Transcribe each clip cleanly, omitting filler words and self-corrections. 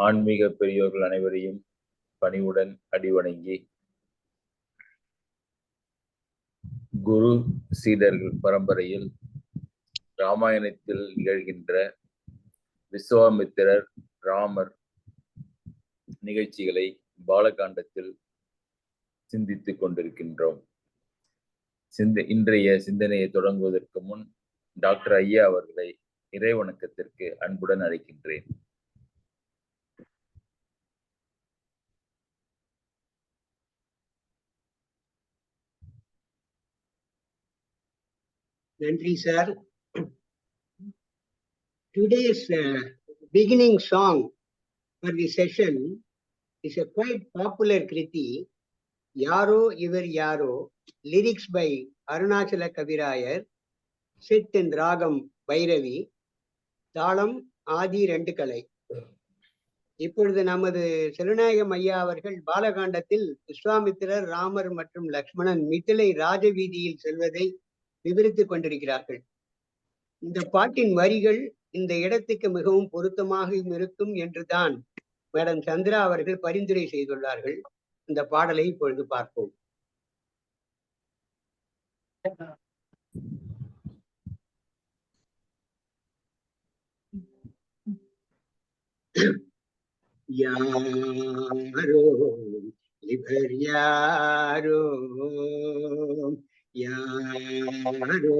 ஆன்மீக பெரியோர்கள் அனைவரையும் பணிவுடன் அடிவணங்கி, குரு சீடர்கள் பரம்பரையில் ராமாயணத்தில் நிகழ்கின்ற விஸ்வாமித்திரர் ராமர் நிகழ்ச்சிகளை பாலகாண்டத்தில் சிந்தித்துக் கொண்டிருக்கின்றோம். இன்றைய சிந்தனையை தொடங்குவதற்கு முன் டாக்டர் ஐயா அவர்களை இறை வணக்கத்திற்கு அன்புடன் அழைக்கின்றேன். நன்றி sir. Today's beginning song for the session is a quite popular kriti, Yaro Ivar Yaro, lyrics by Arunachala Kavirayar, set in Ragam Bhairavi, தாளம் ஆதி 2 கலை. இப்பொழுது நமது செல்வநாயகம் ஐயா அவர்கள் பாலகாண்டத்தில் விஸ்வாமித்திரர், ராமர் மற்றும் லக்ஷ்மணன் மிதிலை ராஜவீதியில் செல்வதை விவரித்துக் கொண்டிருக்கிறார்கள். இந்த பாட்டின் வரிகள் இந்த இடத்துக்கு மிகவும் பொருத்தமாக இருக்கும் என்றுதான் மேடம் சந்திரா அவர்கள் பரிந்துரை செய்துள்ளார்கள். இந்த பாடலை இப்பொழுது பார்ப்போம். யாரோ இவர் யாரோ, யாரோ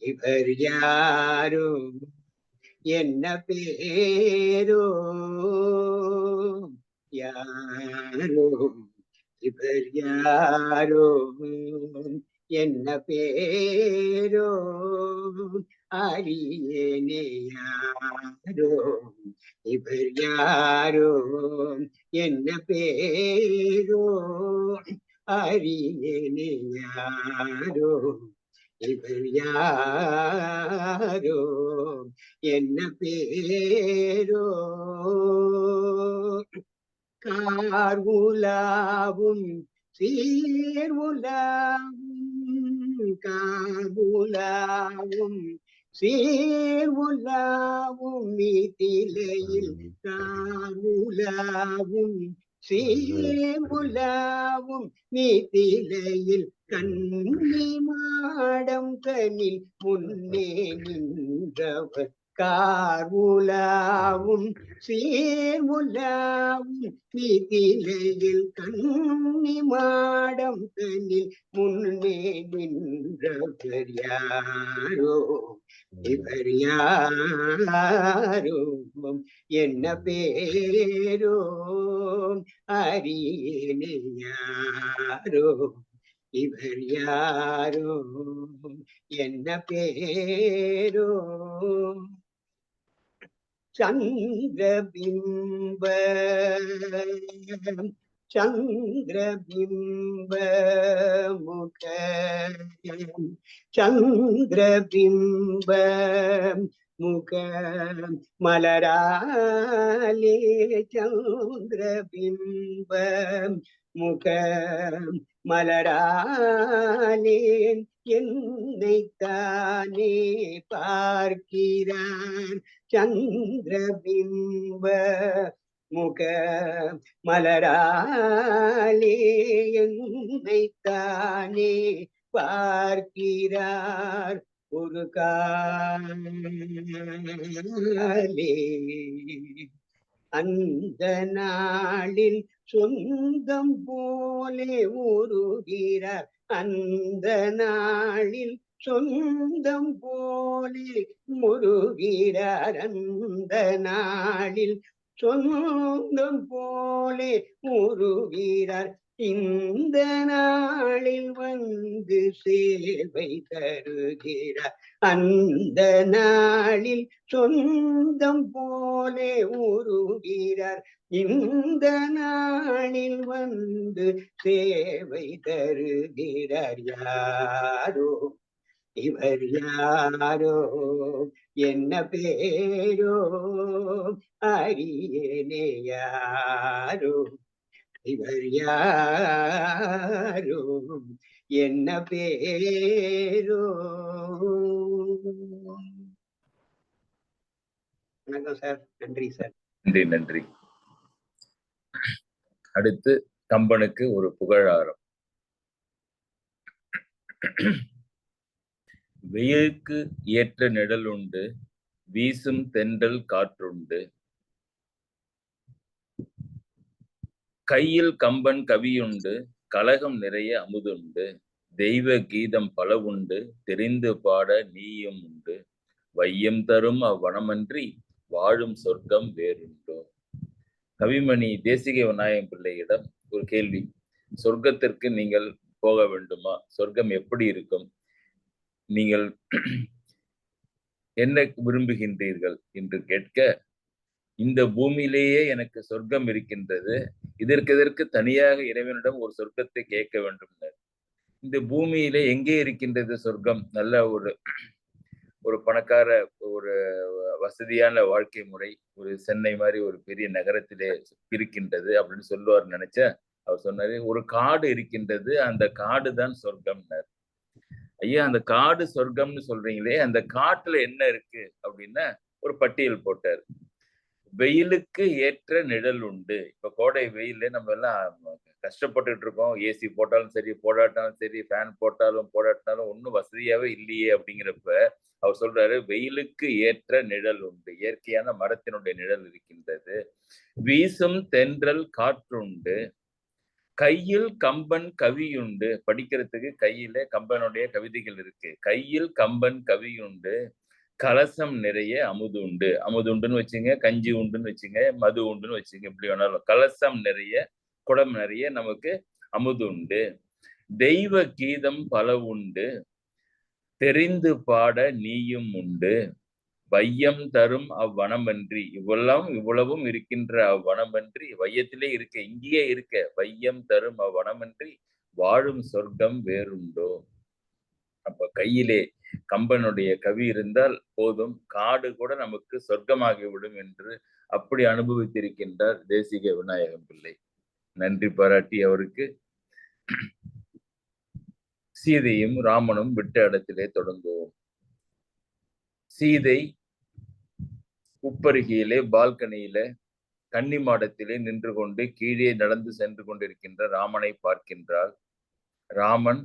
இவர் யாரோ, என்ன பேரோ, யாரோ இவர் யாரோ, என்ன பேரோ, அறியேனே யாரோ இவர் யாரோ, என்ன பேரோ, அறியேனே யாரோ இவர் யாரோ, என்ன பேரோ. கார்வுலாவும் சீர்வுலாவும், கார்வுலாவும் சீர்வுலாவும், மிதிலையில் கார்வுலாவும் சீர்வுலாவும், மிதிலையில் கண்ணி மாடம் தனில் முன்னே நின்றவர். கார்வுலாவும் சீர்வுலாவும், மிதிலையில் கண்ணி மாடம் தனில் முன்னே நின்றவர். யாரோ இவர் யாரோ, என்ன பேரோ, அறியேனே யாரோ இவர் யாரோ, என்ன பேரோ. சந்திரபிம்ப சந்திரபிம்ப முக, சந்திரபிம்ப முக மலராலே, சந்திரபிம்ப முக மலராலே, என்னைத்தானே பார்க்கிறான். சந்திரபிம்ப முக மலராலே, என்னைத்தானே பார்க்கிறார். ஒரு காலே அந்த நாளில் சொந்தம் போலே உருகிறார். அந்த நாளில் சொந்தம் போலே முருகிறார். அந்த நாளில் சொந்தம் போலே முருகிறார். இந்த நாளில் வந்து சேவை தருகிறார். அந்த நாளில் சொந்தம் போலே உருகிறார். இந்த நாளில் வந்து சேவை தருகிறார். யாரோ இவர் யாரோ, என்ன பேரோ, அறியேனே யாரோ இவர் யாரோ, என்ன பேரோ. வணக்கம் சார். நன்றி சார். நன்றி நன்றி. அடுத்து கம்பனுக்கு ஒரு புகழாரம். வெயிலுக்கு ஏற்ற நிழல் உண்டு, வீசும் தென்றல் காற்றுண்டு, கையில் கம்பன் கவியுண்டு, கலகம் நிறைய அமுதுண்டு, தெய்வ கீதம் பல உண்டு, தெரிந்து பாட நீயும் உண்டு, வையம் தரும் அவ்வனமன்றி வாழும் சொர்க்கம் வேறுண்டோ. கவிமணி தேசிக விநாயகம் பிள்ளையிடம் ஒரு கேள்வி. சொர்க்கத்திற்கு நீங்கள் போக வேண்டுமா? சொர்க்கம் எப்படி இருக்கும்? நீங்கள் என்ன விரும்புகின்றீர்கள் என்று கேட்க, இந்த பூமியிலேயே எனக்கு சொர்க்கம் இருக்கின்றது, இதற்கு தனியாக இறைவனிடம் ஒரு சொர்க்கத்தை கேட்க வேண்டும். இந்த பூமியிலே எங்கே இருக்கின்றது சொர்க்கம்? நல்ல ஒரு பணக்கார, ஒரு வசதியான வாழ்க்கை முறை, ஒரு சென்னை மாதிரி ஒரு பெரிய நகரத்திலே இருக்கின்றது அப்படின்னு சொல்லுவார் நினைச்ச. அவர் சொன்னாரு, ஒரு காடு இருக்கின்றது, அந்த காடு தான் சொர்க்கம்னார். ஐயா, அந்த காடு சொர்க்கம்னு சொல்றீங்களே, அந்த காட்டுல என்ன இருக்கு அப்படின்னா ஒரு பட்டியல் போட்டார். வெயிலுக்கு ஏற்ற நிழல் உண்டு. இப்ப கோடை வெயில நம்ம எல்லாம் கஷ்டப்பட்டுட்டு இருக்கோம். ஏசி போட்டாலும் சரி, போடாட்டாலும் சரி, ஃபேன் போட்டாலும் போடாட்டாலும் ஒன்றும் வசதியாவே இல்லையே அப்படிங்கிறப்ப அவர் சொல்றாரு, வெயிலுக்கு ஏற்ற நிழல் உண்டு. இயற்கையான மரத்தினுடைய நிழல் இருக்கின்றது. வீசும் தென்றல் காற்றுண்டு, கையில் கம்பன் கவியுண்டு. படிக்கிறதுக்கு கையில கம்பனுடைய கவிதைகள் இருக்கு. கையில் கம்பன் கவியுண்டு, கலசம் நிறைய அமுது உண்டு. அமுது உண்டுன்னு வச்சுங்க, கஞ்சி உண்டுன்னு வச்சுங்க, மது உண்டுன்னு வச்சுங்க, எப்படி வேணாலும். கலசம் நிறைய, குடம் நிறைய நமக்கு அமுது உண்டு. தெய்வ கீதம் பல உண்டு, தெரிந்து பாட நீயும் உண்டு, வையம் தரும் அவ்வனமன்றி. இவ்வளவும் இருக்கின்ற அவ்வனமன்றி, வையத்திலே இருக்க, இங்கேயே இருக்க, வையம் தரும் அவ்வனமன்றி வாழும் சொர்க்கம் வேறுண்டோ. அப்ப கையிலே கம்பனுடைய கவி இருந்தால் போதும், காடு கூட நமக்கு சொர்க்கமாகிவிடும் என்று அப்படி அனுபவித்திருக்கின்றார் தேசிக விநாயகம் பிள்ளை. நன்றி பாராட்டி அவருக்கு. சீதையும் ராமனும் விட்ட இடத்திலே தொடங்குவோம். சீதை உப்பருகியிலே பால்கனியில கன்னி மாடத்திலே நின்று கொண்டு கீழே நடந்து சென்று கொண்டிருக்கின்ற ராமனை பார்க்கின்றாள். ராமன்,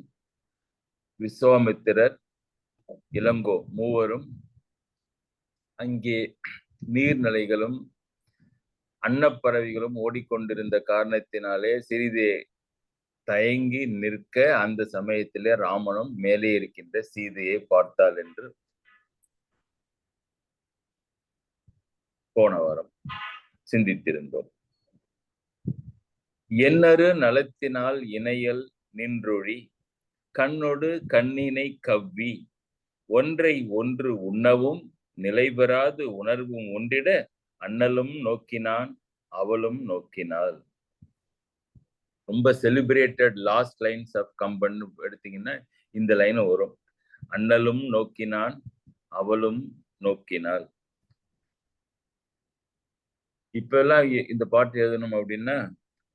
விஸ்வாமித்திரர், இளங்கோ மூவரும் அங்கே நீர்நிலைகளும் அன்னப்பறவைகளும் ஓடிக்கொண்டிருந்த காரணத்தினாலே சிறிது தயங்கி நிற்க, அந்த சமயத்திலே ராமனும் மேலே இருக்கின்ற சீதையை பார்த்தாள் என்று போன வாரம் சிந்தித்திருந்தோம். என்னரு நலத்தினால் இணையல் நின்றொழி, கண்ணொடு கண்ணினை கவ்வி, ஒன்றை ஒன்று உண்ணவும் நிலைபெறாது உணர்வும் ஒன்றிட, அண்ணலும் நோக்கினான் அவளும் நோக்கினாள். ரொம்ப celebrated last lines of Kamban எடுத்தீங்கன்னா இந்த லைன் வரும். அண்ணலும் நோக்கினான் அவளும் நோக்கினாள். இப்ப எல்லாம் இந்த பாட்டு எழுதணும் அப்படின்னா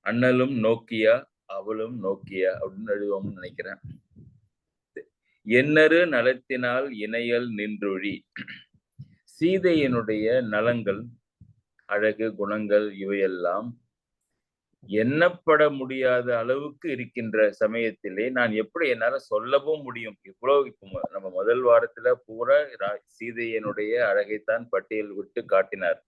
அண்ணலும் நோக்கியா அவளும் நோக்கியா அப்படின்னு எழுதுவோம்னு நினைக்கிறேன். என்னரு நலத்தினால் இணையல் நின்றொழி. சீதையினுடைய நலங்கள், அழகு, குணங்கள் இவையெல்லாம் எண்ணப்பட முடியாத அளவுக்கு இருக்கின்ற சமயத்திலே நான் எப்படி என்னால சொல்லவும் முடியும்? இவ்வளவு இப்போ நம்ம முதல் வாரத்துல பூரா சீதையனுடைய அழகைத்தான் பட்டியல் விட்டு காட்டினார்.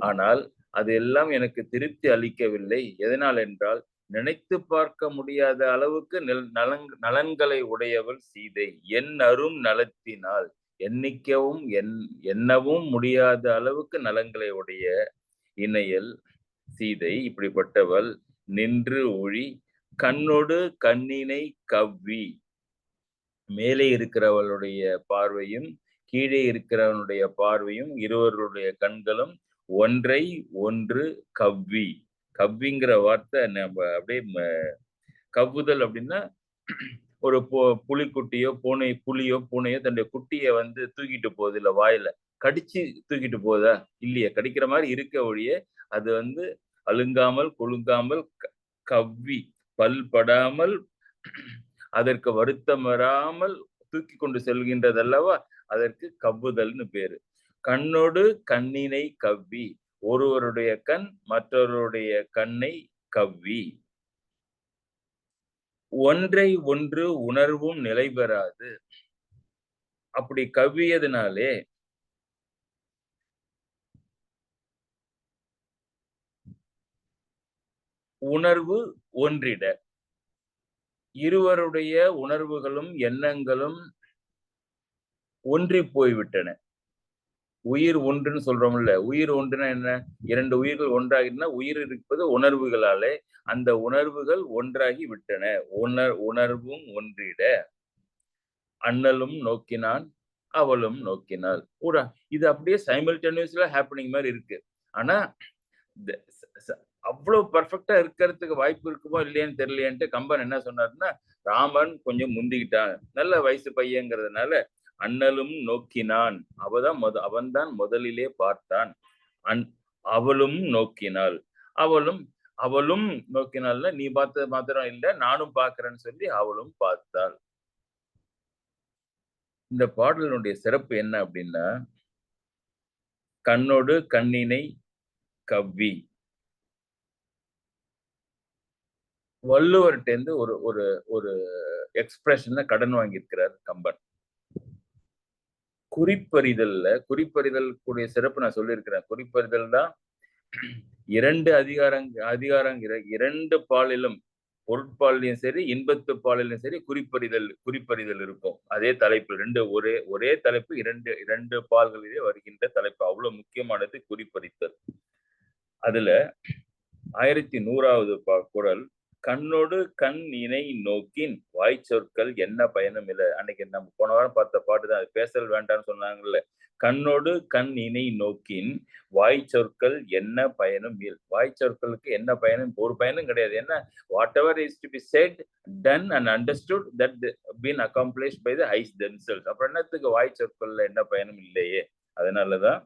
ஆனால் அது எல்லாம் எனக்கு திருப்தி அளிக்கவில்லை. எதனால் என்றால், நினைத்து பார்க்க முடியாத அளவுக்கு நலன்களை உடையவள் சீதை. என் அரும் நலத்தினால், எண்ணிக்கவும் எண்ணவும் முடியாத அளவுக்கு நலன்களை உடைய இணையல் சீதை. இப்படிப்பட்டவள் நின்று ஒழி, கண்ணொடு கண்ணினை கவ்வி. மேலே இருக்கிறவளுடைய பார்வையும் கீழே இருக்கிறவனுடைய பார்வையும் இருவருடைய கண்களும் ஒன்றை ஒன்று கவ்வி. கவ்விங்கிற வார்த்தை நம்ம அப்படியே கவ்வுதல் அப்படின்னா, ஒரு புலிக்குட்டியோ புலியோ பூனையோ தன்னுடைய குட்டியை தூக்கிட்டு போகுது, இல்ல வாயில கடிச்சு தூக்கிட்டு போதா? இல்லையா? கடிக்கிற மாதிரி இருக்க ஒழிய அது அழுங்காமல் குலுங்காமல் கவ்வி, பல் படாமல் அதற்கு வருத்தம் வராமல் தூக்கி கொண்டு செல்கின்றது அல்லவா, அதற்கு கவ்வுதல்னு பேரு. கண்ணோடு கண்ணினை கவ்வி, ஒருவருடைய கண் மற்றவருடைய கண்ணை கவ்வி ஒன்றை ஒன்று உணர்வும் நிலை பெறாது. அப்படி கவ்வியதுனாலே உணர்வு ஒன்றிட இருவருடைய உணர்வுகளும் எண்ணங்களும் ஒன்றி போய்விட்டன. உயிர் ஒன்றுன்னு சொல்றோம்ல, உயிர் ஒன்றுனா என்ன? இரண்டு உயிர்கள் ஒன்றாகினா உயிர் இருப்பது உணர்வுகளாலே, அந்த உணர்வுகள் ஒன்றாகி விட்டன. உணர்வும் ஒன்றிட அண்ணலும் நோக்கினான், அவளும் நோக்கினாள். இது அப்படியே சைமல்டேனியஸ்ல ஹேப்பனிங் மாதிரி இருக்கு. ஆனா அவ்வளவு பர்ஃபெக்டா இருக்கிறதுக்கு வாய்ப்பு இருக்குமோ இல்லையான்னு தெரியலையேன்ட்டு கம்பன் என்ன சொன்னாருன்னா, ராமன் கொஞ்சம் முந்திக்கிட்டான், நல்ல வயசு பையங்கிறதுனால அண்ணலும் நோக்கினான், அவன்தான் முதலிலே பார்த்தான், அவளும் நோக்கினாள், அவளும் நோக்கினாள்ல நீ பார்த்தது மாத்திரம் இல்ல நானும் பார்க்கிறேன்னு சொல்லி அவளும் பார்த்தாள். இந்த பாடலினுடைய சிறப்பு என்ன அப்படின்னா, கண்ணோடு கண்ணினை கவ்வி. வள்ளுவர்கிட்ட ஒரு ஒரு ஒரு எக்ஸ்பிரஷன் கடன் வாங்கியிருக்கிறார் கம்பன். குறிப்பறிதல் கூடிய சிறப்பு நான் சொல்லியிருக்கிறேன். குறிப்பறிதல் தான் இரண்டு இரண்டு பாலிலும், பொருட்பாலிலும் சரி இன்பத்து பாலிலும் சரி குறிப்பறிதல் இருக்கும். அதே தலைப்பு ஒரே தலைப்பு இரண்டு பால்களிலே வருகின்ற தலைப்பு. அவ்வளவு முக்கியமானது குறிப்பறித்தல். அதுல 1100வது குறள், கண்ணோடு கண் இணை நோக்கின் வாய் சொற்கள் என்ன பயனும் இல்லை. அன்னைக்கு நம்ம போன வாரம் பார்த்த பாட்டுதான், அது பேசல் வேண்டாம்னு சொன்னாங்கல்ல. கண்ணோடு கண் இணை நோக்கின் வாய் சொற்கள் என்ன பயனும் இல். வாய் சொற்களுக்கு என்ன பயனும்? ஒரு பயனும் கிடையாது. என்ன, whatever is to be said, done and understood, that been accomplished by the eyes themselves. அப்புறம் என்னத்துக்கு வாய் சொற்கள்ல என்ன பயனும் இல்லையே. அதனாலதான்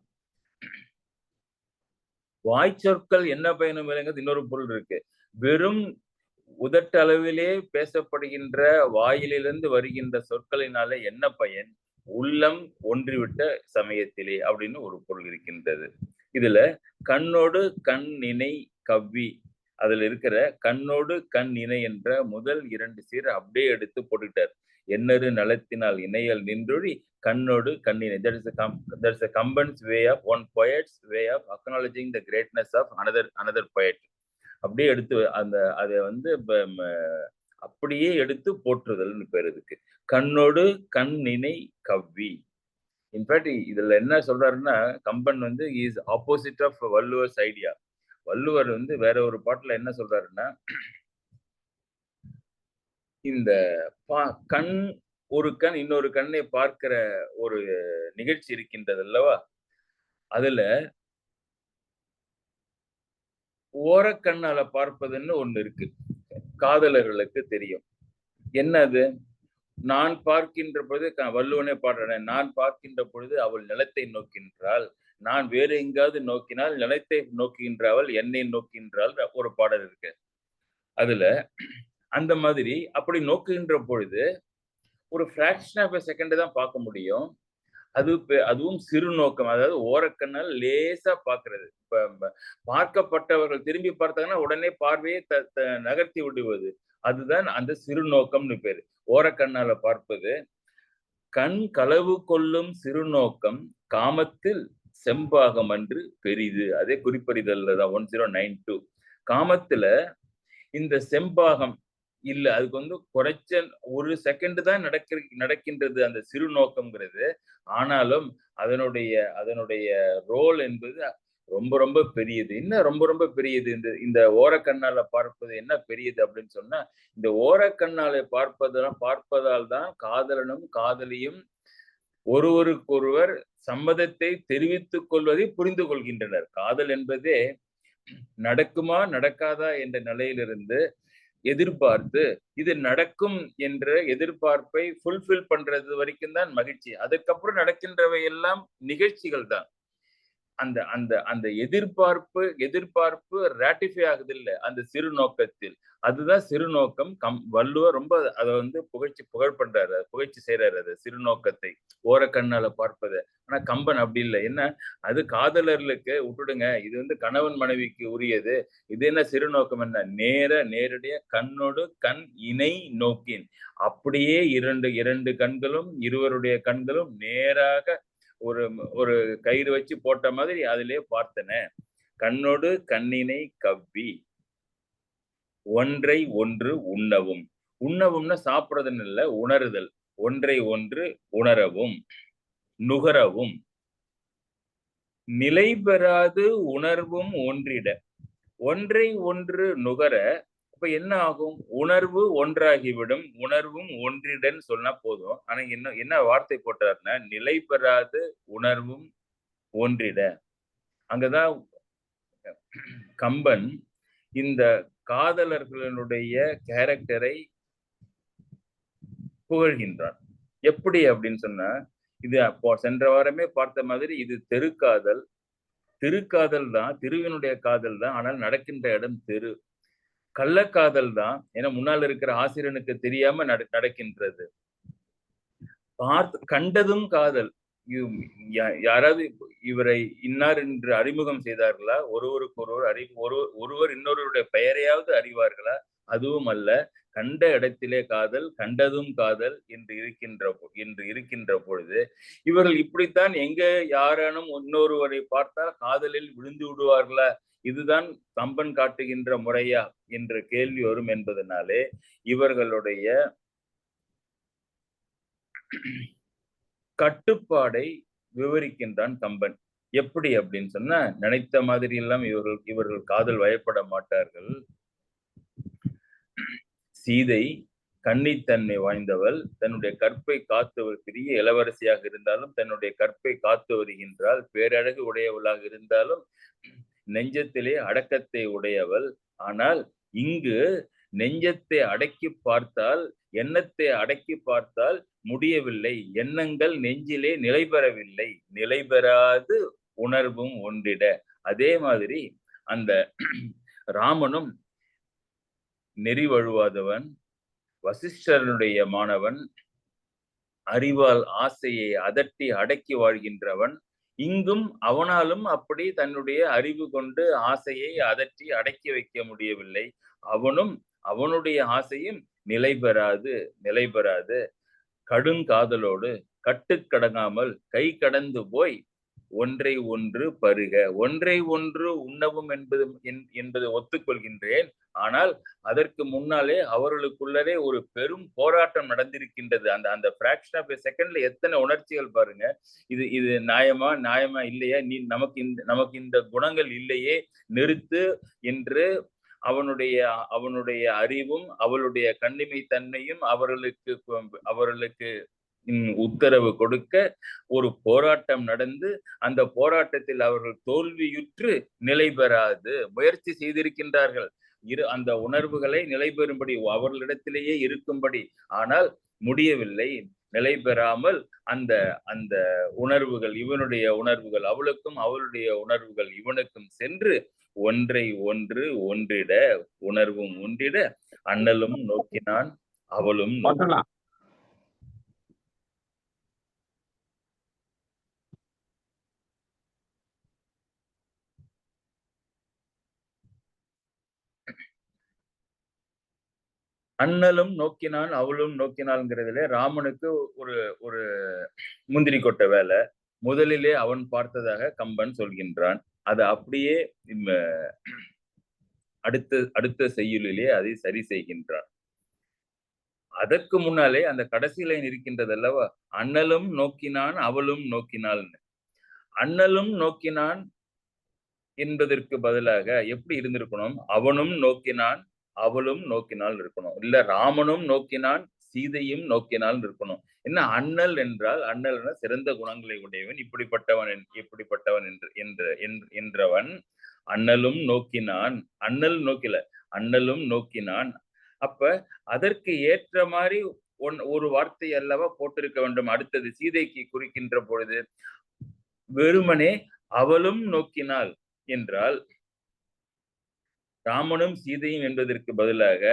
வாய் சொற்கள் என்ன பயனும் இல்லைங்கிறது இன்னொரு பொருள் இருக்கு. வெறும் உதட்டளவிலே பேசப்படுகின்ற வாயிலிருந்து வருகின்ற சொற்களினால என்ன பயன்? உள்ளம் ஒன்றிவிட்ட சமயத்திலே அப்படின்னு ஒரு பொருள் இருக்கின்றது. இதுல கண்ணோடு கண் இணை கவ்வி, அதுல இருக்கிற கண்ணோடு கண் இணை என்ற முதல் 2 சீரை அப்படியே எடுத்து போட்டுட்டார். என்னரு நலத்தினால் இணையல் நின்றொழி கண்ணோடு கண்ணினை. That is a Comban's way of, one poet's way of acknowledging the greatness of another poet. அப்படியே எடுத்து அதை அப்படியே எடுத்து போற்றுதல்னு பேர் இதுக்கு. கண்ணோடு கண் நினை கவ்வி. இன்ஃபேக்ட் இதுல என்ன சொல்றாருன்னா, Kamban is opposite of Valluvar's idea. Valluvar வேற ஒரு பாட்டுல என்ன சொல்றாருன்னா, இந்த கண் ஒரு கண் இன்னொரு கண்ணை பார்க்கிற ஒரு நிகழ்ச்சி இருக்கின்றது அல்லவா, அதுல ஓரக்கண்ணால பார்ப்பதுன்னு ஒண்ணு இருக்கு. காதலர்களுக்கு தெரியும். என்ன அது? நான் பார்க்கின்ற பொழுது வள்ளுவனே பாடுறேன், நான் பார்க்கின்ற பொழுது அவள் நிலத்தை நோக்கின்றாள், நான் வேறு எங்காவது நோக்கினால் நிலத்தை நோக்குகின்ற அவள் என்னை நோக்கின்றாள் ஒரு பாடல் இருக்கு. அதுல அந்த மாதிரி அப்படி நோக்குகின்ற பொழுது ஒரு ஃபிராக்ஷன் ஆஃப் செகண்ட் தான் பார்க்க முடியும். அதுவும் சிறு நோக்கம், அதாவது ஓரக்கண்ணால் லேசா பார்க்கிறது. பார்க்கப்பட்டவர்கள் திரும்பி பார்த்தாங்கன்னா உடனே பார்வையை நகர்த்தி விடுவது, அதுதான் அந்த சிறு நோக்கம்னு பேரு. ஓரக்கண்ணால பார்ப்பது. கண் களவு கொள்ளும் சிறு நோக்கம் காமத்தில் செம்பாகம் அன்று பெரிது. அதே குறிப்பறிதல்ல தான் 1092. காமத்துல இந்த செம்பாகம் இல்ல, அதுக்கு குறைச்ச ஒரு செகண்ட் தான் நடக்கின்றது அந்த சிறு நோக்கம்ங்கிறது. ஆனாலும் அதனுடைய ரோல் என்பது ரொம்ப ரொம்ப பெரியது. என்ன ரொம்ப ரொம்ப பெரியது? இந்த ஓரக்கண்ணால பார்ப்பது என்ன பெரியது அப்படின்னு சொன்னா, இந்த ஓரக்கண்ணால பார்ப்பதால் தான் காதலனும் காதலியும் ஒருவருக்கொருவர் சம்மதத்தை தெரிவித்துக் கொள்வதை புரிந்து கொள்கின்றனர். காதல் என்பதே நடக்குமா நடக்காதா என்ற நிலையிலிருந்து எதிர்பார்த்து இது நடக்கும் என்ற எதிர்பார்ப்பை ஃபுல்ஃபில் பண்றது வரைக்கும் தான் மகிழ்ச்சி. அதுக்கப்புறம் நடக்கின்றவை எல்லாம் நிகழ்ச்சிகள் தான். அந்த அந்த அந்த எதிர்பார்ப்பு ராட்டிஃபை ஆகுது இல்ல அந்த சிறு நோக்கத்தில், அதுதான் சிறுநோக்கம். வள்ளுவர் ரொம்ப அதை புகழ் பண்றாரு, புகழ்ச்சி செய்யறாரு. அது சிறுநோக்கத்தை, ஓரக்கண்ணால பார்ப்பது. ஆனா கம்பன் அப்படி இல்லை. என்ன, அது காதலர்களுக்கு விட்டுடுங்க, இது கணவன் மனைவிக்கு உரியது. இது என்ன சிறுநோக்கம்? என்ன, நேரடியா கண்ணோடு கண் இணை நோக்கின், அப்படியே இரண்டு கண்களும், இருவருடைய கண்களும் நேராக ஒரு ஒரு கயிறு வச்சு போட்ட மாதிரி அதிலே பார்த்தன. கண்ணோடு கண்ணினை கவ்வி ஒன்றை ஒன்று உண்ணவும். உண்ணவும்னா சாப்பிடுறதுன்னு இல்ல, உணருதல். ஒன்றை ஒன்று உணரவும், நுகரவும். நிலை பெறாது உணர்வும் ஒன்றிட. ஒன்றை ஒன்று நுகர, அப்ப என்ன ஆகும்? உணர்வு ஒன்றாகிவிடும், உணர்வும் ஒன்றிடன்னு சொன்னா போதும். ஆனா என்ன வார்த்தை போட்டாருன்னா, நிலை பெறாது உணர்வும் ஒன்றிட. அங்கதான் கம்பன் இந்த காதலர்களுடைய கேரக்டரை புகழ்கின்றான். எப்படி அப்படின்னு சொன்னா, இது அப்போ சென்ற வாரமே பார்த்த மாதிரி, இது தெருக்காதல். திருக்காதல் தான், திருவினுடைய காதல் தான். ஆனால் நடக்கின்ற இடம் தெரு. கள்ளக்காதல் தான். ஏன்னா முன்னால் இருக்கிற ஆசிரியனுக்கு தெரியாம நடக்கின்றது. கண்டதும் காதல். யாராவது இவரை இன்னார் என்று அறிமுகம் செய்தார்களா? ஒருவர் இன்னொருவருடைய பெயரையாவது அறிவார்களா? அதுவும் அல்ல. கண்ட இடத்திலே காதல், கண்டதும் காதல் என்று இருக்கின்ற பொழுது, இவர்கள் இப்படித்தான் எங்க யாரானும் இன்னொருவரை பார்த்தால் காதலில் விழுந்து விடுவார்களா? இதுதான் கம்பன் காட்டுகின்ற முறையா என்ற கேள்வி வரும் என்பதனாலே இவர்களுடைய கட்டுப்பாடை விவரிக்கின்றான் கம்பன். எப்படி அப்படின்னு சொன்னா, நினைத்த மாதிரி எல்லாம் இவர்கள் காதல் வயப்பட மாட்டார்கள். சீதை கன்னித்தன்மை வாய்ந்தவள், தன்னுடைய கற்பை காத்து, பெரிய இளவரசியாக இருந்தாலும் தன்னுடைய கற்பை காத்து வருகின்றாள். பேரழகு உடையவளாக இருந்தாலும் நெஞ்சத்திலே அடக்கத்தை உடையவள். ஆனால் இங்கு நெஞ்சத்தை அடக்கி பார்த்தால், எண்ணத்தை அடக்கி பார்த்தால் முடியவில்லை. எண்ணங்கள் நெஞ்சிலே நிலை பெறவில்லை. நிலை பெறாது உணர்வும் ஒன்றிட. அதே மாதிரி அந்த ராமனும் நெறி வழுவாதவன், வசிஷ்டனுடைய மாணவன், அறிவால் ஆசையை அதட்டி அடக்கி வாழ்கின்றவன். இங்கும் அவனாலும் அப்படி தன்னுடைய அறிவு கொண்டு ஆசையை அதட்டி அடக்கி வைக்க முடியவில்லை. அவனுடைய ஆசையும் நிலை பெறாது கடுங்காதலோடு கட்டுக்கடங்காமல் கை கடந்து போய் ஒன்றை ஒன்று பருக. ஒன்றை ஒன்று உண்ணவும் என்பது ஒத்துக்கொள்கின்றேன். ஆனால் அதற்கு முன்னாலே அவர்களுக்குள்ளே ஒரு பெரும் போராட்டம் நடந்திருக்கின்றது. அந்த பிராக்ஷன் ஆஃப் செகண்ட்ல எத்தனை உணர்ச்சிகள் பாருங்க. இது நியாயமா இல்லையா? நமக்கு இந்த குணங்கள் இல்லையே, நிறுத்து என்று அவனுடைய அறிவும் அவளுடைய கண்ணிமை தன்மையும் அவர்களுக்கு உத்தரவு கொடுக்க ஒரு போராட்டம் நடந்து, அந்த போராட்டத்தில் அவர்கள் தோல்வியுற்று நிலை பெறாது முயற்சி செய்திருக்கின்றார்கள். அந்த உணர்வுகளை நிலை பெறும்படி, அவர்களிடத்திலேயே இருக்கும்படி. ஆனால் முடியவில்லை. நிலை பெறாமல் அந்த உணர்வுகள், இவனுடைய உணர்வுகள் அவளுக்கும், அவளுடைய உணர்வுகள் இவனுக்கும் சென்று ஒன்றை ஒன்று ஒன்றிட, உணர்வும் ஒன்றிட, அண்ணலும் நோக்கினான் அவளும் அண்ணலும் நோக்கினான் அவளும் நோக்கினாள்ங்கிறதுல ராமனுக்கு ஒரு முந்திரி கொட்ட வேலை. முதலிலே அவன் பார்த்ததாக கம்பன் சொல்கின்றான். அது அப்படியே அடுத்த செய்யுளிலே அதை சரி செய்கின்றான். அதற்கு முன்னாலே அந்த கடைசி லைன் இருக்கின்றது அல்லவா, அண்ணலும் நோக்கினான் அவளும் நோக்கினாள்னு. அண்ணலும் நோக்கினான் என்பதற்கு பதிலாக எப்படி இருந்திருக்கணும்? அவனும் நோக்கினான் அவளும் நோக்கினால் இருக்கணும். இல்ல ராமனும் நோக்கினான் சீதையும் நோக்கினால் இருக்கணும். என்ன அண்ணல் என்றால், அண்ணல் சிறந்த குணங்களை உடையவன், இப்படிப்பட்டவன் என்றவன். அண்ணலும் நோக்கினான், அண்ணல் நோக்கில, அண்ணலும் நோக்கினான். அப்ப அதற்கு ஏற்ற மாதிரி ஒரு வார்த்தை அல்லவா போட்டிருக்க வேண்டும். அடுத்தது சீதைக்கு குறிக்கின்ற பொழுது வெறுமனே அவளும் நோக்கினாள் என்றால், ராமனும் சீதையும் என்பதற்கு பதிலாக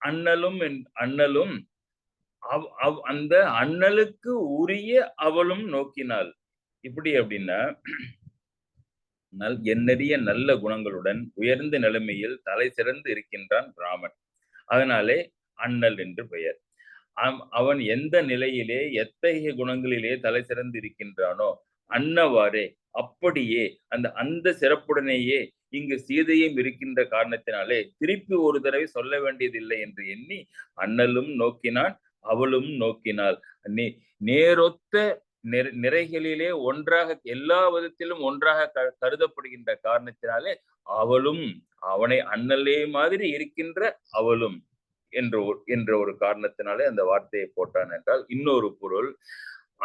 அண்ணலும் அண்ணலும் அந்த அண்ணலுக்கு உரிய அவளும் நோக்கினாள். இப்படி அப்படின்னா எண்ணறிய நல்ல குணங்களுடன் உயர்ந்த நிலைமையில் தலை சிறந்து இருக்கின்றான் ராமன். அதனாலே அண்ணல் என்று பெயர். அவன் எந்த நிலையிலே எத்தகைய குணங்களிலே தலை சிறந்து இருக்கின்றானோ அன்னவாறே அப்படியே அந்த சிறப்புடனேயே இங்கு சீதையும் இருக்கின்ற காரணத்தினாலே திருப்பி ஒரு தடவை சொல்ல வேண்டியதில்லை என்று எண்ணி அண்ணலும் நோக்கினான், அவளும் நோக்கினாள். நேரொத்த நிறைகளிலே ஒன்றாக எல்லா விதத்திலும் ஒன்றாக கருதப்படுகின்ற காரணத்தினாலே அவளும் அவனை அண்ணலே மாதிரி இருக்கின்ற அவளும் என்ற ஒரு காரணத்தினாலே அந்த வார்த்தையை போட்டான் என்றால், இன்னொரு பொருள்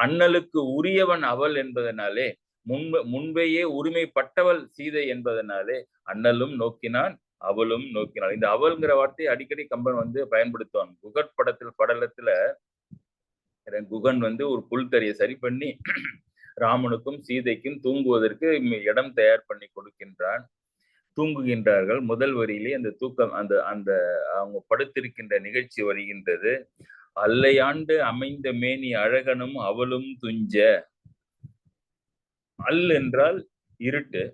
அண்ணலுக்கு உரியவன் அவள் என்பதனாலே முன்பேயே உரிமைப்பட்டவள் சீதை என்பதனாலே அண்ணலும் நோக்கினான், அவளும் நோக்கினாள். இந்த அவள்ங்கிற வார்த்தையை அடிக்கடி கம்பன் பயன்படுத்துவான். குகட் படலத்துல குகன் ஒரு புல்தறியை சரி பண்ணி ராமனுக்கும் சீதைக்கும் தூங்குவதற்கு இடம் தயார் பண்ணி கொடுக்கின்றான். தூங்குகின்றார்கள். முதல் வரியிலே அந்த தூக்கம் அந்த அவங்க படுத்திருக்கின்ற நிகழ்ச்சி வருகின்றது. அல்லையாண்டு அமைந்த மேனி அழகனும் அவளும் துஞ்ச. அல் என்றால் இருட்டு,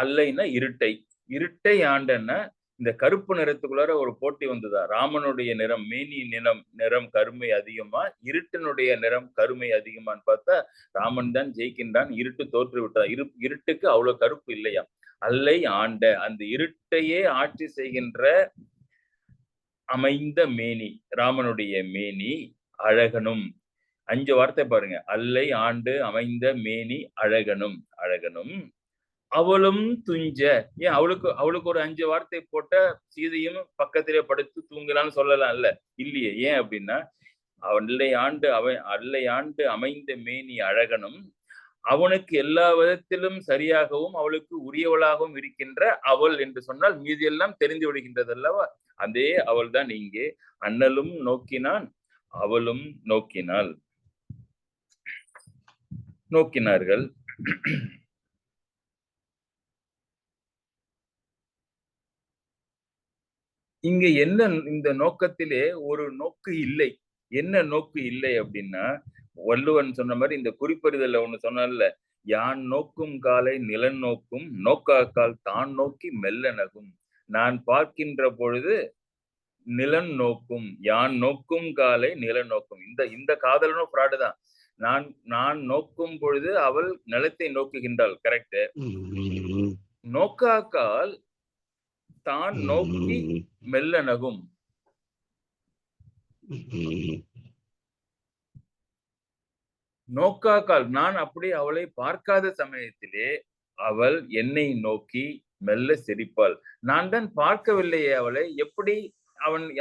அல்லைன்னா இருட்டை ஆண்டன்னா இந்த கருப்பு நிறத்துக்குள்ளார ஒரு போட்டி வந்ததா. ராமனுடைய நிறம் மேனி நிறம் கருமை அதிகமா, இருட்டினுடைய நிறம் கருமை அதிகமான்னு பார்த்தா ராமன் தான் ஜெயிக்கின்றான். இருட்டு தோற்று விட்டான். இருட்டுக்கு அவ்வளவு கருப்பு இல்லையா. அல்லை ஆண்ட அந்த இருட்டையே ஆட்சி செய்கின்ற அமைந்த மேனி ராமனுடைய மேனி அழகனும். 5 வார்த்தை பாருங்க. அல்லை ஆண்டு அமைந்த மேனி அழகனும் அவளும் துஞ்ச. ஏன் அவளுக்கு ஒரு 5 வார்த்தை போட்ட சீதையும் பக்கத்திலே படுத்து தூங்கலான்னு சொல்லலாம் இல்லையே. ஏன் அப்படின்னா அல்லை ஆண்டு அமைந்த மேனி அழகனும் அவனுக்கு எல்லா விதத்திலும் சரியாகவும் அவளுக்கு உரியவளாகவும் இருக்கின்ற அவள் என்று சொன்னால் மீதியெல்லாம் தெரிந்து விடுகின்றது அல்லவா. அதே அவள் தான் இங்கே அண்ணலும் நோக்கினான், அவளும் நோக்கினார்கள். இங்க என்ன இந்த நோக்கத்திலே ஒரு நோக்கு இல்லை. என்ன நோக்கு இல்லை அப்படின்னா, வள்ளுவன் சொன்ன மாதிரி இந்த குறிப்பறிதல்ல ஒண்ணு சொன்னார்ல, யான் நோக்கும் காலை நிலன் நோக்கும், நோக்காக்கால் தான் நோக்கி மெல்ல நகும். நான் பார்க்கின்ற பொழுது நிலன் நோக்கும், யான் நோக்கும் காலை நிலன் நோக்கும். இந்த காதலனும் ஃப்ராடு தான். நான் நோக்கும் பொழுது அவள் நிலத்தை நோக்குகின்றாள். கரெக்ட். நோக்காக்கால் தான் நோக்கி மெல்ல நகும். நோக்காக்கால் நான் அப்படி அவளை பார்க்காத சமயத்திலே அவள் என்னை நோக்கி மெல்ல சிரிப்பாள். நான் தான் பார்க்கவில்லையே அவளை, எப்படி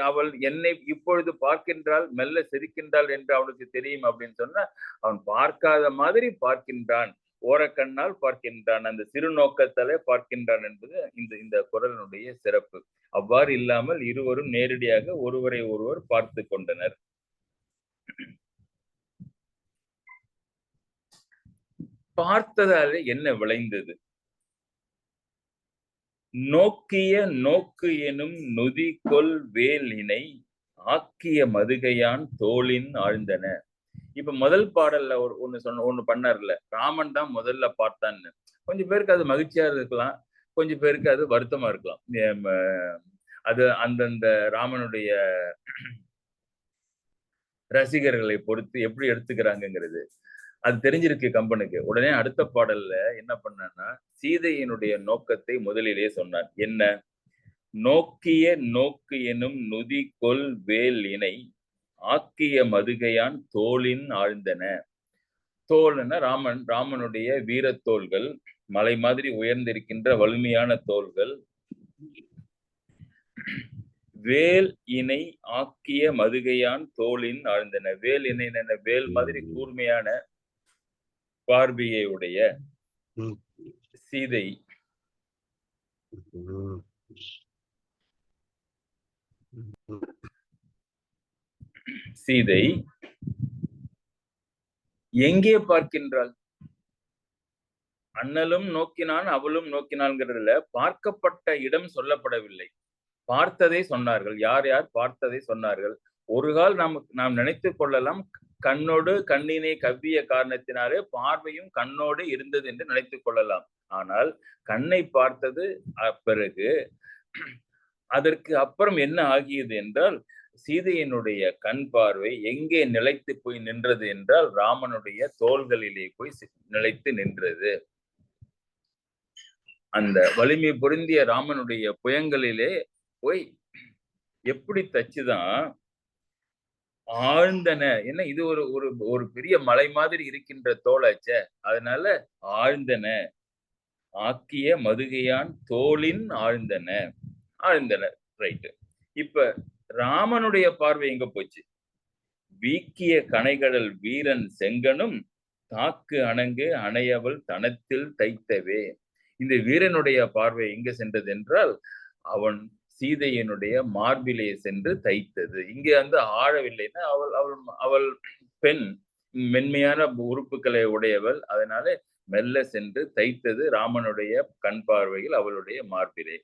அவள் என்னை இப்பொழுது பார்க்கின்றாள், மெல்ல சிரிக்கின்றாள் என்று அவனுக்கு தெரியும் அப்படின்னு சொன்னா, அவன் பார்க்காத மாதிரி பார்க்கின்றான், ஓரக்கண்ணால் பார்க்கின்றான், அந்த சிறு நோக்கத்தாலே பார்க்கின்றான் என்பது இந்த குறளினுடைய சிறப்பு. அவ்வாறு இல்லாமல் இருவரும் நேரடியாக ஒருவரை ஒருவர் பார்த்து கொண்டனர். பார்த்ததாலே என்ன விளைந்தது? நோக்கிய நோக்கு எனும் நுதிகொள் வேலினை ஆக்கிய மதுகையான் தோளின் ஆழ்ந்தன. இப்ப முதல் பாடல்ல ஒண்ணு பண்ணார்ல, ராமன் தான் முதல்ல பார்த்தான்னு. கொஞ்சம் பேருக்கு அது மகிழ்ச்சியா இருக்கலாம், கொஞ்சம் பேருக்கு அது வருத்தமா இருக்கலாம். அது அந்தந்த ராமனுடைய ரசிகர்களை பொறுத்து எப்படி எடுத்துக்கிறாங்கிறது அது தெரிஞ்சிருக்கு கம்பனுக்கு. உடனே அடுத்த பாடல்ல என்ன பண்ணான்னா, சீதையினுடைய நோக்கத்தை முதலிலே சொன்னார். என்ன? நோக்கிய நோக்கு எனும் நுதிகொள் வேல் இணை ஆக்கிய மதுகையான் தோளின் ஆழ்ந்தன. தோல்னா ராமனுடைய வீரத்தோள்கள், மலை மாதிரி உயர்ந்திருக்கின்ற வலிமையான தோள்கள். வேல் இணை ஆக்கிய மதுகையான் தோளின் ஆழ்ந்தன. வேல் இணை வேல் மாதிரி கூர்மையான பார்வையை உடைய சீதை எங்கே பார்க்கின்றாள்? அண்ணலும் நோக்கினான் அவளும் நோக்கினாள்ங்கிறதுல பார்க்கப்பட்ட இடம் சொல்லப்படவில்லை. பார்த்ததை சொன்னார்கள். யார் யார் பார்த்ததை சொன்னார்கள். ஒரு கால் நாம் நினைத்துக் கொள்ளலாம், கண்ணோடு கண்ணினை கவ்விய காரணத்தினாலே பார்வையும் கண்ணோடு இருந்தது என்று நினைத்துக் கொள்ளலாம். ஆனால் கண்ணை பார்த்தது பிறகு அதற்கு அப்புறம் என்ன ஆகியது என்றால், சீதையினுடைய கண் பார்வை எங்கே நிலைத்து போய் நின்றது என்றால் ராமனுடைய தோள்களிலே போய் நிலைத்து நின்றது. அந்த வலிமை பொருந்திய ராமனுடைய புயங்களிலே போய் எப்படி தச்சுதான் ஆழ்ந்தன. என்ன இது ஒரு ஒரு ஒரு பெரிய மலை மாதிரி இருக்கின்ற தோளாச்ச, அதனால ஆழ்ந்தன. ஆக்கிய மதுகையான் தோளின் ஆழ்ந்தன. ஆழ்ந்தன. ரைட். இப்ப ராமனுடைய பார்வை எங்க போச்சு? வீக்கிய கனைகடல் வீரன் செங்கனும் தாக்கு அணங்கு அணையவள் தனத்தில் தைத்தவே. இந்த வீரனுடைய பார்வை எங்க சென்றது என்றால் அவன் சீதையினுடைய மார்பிலே சென்று தைத்தது. இங்கே வந்து ஆழவில்லைன்னா அவள் அவள் அவள் பெண், மென்மையான உறுப்புகளை உடையவள், அதனால மெல்ல சென்று தைத்தது ராமனுடைய கண் பார்வையில் அவளுடைய மார்பிலே.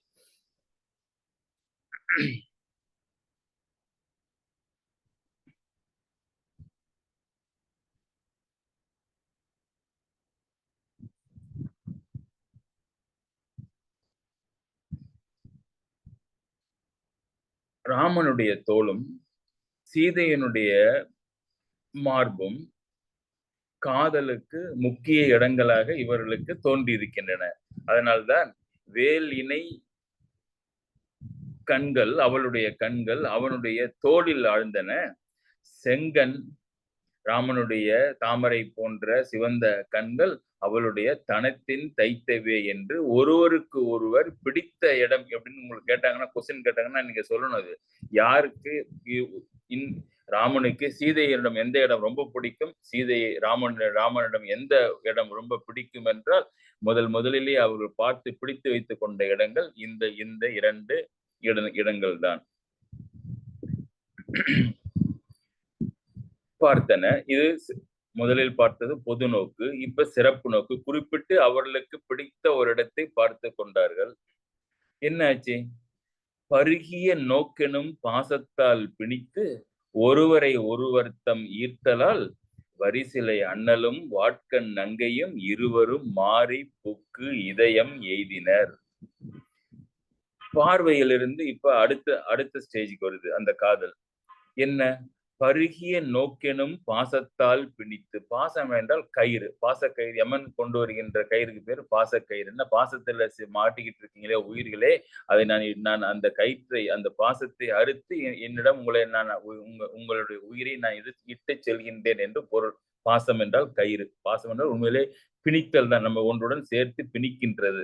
ராமனுடைய தோளும் சீதையனுடைய மார்பும் காதலுக்கு முக்கிய இடங்களாக இவர்களுக்கு தோன்றியிருக்கின்றன. அதனால்தான் வேல் இணை கண்கள், அவளுடைய கண்கள் அவனுடைய தோளில் ஆழ்ந்தன. செங்கன், ராமனுடைய தாமரை போன்ற சிவந்த கண்கள் அவளுடைய தனத்தின் தைத்தவே என்று ஒருவருக்கு ஒருவர் பிடித்த இடம் எப்படின்னு உங்களுக்கு கேட்டாங்கன்னா, கொஸ்டின் கேட்டாங்கன்னா நீங்க சொல்லணும். அது யாருக்கு ராமனுக்கு சீதையிடம் எந்த இடம் ரொம்ப பிடிக்கும், ராமனிடம் எந்த இடம் ரொம்ப பிடிக்கும் என்றால் முதலிலே அவர்கள் பார்த்து பிடித்து வைத்துக் கொண்ட இடங்கள் இந்த இரண்டு இடங்கள் தான் பார்த்தன. இது முதலில் பார்த்தது பொது நோக்கு, இப்ப சிறப்பு நோக்கு. குறிப்பிட்டு அவர்களுக்கு பிடித்த ஒரு இடத்தை பார்த்து கொண்டார்கள். என்னாச்சு? பருகிய நோக்கெனும் பாசத்தால் பிணித்து ஒருவரை ஒருவர் தம் ஈர்த்தலால் வரிசிலை அண்ணலும் வாட்கண் நங்கையும் இருவரும் மாறி புக்கு இதயம் எய்தினர். பார்வையிலிருந்து இப்ப அடுத்த ஸ்டேஜுக்கு வருது அந்த காதல். என்ன? பருகிய நோக்கெனும் பாசத்தால் பிணித்து. பாசம் என்றால் கயிறு, பாசக்கயிறு. யமன் கொண்டு வருகின்ற கயிறுக்கு பேர் பாசக்கயிறு. என்ன பாசத்துல மாட்டிக்கிட்டு இருக்கீங்களே உயிர்களே, அதை நான் அந்த கயிற்றை, அந்த பாசத்தை அறுத்து என்னிடம் உங்களை நான் உங்களுடைய உயிரை நான் இட்டு செல்கின்றேன் என்று பொருள். பாசம் என்றால் கயிறு. பாசம் என்றால் உண்மையிலே பிணித்தல் தான், நம்ம ஒன்றுடன் சேர்த்து பிணிக்கின்றது.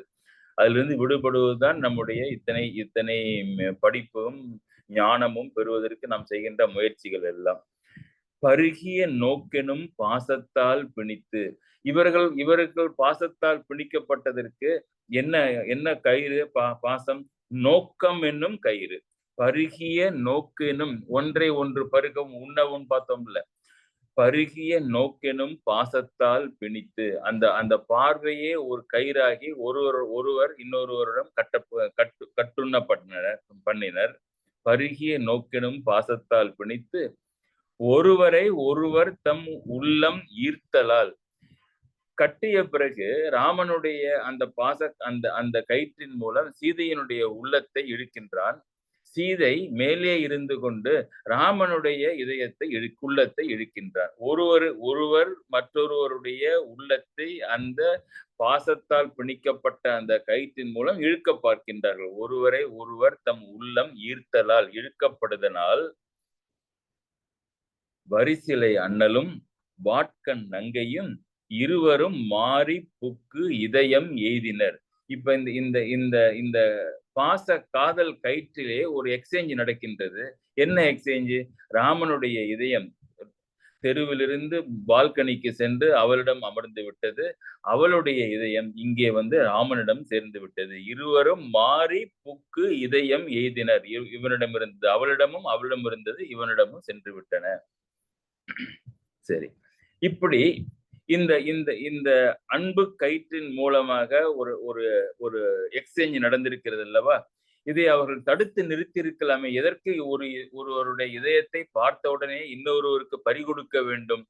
அதிலிருந்து விடுபடுவதுதான் நம்முடைய இத்தனை படிப்பும் ஞானமும் பெறுவதற்கு நாம் செய்கின்ற முயற்சிகள் எல்லாம். பருகிய நோக்கெனும் பாசத்தால் பிணித்து. இவர்கள் பாசத்தால் பிணிக்கப்பட்டதற்கு என்ன கயிறு? பாசம். நோக்கம் என்னும் கயிறு. பருகிய நோக்கெனும், ஒன்றை ஒன்று பருகவும் உண்ணவும் பார்த்தோம்ல. பருகிய நோக்கெனும் பாசத்தால் பிணித்து. அந்த பார்வையே ஒரு கயிறாகி ஒருவர் இன்னொருவரிடம் கட்டுண்ண பண்ணினர். பருகிய நோக்கெனும் பாசத்தால் பிணித்து ஒருவரை ஒருவர் தம் உள்ளம் ஈர்த்தலால். கட்டிய பிறகு ராமனுடைய அந்த கயிற்றின் மூலம் சீதையினுடைய உள்ளத்தை இழுக்கின்றான். சீதை மேலே இருந்து கொண்டு ராமனுடைய உள்ளத்தை இழுக்கின்றார். ஒருவர் மற்றொருவருடைய உள்ளத்தை அந்த பாசத்தால் பிணிக்கப்பட்ட அந்த கயிற்றின் மூலம் இழுக்க பார்க்கின்றார்கள். ஒருவரை ஒருவர் தம் உள்ளம் ஈர்த்தலால், இழுக்கப்படுதனால் வரிசிலை அண்ணலும் வாட்கண் நங்கையும் இருவரும் மாறி புக்கு இதயம் எய்தினர். இப்ப இந்த பாச காதல் கயிற்றிலே ஒரு எக்ஸ்சேஞ்ச் நடக்கின்றது. என்ன எக்ஸ்சேஞ்சு? ராமனுடைய இதயம் தெருவிலிருந்து பால்கனிக்கு சென்று அவளிடம் அமர்ந்து விட்டது. அவளுடைய இதயம் இங்கே வந்து ராமனிடம் சேர்ந்து விட்டது. இருவரும் மாறி புக்கு இதயம் எய்தினர். இவனிடம் இருந்தது அவளிடமும், அவளிடம் இருந்தது இவனிடமும் சென்று விட்டன. சரி, இப்படி இந்த இந்த இந்த அன்பு கயிற்றின் மூலமாக ஒரு ஒரு ஒரு எக்ஸ்சேஞ்ச் நடந்திருக்கிறது அல்லவா? இதை அவர்கள் தடுத்து நிறுத்தியிருக்கலாமே. எதற்கு ஒருவருடைய இதயத்தை பார்த்தவுடனே இன்னொருவருக்கு பறிகொடுக்க வேண்டும்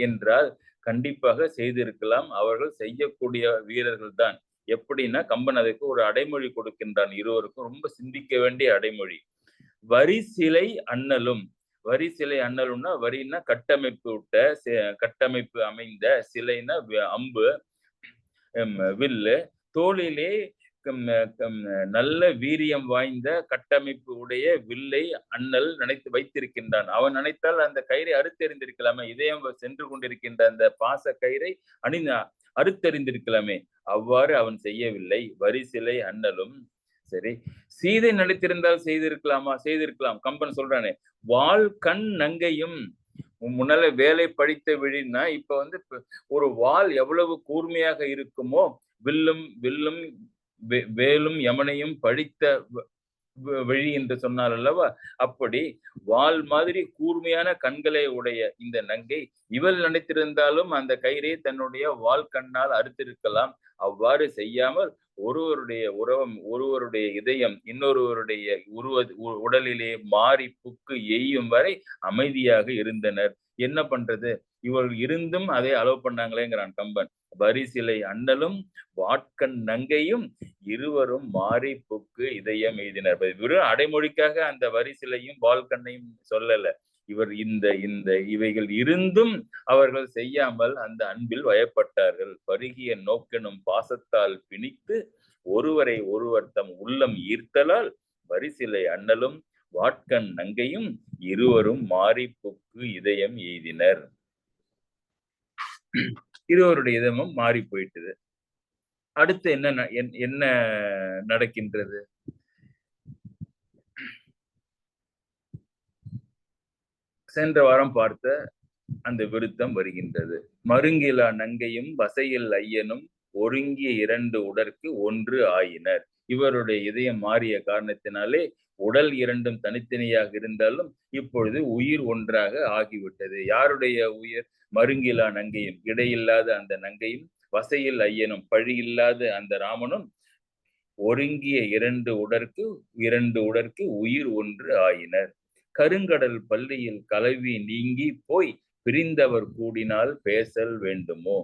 என்றால் கண்டிப்பாக செய்திருக்கலாம். அவர்கள் செய்யக்கூடிய வீரர்கள் தான். எப்படின்னா கம்பன் அதற்கு ஒரு அடைமொழி கொடுக்கின்றான் இருவருக்கும். ரொம்ப சிந்திக்க வேண்டிய அடைமொழி. வரி சிலை அண்ணலும். வரி சிலை அண்ணலும்னா வரின்னா கட்டமைப்பு அமைந்த, சிலைன்னா அம்பு, வில்லு, தோளிலே நல்ல வீரியம் வாய்ந்த கட்டமைப்பு உடைய வில்லை அண்ணல் நினைத்து வைத்திருக்கின்றான். அவன் நினைத்தால் அந்த கயிறை அறுத்தெறிந்திருக்கலாமே. இதயம் சென்று கொண்டிருக்கின்ற அந்த பாச கயிறை அறுத்தெறிந்திருக்கலாமே. அவ்வாறு அவன் செய்யவில்லை. வரி சிலை அண்ணலும். சரி, சீதை நினைத்திருந்தால் செய்திருக்கலாமா? செய்திருக்கலாம். கம்பன் சொல்றானே, வாள் கண் நங்கையும். முன்னால வேலை படித்த விழின்னா இப்ப ஒரு வாள் எவ்வளவு கூர்மையாக இருக்குமோ, வில்லும் வில்லும் வேலும் யமனையும் படித்த வழி என்று சொன்னார் அல்லவா? அப்படி வாள் மாதிரி கூர்மையான கண்களை உடைய இந்த நங்கை, இவள் நினைத்திருந்தாலும் அந்த கயிறை தன்னுடைய வாள் கண்ணால் அறுத்திருக்கலாம். அவ்வாறு செய்யாமல் ஒருவருடைய இதயம் இன்னொருவருடைய உடலிலே மாறி புக்கு எய்யும் வரை அமைதியாக இருந்தனர். என்ன பண்றது? இவர்கள் இருந்தும் அதை அலோவ் பண்ணாங்களேங்கிறான் கம்பன். வரி சிலை அண்ணலும் வாட்கண் நங்கையும் இருவரும் மாறி புக்கு இதயம் எய்தினர். வெறும் அடைமொழிக்காக அந்த வரி சிலையும் வால்கண்ணையும் சொல்லல. இவைகள் இருந்தும் அவர்கள் செய்யாமல் அந்த அன்பில் வயப்பட்டார்கள். பருகிய நோக்கெனும் பாசத்தால் பிணித்து ஒருவரை ஒருவர் தம் உள்ளம் ஈர்த்தலால் வரிசிலை அண்ணலும் வாட்கண் நங்கையும் இருவரும் மாறி புக்கு இதயம் எய்தினர். இருவருடைய இதயமும் மாறி போயிட்டது. அடுத்து என்ன நடக்கின்றது? சென்ற வாரம் பார்த்த அந்த விருத்தம் வருகின்றது. மருங்கிலா நங்கையும் வசையில் ஐயனும் ஒருங்கிய 2 உடற்கு 1 ஆயினர். இவருடைய இதயம் மாறிய காரணத்தினாலே உடல் 2ம் தனித்தனியாக இருந்தாலும் இப்பொழுது உயிர் ஒன்றாக ஆகிவிட்டது. யாருடைய உயிர்? மருங்கிலா நங்கையும், இடையில்லாத அந்த நங்கையும், வசையில் ஐயனும், பழியில்லாத அந்த ராமனும் ஒருங்கிய 2 உடற்கு உயிர் 1 ஆயினர். கருங்கடல் பள்ளியில் கலவி நீங்கி போய் பிரிந்தவர் கூடினால் பேசல் வேண்டுமோ?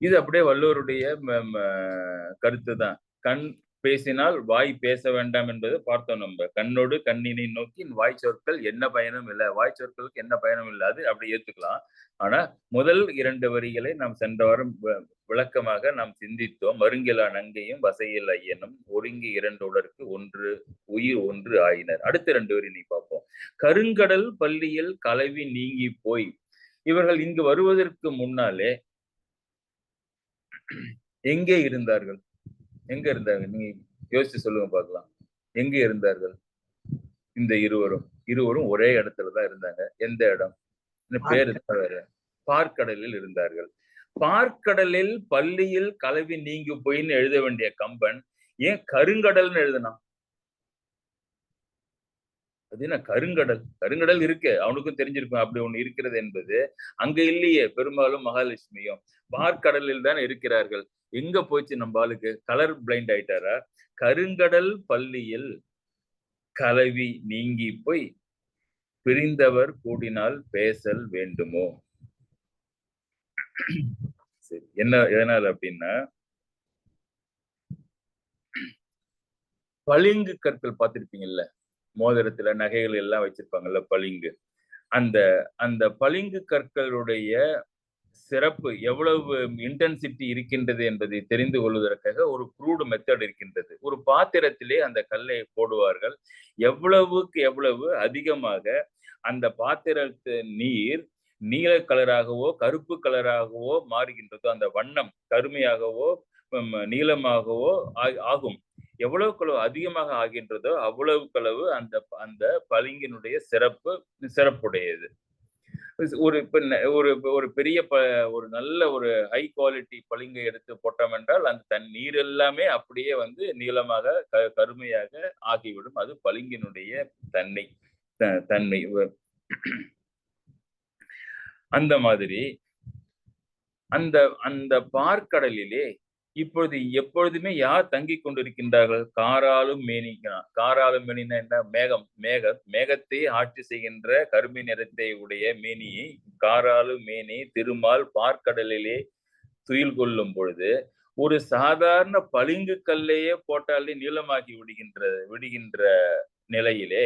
இது அப்படியே வள்ளுவருடைய கருத்து தான். கண் பேசினால் வாய் பேச வேண்டாம் என்பது பார்த்தோம் நம்ம. கண்ணோடு கண்ணினை நோக்கி வாய் சொற்கள் என்ன பயனும் இல்லை. வாய் சொற்களுக்கு என்ன பயனும் இல்லை. அது அப்படி ஏத்துக்கலாம். ஆனா முதல் 2 வரிகளை நாம் சென்ற வாரம் விளக்கமாக நாம் சிந்தித்தோம். மருங்கிலா நங்கையும் வசையில் ஐயனும் ஒருங்கி 2 உடற்கு 1 உயிர் 1 ஆயினர். அடுத்த 2 வரி நீ பார்ப்போம். கருங்கடல் பள்ளியில் கலவி நீங்கி போய். இவர்கள் இங்கு வருவதற்கு முன்னாலே எங்கே இருந்தார்கள்? எங்க இருந்தார்கள்? நீங்க யோசிச்சு சொல்லுங்க பார்க்கலாம். எங்க இருந்தார்கள் இந்த இருவரும் ஒரே இடத்துலதான் இருந்தாங்க. எந்த இடம்? பேரு வேற. பார்க்கடலில் இருந்தார்கள். பார்க்கடலில் பள்ளியில் கலவி நீங்கி போயின்னு எழுத வேண்டிய கம்பன் ஏன் கருங்கடல்னு எழுதினான்? அது என்ன கருங்கடல்? கருங்கடல் இருக்கு, அவனுக்கும் தெரிஞ்சிருக்கும் அப்படி ஒண்ணு இருக்கிறது என்பது. அங்க இல்லையே பெரும்பாலும் மகாலட்சுமியும். பார்க்கடலில் தான் இருக்கிறார்கள். எங்க போச்சு நம்ம ஆளுக்கு? கலர் பிளைண்ட் ஆயிட்டாரா? கருங்கடல் பள்ளியில் கலவி நீங்கி போய் பிரிந்தவர் கூடினால் பேசல் வேண்டுமோ? சரி, எதனால அப்படின்னா, பளிங்கு கற்கள் பார்த்திருப்பீங்கல்ல, மோதிரத்துல நகைகள் எல்லாம் வச்சிருப்பாங்கல்ல பளிங்கு. அந்த பளிங்கு கற்களுடைய சிறப்பு எவ்வளவு இன்டென்சிட்டி இருக்கின்றது என்பதை தெரிந்து கொள்வதற்காக ஒரு க்ரூடு மெத்தட் இருக்கின்றது. ஒரு பாத்திரத்திலே அந்த கல்லை போடுவார்கள். எவ்வளவுக்கு எவ்வளவு அதிகமாக அந்த பாத்திரத்து நீர் நீல கலராகவோ கருப்பு கலராகவோ மாறுகின்றதோ, அந்த வண்ணம் கருமையாகவோ நீளமாகவோ ஆகும். எவ்வளவுக்கு அதிகமாக ஆகின்றதோ அவ்வளவுக்களவு அந்த அந்த பளிங்கினுடைய சிறப்புடையது. ஒரு பெரிய ஒரு நல்ல ஒரு ஹை குவாலிட்டி பளிங்கை எடுத்து போட்டோம் என்றால் அந்த நீர் எல்லாமே அப்படியே நீளமாக கருமையாக ஆகிவிடும். அது பளிங்கினுடைய தன்மை. அந்த மாதிரி அந்த அந்த பார்க்கடலிலே இப்பொழுது எப்பொழுதுமே யார் தங்கி கொண்டிருக்கின்றார்கள்? காராலும் மேனினா என்ன? மேகத்தை ஆட்சி செய்கின்ற கருமை நிறத்தை உடைய மேனியை காராலும் மேனி திருமால் பார்க்கடலிலே துயில் கொள்ளும் பொழுது ஒரு சாதாரண பளிங்கு கல்லையே போட்டாலே நீளமாகி விடுகின்ற நிலையிலே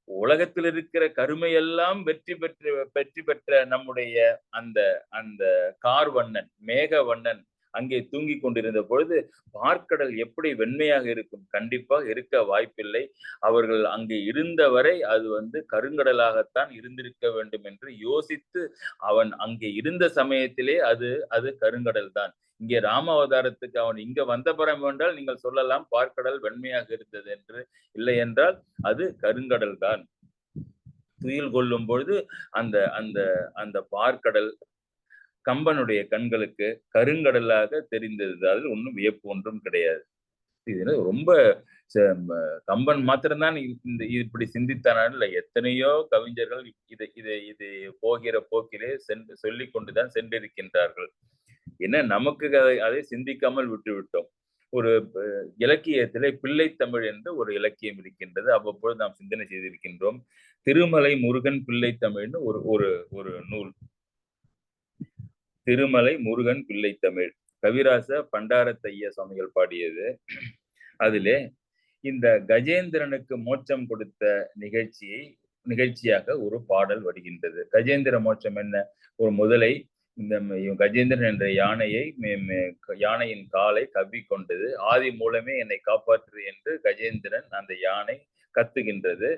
உலகத்தில் இருக்கிற கருமையெல்லாம் வெற்றி பெற்ற நம்முடைய அந்த அந்த கார்வண்ணன் மேகவண்ணன் அங்கே தூங்கி கொண்டிருந்த பொழுது பார்க்கடல் எப்படி வெண்மையாக இருக்கும்? கண்டிப்பாக இருக்க வாய்ப்பில்லை. அவர்கள் அங்கே இருந்தவரை அது கருங்கடலாகத்தான் இருந்திருக்க வேண்டும் என்று யோசித்து அவன் அங்கே இருந்த சமயத்திலே அது கருங்கடல் தான். இங்கே ராம அவதாரத்துக்கு அவன் இங்க வந்த பிறம் என்றால் நீங்கள் சொல்லலாம் பார்க்கடல் வெண்மையாக இருந்தது என்று. இல்லை என்றால் அது கருங்கடல் தான். துயில் கொள்ளும் பொழுது அந்த அந்த அந்த பார்க்கடல் கம்பனுடைய கண்களுக்கு கருங்கடலாக தெரிந்தது. அதில் ஒன்றும் வியப்பு ஒன்றும் கிடையாது. இது ரொம்ப கம்பன் மாத்திரம்தான் இப்படி சிந்தித்தானால் இல்லை, எத்தனையோ கவிஞர்கள் இதை போகிற போக்கிலே சொல்லிக் கொண்டுதான் சென்றிருக்கின்றார்கள். என்ன நமக்கு அதை சிந்திக்காமல் விட்டுவிட்டோம். ஒரு இலக்கியத்திலே பிள்ளைத்தமிழ் என்று ஒரு இலக்கியம் இருக்கின்றது. அவ்வப்பொழுது நாம் சிந்தனை செய்திருக்கின்றோம். திருமலை முருகன் பிள்ளைத்தமிழ்னு ஒரு நூல். திருமலை முருகன் பிள்ளைத்தமிழ் கவிராச பண்டாரத்தையா சுவாமிகள் பாடியது. அதிலே இந்த கஜேந்திரனுக்கு மோட்சம் கொடுத்த நிகழ்ச்சியாக ஒரு பாடல் வருகின்றது. கஜேந்திர மோட்சம் என்ன? ஒரு முதலை இந்த கஜேந்திரன் என்ற யானையின் காலை கவ்வி கொண்டது. ஆதி மூலமே என்னை காப்பாற்று என்று கஜேந்திரன் அந்த யானை கத்துகின்றது.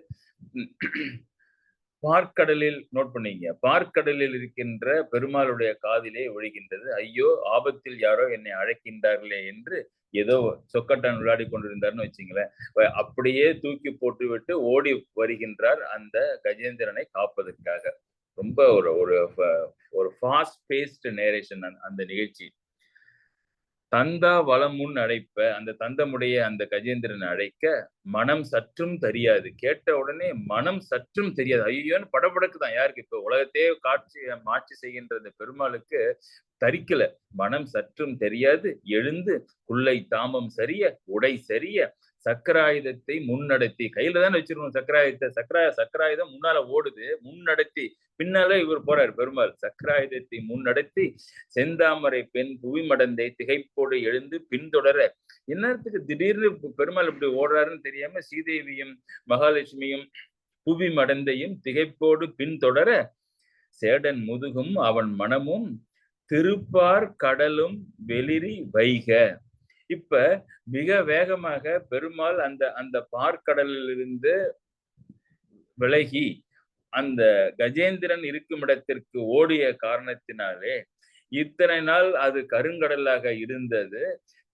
பார்க்கடலில் நோட் பண்ணீங்க, பார்க்கடலில் இருக்கின்ற பெருமாளுடைய காதிலே விழுகின்றது. ஐயோ, ஆபத்தில் யாரோ என்னை அழைக்கின்றார்களே என்று ஏதோ சொக்கட்டான் விளையாடி கொண்டிருந்தார்னு வச்சுங்களேன். அப்படியே தூக்கி போட்டுவிட்டு ஓடி வருகின்றார் அந்த கஜேந்திரனை காப்பதற்காக. ரொம்ப ஒரு ஃபாஸ்ட் பேஸ்ட் நேரேஷன் அந்த நிகழ்ச்சி. தந்தா வளமுன் அழைப்ப அந்த தந்தமுடைய அந்த கஜேந்திரன் அழைக்க மனம் சற்றும் தெரியாது. கேட்ட உடனே மனம் சற்றும் தெரியாது. ஐயோன்னு படபடக்குதான். யாருக்கு? இப்ப உலகத்தையே ஆட்சி செய்கின்ற இந்த பெருமாளுக்கு தரிக்கல. மனம் சற்றும் தெரியாது. எழுந்து குள்ளை தாமம் சரிய உடை சரிய சக்கராயுதத்தை முன்னடத்தி, கையில தானே வச்சிருக்கோம் சக்கராயுதத்தை. சக்கராயுதம் முன்னால ஓடுது, முன்னடத்தி. பின்னால இவர் போறாரு பெருமாள். சக்கராயுதத்தை முன்னடத்தி செந்தாமரை பெண் புவி மடந்தை திகைப்போடு எழுந்து பின்தொடர. என்னத்துக்கு திடீர்னு பெருமாள் இப்படி ஓடுறாருன்னு தெரியாம ஸ்ரீதேவியும் மகாலட்சுமியும் புவி மடந்தையும் திகைப்போடு பின்தொடர சேடன் முதுகும் அவன் மனமும் திருப்பார் கடலும் வெளிரி வைக. இப்ப மிக வேகமாக பெருமாள் அந்த பார்க்கடலிலிருந்து விலகி அந்த கஜேந்திரன் இருக்கும் இடத்திற்கு ஓடிய காரணத்தினாலே இத்தனை நாள் அது கருங்கடலாக இருந்தது.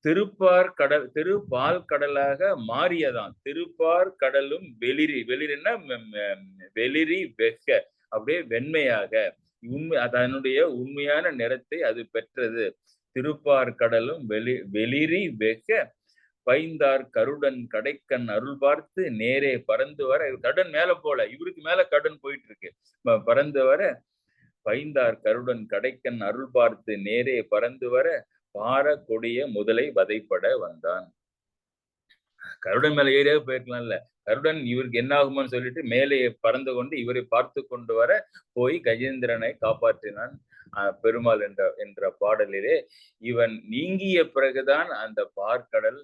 திருப்பால் கடலாக மாறியதான். திருப்பார் கடலும் வெளிரின்னா வெளிரி வெக்க, அப்படியே வெண்மையாக அதனுடைய உண்மையான நிறத்தை அது பெற்றது. திருப்பார் கடலும் வெளிரி வெக்க பைந்தார் கருடன் கடைக்கண் அருள் பார்த்து நேரே பறந்து வர. கடன் மேல போல, இவருக்கு மேல கடன் போயிட்டு இருக்கு. பறந்து வர பைந்தார் கருடன் கடைக்கண் அருள் பார்த்து நேரே பறந்து வர பார கொடிய முதலை வதைப்பட வந்தான். கருடன் மேல ஏரியாக போயிருக்கலாம்ல. கருடன் இவருக்கு என்ன ஆகுமான்னு சொல்லிட்டு மேலே பறந்து கொண்டு இவரை பார்த்து கொண்டு வர போய் கஜேந்திரனை காப்பாற்றினான் பெருமாள் என்ற பாடலிலே. இவன் நீங்கிய பிறகுதான் அந்த பார்க்கடல்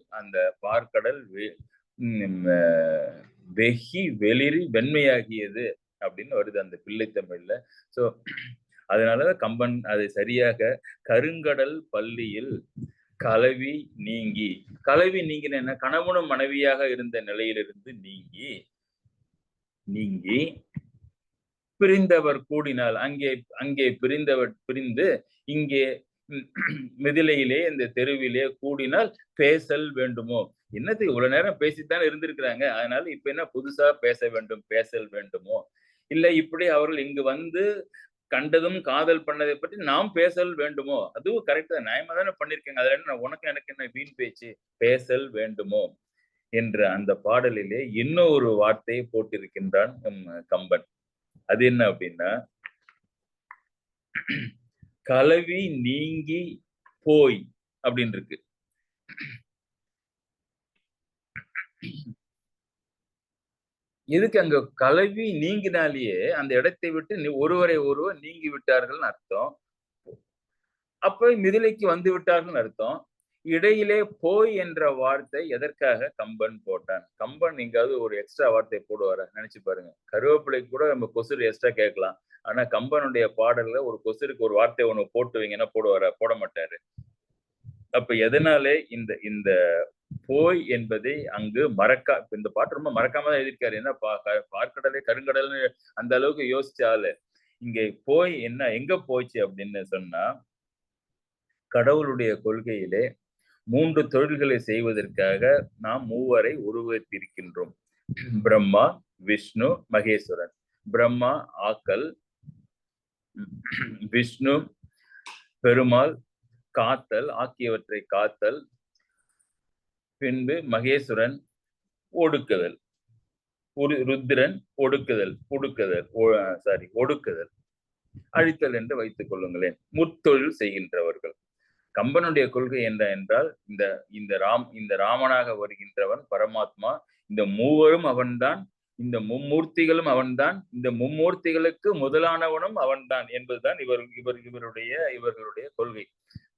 வெகி வெளிரி வெண்மையாகியது அப்படின்னு வருது அந்த பிள்ளைத்தமிழ்ல. சோ அதனாலதான் கம்பன் அதை சரியாக கருங்கடல் பள்ளியில் கலவி நீங்கின என்ன? கணவனும் மனைவியாக இருந்த நிலையிலிருந்து நீங்கி பிரிந்தவர் கூடினால் அங்கே பிரிந்து இங்கே மிதிலையிலே இந்த தெருவிலே கூடினால் பேசல் வேண்டுமோ? என்னது இவ்வளவு நேரம் பேசித்தான் இருந்திருக்கிறாங்க, அதனால இப்ப என்ன புதுசா பேசல் வேண்டுமோ? இல்ல இப்படி அவர்கள் இங்கு வந்து கண்டதும் காதல் பண்ணதை பற்றி நாம் பேசல் வேண்டுமோ? அதுவும் கரெக்டா நியாயமா தானே பண்ணிருக்கேங்க. அதுல என்ன உனக்கு எனக்கு என்ன வீண் பேச்சு? பேசல் வேண்டுமோ என்ற அந்த பாடலிலே இன்னொரு வார்த்தையை போட்டிருக்கின்றான் கம்பன். அது என்ன அப்படின்னா, கலவி நீங்கி போய் அப்படின்னு இருக்கு. எதுக்கு அங்க கலவி நீங்கினாலேயே அந்த இடத்தை விட்டு ஒருவரை ஒருவர் நீங்கி விட்டார்கள் அர்த்தம். அப்ப மிதிலைக்கு வந்து விட்டார்கள் அர்த்தம். இடையிலே போய் என்ற வார்த்தை எதற்காக கம்பன் போட்டான்? கம்பன் எங்காவது ஒரு எக்ஸ்ட்ரா வார்த்தை போடுவாரா? நினைச்சு பாருங்க. கருவேப்பிலைக்கு கூட நம்ம கொசுறு எக்ஸ்ட்ரா கேட்கலாம். ஆனா கம்பனுடைய பாடல்ல ஒரு கொசுருக்கு ஒரு வார்த்தை ஒண்ணு போட்டு வைங்கன்னா போடுவாரா? போட மாட்டாரு. அப்ப எதனாலே இந்த இந்த போய் என்பதை அங்கு இந்த பாட்டு ரொம்ப மறக்காம தான் எழுதியிருக்காரு. ஏன்னா பார்க்கடலே கருங்கடல்னு அந்த அளவுக்கு யோசிச்சாலு இங்க போய் என்ன எங்க போச்சு அப்படின்னு சொன்னா, கடவுளுடைய கொள்கையிலே 3 தொழில்களை செய்வதற்காக நாம் மூவரை உருவத்திருக்கின்றோம். பிரம்மா, விஷ்ணு, மகேஸ்வரன். பிரம்மா ஆக்கல், விஷ்ணு பெருமாள் காத்தல், ஆக்கியவற்றை காத்தல், பின்பு மகேஸ்வரன் ஒடுக்குதல், ருத்ரன் ஒடுக்குதல், ஒடுக்குதல், அழித்தல் என்று வைத்துக் கொள்ளுங்களேன். முத்தொழில் செய்கின்றவர்கள். கம்பனுடைய கொள்கை என்ன என்றால் இந்த ராமனாக வருகின்றவன் பரமாத்மா, இந்த மூவரும் அவன்தான், இந்த மும்மூர்த்திகளும் அவன்தான், இந்த மும்மூர்த்திகளுக்கு முதலானவனும் அவன்தான் என்பதுதான் இவர்களுடைய கொள்கை.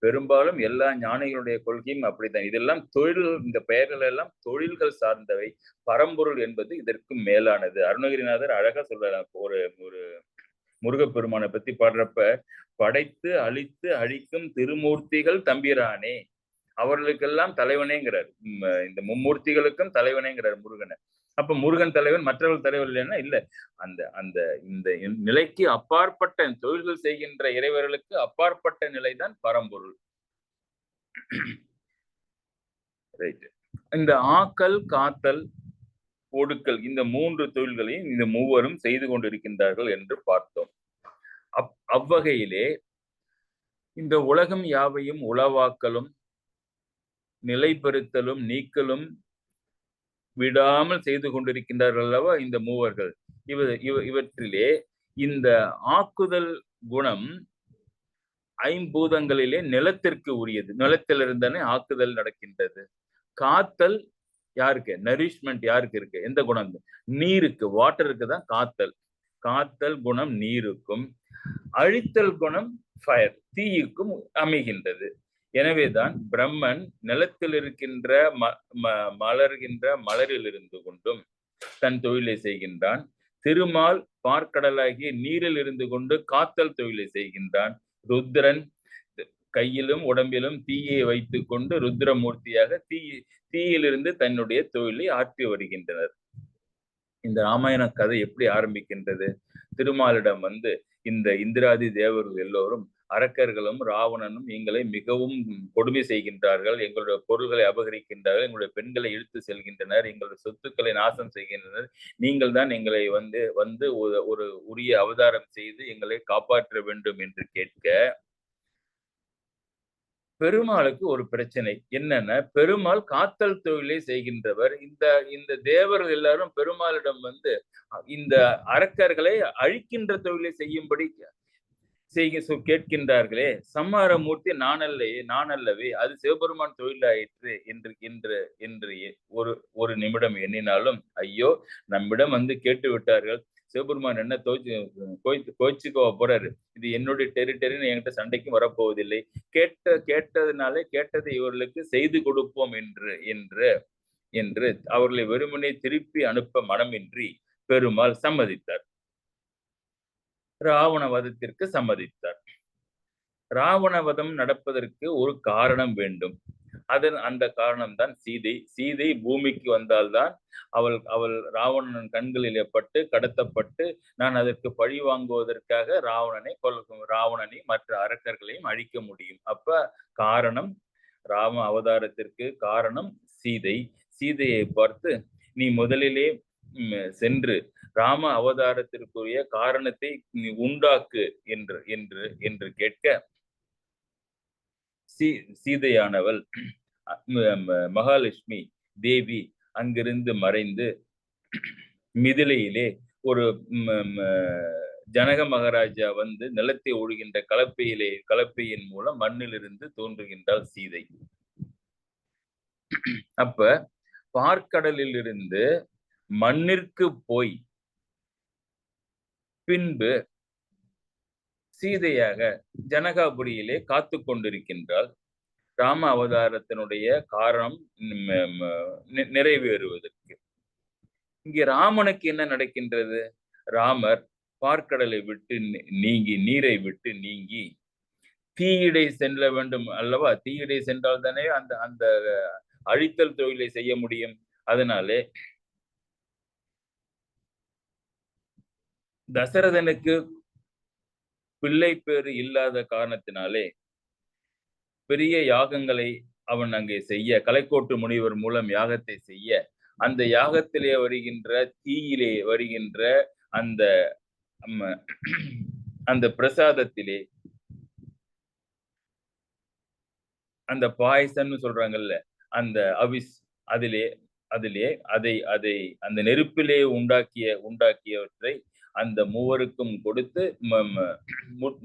பெரும்பாலும் எல்லா ஞானிகளுடைய கொள்கையும் அப்படித்தான். இதெல்லாம் தொழில், இந்த பெயர்கள் எல்லாம் தொழில்கள் சார்ந்தவை. பரம்பொருள் என்பது இதற்கு மேலானது. அருணகிரிநாதர் அழகா சொல்றாரு. ஒரு முருகப்பெருமானை பத்தி பாடுறப்ப, படைத்து அழித்து அழிக்கும் திருமூர்த்திகள் தம்பிரானே, அவர்களுக்கெல்லாம் தலைவனேங்கிறார். இந்த மும்மூர்த்திகளுக்கும் தலைவனேங்கிறார் முருகனை. அப்ப முருகன் தலைவன், மற்றவர்கள் தலைவர் இல்லைன்னா இல்ல. அந்த இந்த நிலைக்கு அப்பாற்பட்ட தொழில்கள் செய்கின்ற இறைவர்களுக்கு அப்பாற்பட்ட நிலைதான் பரம்பொருள். இந்த ஆக்கல், காத்தல், ஒடுக்கல், இந்த 3 தொழில்களையும் இந்த மூவரும் செய்து கொண்டிருக்கின்றார்கள் என்று பார்த்தோம். அவ்வகையிலே இந்த உலகம் யாவையும் உளவாக்கலும் நிலைப்படுத்தலும் நீக்கலும் விடாமல் செய்து கொண்டிருக்கின்றார்கள் அல்லவா இந்த மூவர்கள். இவற்றிலே இந்த ஆக்குதல் குணம் ஐம்பூதங்களிலே நிலத்திற்கு உரியது. நிலத்திலிருந்தானே ஆக்குதல் நடக்கின்றது. காத்தல் யாருக்கு? நரிஷ்மெண்ட் யாருக்கு இருக்கு? எந்த குணம்? நீருக்கு, வாட்டருக்கு தான் காத்தல். காத்தல் குணம் நீருக்கும், அழித்தல் குணம் ஃபயர், தீயுக்கும் அமைகின்றது. எனவேதான் பிரம்மன் நிலத்தில் இருக்கின்ற மலர்கின்ற மலரில் இருந்து கொண்டும் தன் தொழிலை செய்கின்றான். திருமால் பார்க்கடலாகிய நீரில் இருந்து கொண்டு காத்தல் தொழிலை செய்கின்றான். ருத்ரன் கையிலும் உடம்பிலும் தீயை வைத்துக் கொண்டு ருத்ரமூர்த்தியாக தீயிலிருந்து தன்னுடைய தொழிலை ஆற்றி வருகின்றனர். இந்த ராமாயண கதை எப்படி ஆரம்பிக்கின்றது? திருமாலிடம் வந்து இந்த இந்திராதி தேவர்கள் எல்லோரும், அரக்கர்களும் ராவணனும் எங்களை மிகவும் கொடுமை செய்கின்றார்கள், எங்களுடைய பொருள்களை அபகரிக்கின்றார்கள், எங்களுடைய பெண்களை இழுத்து செல்கின்றனர், எங்களுடைய சொத்துக்களை நாசம் செய்கின்றனர், நீங்கள் தான் எங்களை வந்து ஒரு உரிய அவதாரம் செய்து எங்களை காப்பாற்ற வேண்டும் என்று கேட்க, பெருமாளுக்கு ஒரு பிரச்சனை என்னன்னா, பெருமாள் காத்தல் தொழிலை செய்கின்றவர். இந்த தேவர்கள் எல்லாரும் பெருமாளிடம் வந்து இந்த அரக்கர்களை அழிக்கின்ற தொழிலை செய்யும்படி கேட்கின்றார்களே. சம்மாரமூர்த்தி நானல்லவே, அது சிவபெருமான் தொழிலாயிற்று என்று ஒரு நிமிடம் எண்ணினாலும், ஐயோ நம்மிடம் வந்து கேட்டு விட்டார்கள், சிவபெருமான் என்ன கோச்சிக்கோ போறாரு, இது என்னுடைய டெரிட்டரின்னு என்கிட்ட சண்டைக்கும் வரப்போவதில்லை, கேட்டதை இவர்களுக்கு செய்து கொடுப்போம் என்று அவர்களை வெறுமனே திருப்பி அனுப்ப மனமின்றி பெருமாள் சம்மதித்தார். ராவணவதத்திற்கு சம்மதித்தார். ராவணவதம் நடப்பதற்கு ஒரு காரணம் வேண்டும். அந்த காரணம் தான் சீதை பூமிக்கு வந்தால்தான் அவள் ராவணன் கண்களிலே பட்டு கடத்தப்பட்டு நான் அதற்கு பழி வாங்குவதற்காக ராவணனை மற்ற அரக்கர்களையும் அழிக்க முடியும். அப்ப காரணம், ராம அவதாரத்திற்கு காரணம் சீதையை பார்த்து, நீ முதலிலே சென்று ராம அவதாரத்திற்குரிய காரணத்தை நீ உண்டாக்கு என்று கேட்க, சீதையானவள் மகாலட்சுமி தேவி அங்கிருந்து மறைந்து மிதிலையிலே ஒரு ஜனக மகாராஜா வந்து நிலத்தை ஒழுகின்ற கலப்பையின் மூலம் மண்ணிலிருந்து தோன்றுகின்றாள் சீதை. அப்ப பார்க்கடலில் இருந்து மண்ணிற்கு போய் பின்பு சீதையாக ஜனகாபுரியிலே காத்து கொண்டிருக்கின்றாள். ராம அவதாரத்தினுடைய காரணம் நிறைவேறுவதற்கு. இங்கே ராமனுக்கு என்ன நடக்கின்றது? ராமர் பார்க்கடலை விட்டு நீங்கி, நீரை விட்டு நீங்கி தீயிடை செல்ல வேண்டும் அல்லவா? தீயிடை சென்றால் தானே அந்த அந்த அழித்தல் தொழிலை செய்ய முடியும். அதனாலே தசரதனுக்கு பிள்ளை பேறு இல்லாத காரணத்தினாலே பெரிய யாகங்களை அவன் அங்கே செய்ய, கலைக்கோட்டு முனிவர் மூலம் யாகத்தை செய்ய, அந்த யாகத்திலே வருகின்ற தீயிலே வருகின்ற அந்த அந்த பிரசாதத்திலே, அந்த பாயசம்னு சொல்றாங்கல்ல, அந்த அவிஸ், அதிலே அதிலே அதை அதை அந்த நெருப்பிலே உண்டாக்கியவற்றை அந்த மூவருக்கும் கொடுத்து,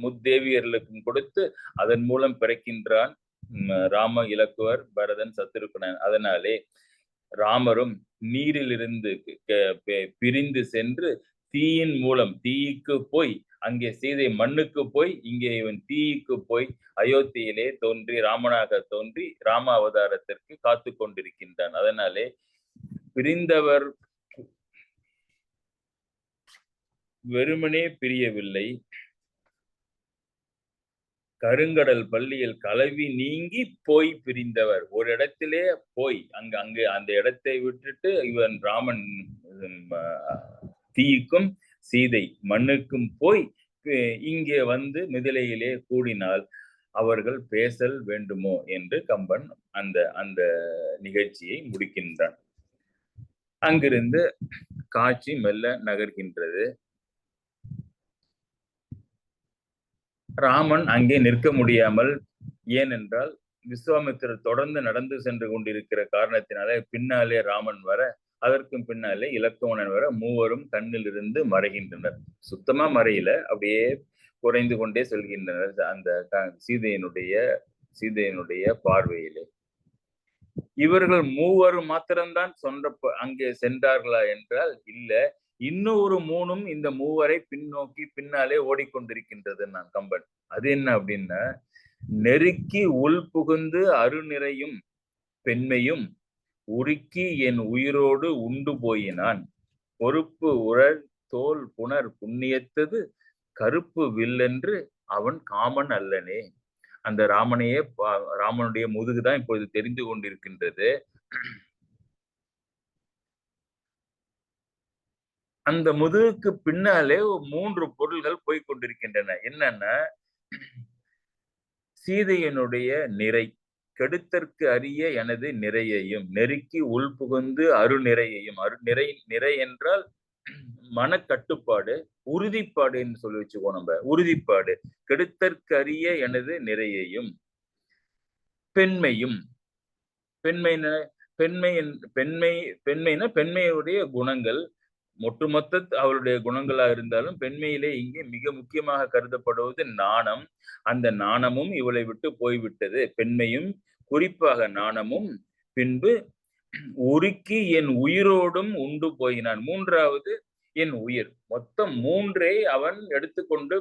முத்தேவியர்களுக்கும் கொடுத்து, அதன் மூலம் பிறக்கின்றான் ராம, இலக்குவர், பரதன், சத்ருகனன். அதனாலே ராமரும் நீரிலிருந்து பிரிந்து சென்று தீயின் மூலம் தீக்கு போய், அங்கே சீதை மண்ணுக்கு போய், இங்கே இவன் தீக்கு போய் அயோத்தியிலே தோன்றி ராமனாக தோன்றி ராம அவதாரத்திற்கு காத்து கொண்டிருக்கின்றான். அதனாலே பிரிந்தவர் வெறுமனே பிரியவில்லை, கருங்கடல் பள்ளியில் கலவி நீங்கி போய் பிரிந்தவர். ஒரு இடத்திலே போய் அங்கு அந்த இடத்தை விட்டுட்டு இவன் ராமன் தீக்கும் சீதை மண்ணுக்கும் போய் இங்கே வந்து மிதிலையிலே கூடினால் அவர்கள் பேசல் வேண்டுமோ என்று கம்பன் அந்த அந்த நிகழ்ச்சியை முடிக்கின்றான். அங்கிருந்து காட்சி மெல்ல நகர்கின்றது. ராமன் அங்கே நிற்க முடியாமல், ஏனென்றால் விஸ்வாமித்திரர் தொடர்ந்து நடந்து சென்று கொண்டிருக்கிற காரணத்தினாலே பின்னாலே ராமன் வர, அதற்கும் பின்னாலே இலக்குவனன் வர, மூவரும் கண்ணில் இருந்து மறைகின்றனர். சுத்தமா மறையில, அப்படியே குறைந்து கொண்டே செல்கின்றனர் அந்த சீதையினுடைய பார்வையிலே. இவர்கள் மூவரும் மாத்திரம்தான் அங்கே சென்றார்களா என்றால் இல்ல, இன்னொரு மூணும் இந்த மூவரை பின்னோக்கி பின்னாலே ஓடிக்கொண்டிருக்கின்றது நான் கம்பன். அது என்ன அப்படின்னா, நெருக்கி உள் புகுந்து அருநிறையும் பெண்மையும் உருக்கி என் உயிரோடு உண்டு போயினான், பொறுப்பு உரள் தோல் புனர் புண்ணியத்தது கருப்பு வில்லென்று அவன் காமன் அல்லனே. அந்த ராமனுடைய முதுகுதான் இப்பொழுது தெரிந்து கொண்டிருக்கின்றது. அந்த முதுகுக்கு பின்னாலே 3 பொருள்கள் போய்கொண்டிருக்கின்றன. என்னன்னா, சீதையனுடைய நிறை, கெடுத்தற்கு அரிய எனது நிறையையும், நெருக்கி உள் புகுந்து அருநிறையையும். நிறை என்றால் மனக்கட்டுப்பாடு, உறுதிப்பாடு என்று சொல்லி வச்சுக்கோ நம்ம. உறுதிப்பாடு, கெடுத்தற்கு அரிய எனது நிறையையும், பெண்மையும். பெண்மைனா பெண்மையுடைய குணங்கள், ஒட்டுமொத்த அவளுடைய குணங்களா இருந்தாலும் பெண்மையிலே இங்கே மிக முக்கியமாக கருதப்படுவது நாணம். அந்த நாணமும் இவளை விட்டு போய்விட்டது. பெண்மையும், குறிப்பாக நாணமும். பின்பு உருக்கி என் உயிரோடும் உண்டு போயினான். 3வது என் உயிர். மொத்தம் 3ஐ அவன் எடுத்துக்கொண்டு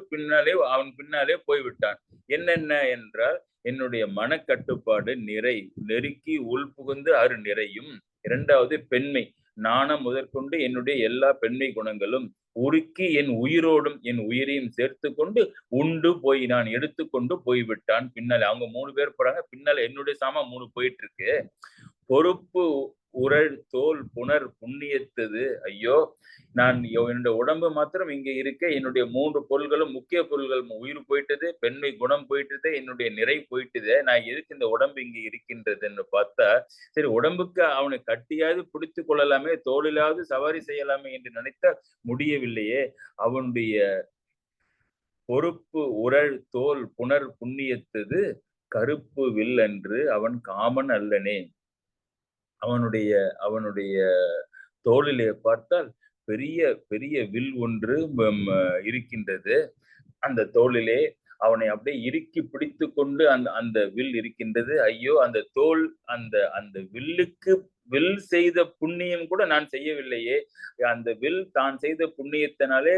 அவன் பின்னாலே போய்விட்டான். என்னென்ன என்றால், என்னுடைய மனக்கட்டுப்பாடு, நிறை, நெருக்கி உள் புகுந்து அரு நிறையும். 2வது பெண்மை, நாணம் முதற்கொண்டு என்னுடைய எல்லா பெண்மை குணங்களும். உருக்கி என் உயிரோடும், என் உயிரையும் சேர்த்து கொண்டு உண்டு போயினான், எடுத்துக்கொண்டு போய்விட்டான். பின்னாலே அவங்க 3 பேர் போறாங்க, பின்னால என்னுடைய சாமா 3 போயிட்டு இருக்கு. பொறுப்பு உரள் தோல் புனர் புண்ணியத்தது. ஐயோ, நான் என்னுடைய உடம்பு மாத்திரம் இங்க இருக்க, என்னுடைய 3 பொருள்களும், முக்கிய பொருள்கள், உயிர் போயிட்டது, பெண்மை குணம் போயிட்டது, என்னுடைய நிறை போயிட்டது. நான் எதுக்கு இந்த உடம்பு இங்க இருக்கின்றதுன்னு பார்த்தா, சரி உடம்புக்கு அவனை கட்டியாவது பிடித்துக் கொள்ளலாமே, தோளிலாவது சவாரி செய்யலாமே என்று நினைத்த முடியவில்லையே. அவனுடைய பொறுப்பு உரள் தோல் புனர் புண்ணியத்தது கருப்பு வில் என்று அவன் காமன் அல்லனே. அவனுடைய தோளிலே பார்த்தால் பெரிய பெரிய வில் ஒன்று இருக்கின்றது அந்த தோளிலே. அவனை அப்படியே இறுக்கி பிடித்து கொண்டு அந்த அந்த வில் இருக்கின்றது. ஐயோ, அந்த தோல், அந்த அந்த வில்லுக்கு வில் செய்த புண்ணியம் கூட நான் செய்யவில்லையே. அந்த வில் தான் செய்த புண்ணியத்தினாலே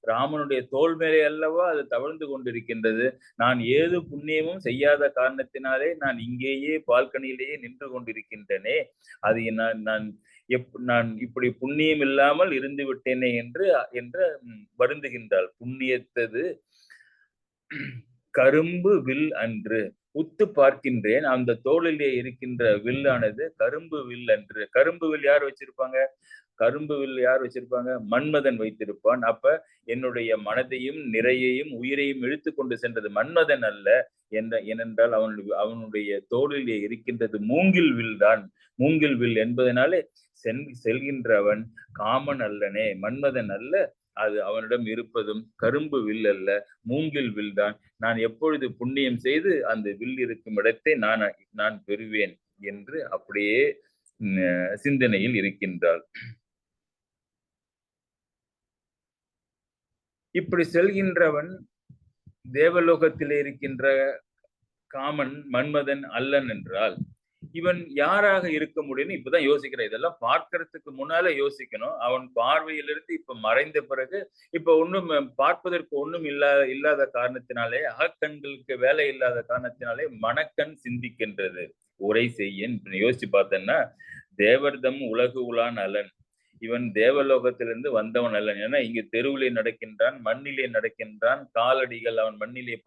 ராமனுடைய தோல் மேலே அல்லவா அது தவழ்ந்து கொண்டிருக்கின்றது. நான் ஏது புண்ணியமும் செய்யாத காரணத்தினாலே நான் இங்கேயே பால்கனியிலேயே நின்று கொண்டிருக்கின்றனே. அது நான் இப்படி புண்ணியம் இல்லாமல் இருந்து விட்டேனே என்று என்று வருந்துகின்றாள். புண்ணியத்தது கரும்பு வில் அன்று. உத்து பார்க்கின்றேன், அந்த தோளிலே இருக்கின்ற வில்லானது கரும்பு வில் அன்று. கரும்பு வில் யார் வச்சிருப்பாங்க? கரும்பு வில் யார் வச்சிருப்பாங்க? மன்மதன் வைத்திருப்பான். அப்ப என்னுடைய மனதையும் நிறையையும் உயிரையும் இழுத்து கொண்டு சென்றது மன்மதன் அல்ல. ஏனென்றால் அவனுடைய தோளிலே இருக்கின்றது மூங்கில் வில் தான். மூங்கில் வில் என்பதனாலே செல்கின்றவன் காமன் அல்லனே, மன்மதன் அல்ல. அது அவனிடம் இருப்பதும் கரும்பு வில் அல்ல, மூங்கில் வில் தான். நான் எப்பொழுது புண்ணியம் செய்து அந்த வில் இருக்கும் இடத்தை நான் பெறுவேன் என்று அப்படியே சிந்தனையில் இருக்கின்றாள். இப்படி செல்கின்றவன் தேவலோகத்திலே இருக்கின்ற காமன் மன்மதன் அல்லன் என்றால் இவன் யாராக இருக்க முடியும்னு இப்பதான் யோசிக்கிறேன். இதெல்லாம் பார்க்கறதுக்கு முன்னால யோசிக்கணும். அவன் பார்வையிலிருந்து இப்ப மறைந்த பிறகு இப்ப ஒண்ணும் பார்ப்பதற்கு ஒண்ணும் இல்லாத காரணத்தினாலே, அகக்கண்களுக்கு வேலை இல்லாத காரணத்தினாலே மனக்கண் சிந்திக்கின்றது. உரை செய்யன் யோசிச்சு பார்த்தேன்னா, தேவர்தம் உலகு உலான் அலன். இவன் தேவலோகத்திலிருந்து வந்தவன் அல்லன். ஏன்னா இங்கு தெருவிலே நடக்கின்றான், மண்ணிலே நடக்கின்றான். காலடிகள் அவன் மண்ணிலே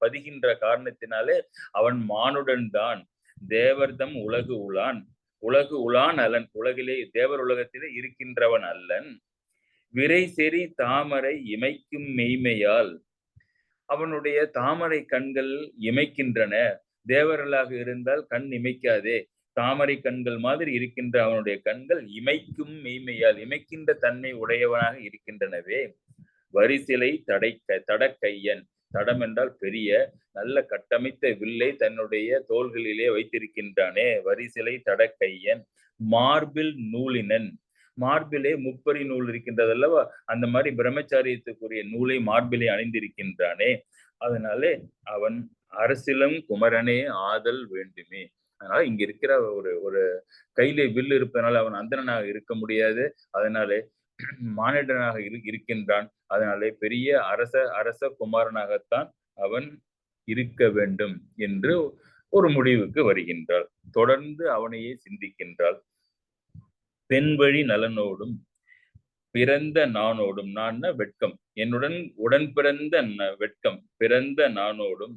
பதிகின்ற காரணத்தினாலே அவன் மானுடன் தான். தேவர்தம் உலகு உலான், உலகு உலான் அலன். உலகிலே தேவர் உலகத்திலே இருக்கின்றவன் அல்லன். விரை செறி தாமரை இமைக்கும் மெய்மையால். அவனுடைய தாமரை கண்கள் இமைக்கின்றன. தேவர்களாக இருந்தால் கண் இமைக்காதே. தாமரை கண்கள் மாதிரி இருக்கின்ற அவனுடைய கண்கள் இமைக்கும் மெய்மையால், இமைக்கின்ற தன்மை உடையவனாக இருக்கின்றனவே. வரிசிலை தடக்கையன். தடம் என்றால் பெரிய நல்ல கட்டமைத்த வில்லை தன்னுடைய தோள்களிலே வைத்திருக்கின்றானே. வரிசிலை தடக்கையன். மார்பில் நூலினன். மார்பிலே முப்பரி நூல் இருக்கின்றது அல்லவா, அந்த மாதிரி பிரம்மச்சாரியத்துக்குரிய நூலை மார்பிலே அணிந்திருக்கின்றானே. அதனாலே அவன் அரசிலம் குமரனே ஆதல் வேண்டுமே. அதனால இங்க இருக்கிற ஒரு கையிலே வில் இருப்பதனால அவன் அந்தணனாக இருக்க முடியாது. அதனாலே மானிடனாக இருக்கின்றான். அதனாலே பெரிய அரச குமாரனாகத்தான் அவன் இருக்க வேண்டும் என்று ஒரு முடிவுக்கு வருகின்றாள். தொடர்ந்து அவனையே சிந்திக்கின்றாள். பெண் வழி நலனோடும் பிறந்த நானோடும். நான்னா வெட்கம், என்னுடன் உடன் பிறந்த வெட்கம், பிறந்த நானோடும்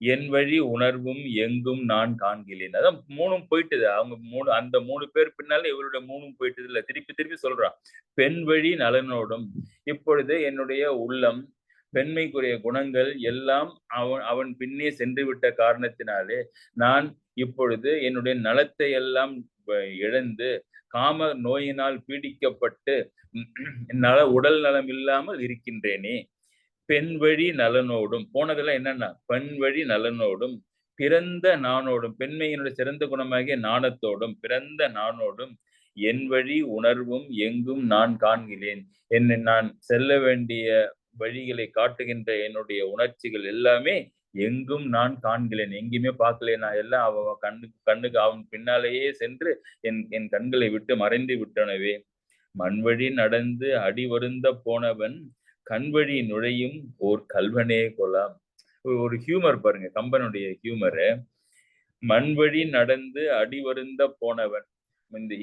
என் வழி உணர்வும் எங்கும் நான் காண்கிறேன். அதான் மூணும் போயிட்டுது. அவங்க அந்த 3 பேர் பின்னால இவருடைய 3 போயிட்டது இல்ல. திருப்பி சொல்றான். பெண் வழி நலனோடும். இப்பொழுது என்னுடைய உள்ளம், பெண்மைக்குரிய குணங்கள் எல்லாம் அவன் பின்னே சென்று விட்ட காரணத்தினாலே நான் இப்பொழுது என்னுடைய நலத்தை எல்லாம் இழந்து காம நோயினால் பீடிக்கப்பட்டு உடல் நலம் இல்லாமல் இருக்கின்றேனே. பெண் வழி நலனோடும். போனதெல்லாம் என்னன்னா பெண் வழி நலனோடும் பிறந்த நானோடும், பெண்மையினுடைய சிறந்த குணமாகிய நாணத்தோடும் பிறந்த நானோடும் என் வழி உணர்வும் எங்கும் நான் காண்கிறேன். நான் செல்ல வேண்டிய வழிகளை காட்டுகின்ற என்னுடைய உணர்ச்சிகள் எல்லாமே எங்கும் நான் காண்கிறேன். எங்கேயுமே பார்க்கல. நான் எல்லாம் அவன் கண்ணுக்கு அவன் பின்னாலேயே சென்று என் கண்களை விட்டு மறைந்து விட்டனவே. மண்வழி நடந்து அடி வருந்த போனவன் கண்வழி நுழையும் ஓர் கல்வனே கொலாம். ஒரு ஹியூமர் பாருங்க, கம்பனுடைய ஹியூமரு. மண்வழி நடந்து அடி வருந்த போனவன்,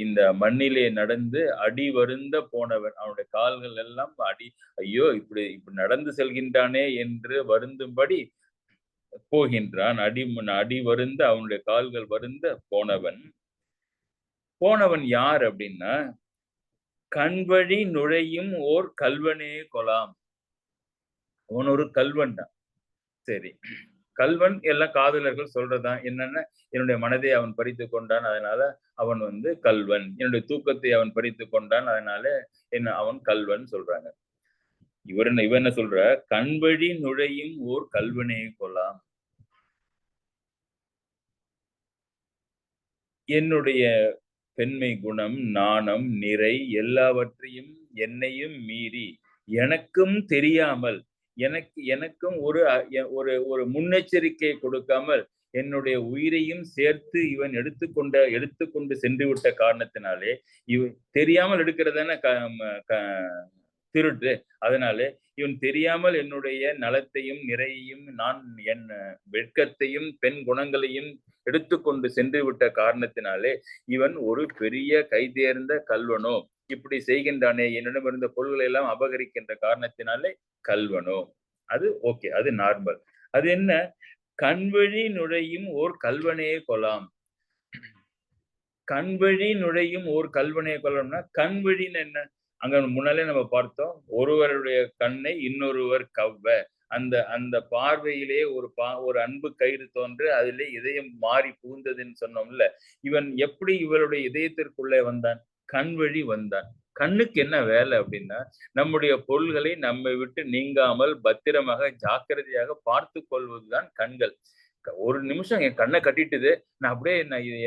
இந்த மண்ணிலே நடந்து அடி வருந்த போனவன், அவனுடைய கால்கள் எல்லாம் ஐயோ இப்படி நடந்து செல்கின்றானே என்று வருந்தும்படி போகின்றான். அடி வருந்த அவனுடைய கால்கள் வருந்த போனவன் யார் அப்படின்னா, கண்வழி நுழையும் ஓர் கல்வனே கொலாம். அவன் ஒரு கல்வன் தான். சரி, கல்வன் எல்லாம் காதலர்கள் சொல்றதான் என்னன்னா, என்னுடைய மனதை அவன் பறித்து கொண்டான், அதனால அவன் கல்வன். என்னுடைய தூக்கத்தை அவன் பறித்து கொண்டான், அதனால அவன் கல்வன் சொல்றாங்க. இவன் என்ன சொல்ற, கண்வழி நுழையும் ஓர் கல்வனே கொலாம். என்னுடைய பெண்மை குணம், நாணம், நிறை எல்லாவற்றையும் என்னையும் மீறி எனக்கும் தெரியாமல் எனக்கும் ஒரு முன்னெச்சரிக்கை கொடுக்காமல் என்னுடைய உயிரையும் சேர்த்து இவன் எடுத்துக்கொண்டு சென்று விட்ட காரணத்தினாலே தெரியாமல் எடுக்கிறதான திருட்டு. அதனால இவன் தெரியாமல் என்னுடைய நலத்தையும் நிறையையும் நான் என் வெட்கத்தையும் பெண் குணங்களையும் எடுத்துக்கொண்டு சென்று விட்ட காரணத்தினாலே இவன் ஒரு பெரிய கைதேர்ந்த கல்வனோ, இப்படி செய்கின்றானே, என்னிடம் இருந்த பொருள்களை எல்லாம் அபகரிக்கின்ற காரணத்தினாலே கல்வனோ. அது ஓகே, அது நார்மல். அது என்ன? கண்வழி நுழையும் ஓர் கல்வனே கொலாம். கண்வழி நுழையும் ஓர் கல்வனே கொலாம்னா கண்வழின்னு என்ன? அங்க முன்னாலே நம்ம பார்த்தோம், ஒருவருடைய கண்ணை இன்னொருவர் கவ்வ. அந்த பார்வையிலே ஒரு அன்பு கயிறு தோன்று அதிலே இதயம் மாறி புகுந்ததுன்னு சொன்னோம்ல. இவன் எப்படி இவருடைய இதயத்திற்குள்ளே வந்தான்? கண் வழி வந்தான். கண்ணுக்கு என்ன வேலை அப்படின்னா, நம்முடைய பொருள்களை நம்மை விட்டு நீங்காமல் பத்திரமாக ஜாக்கிரதையாக பார்த்து கொள்வதுதான் கண்கள். ஒரு நிமிஷம் என் கண்ணை கட்டிட்டுது, நான் அப்படியே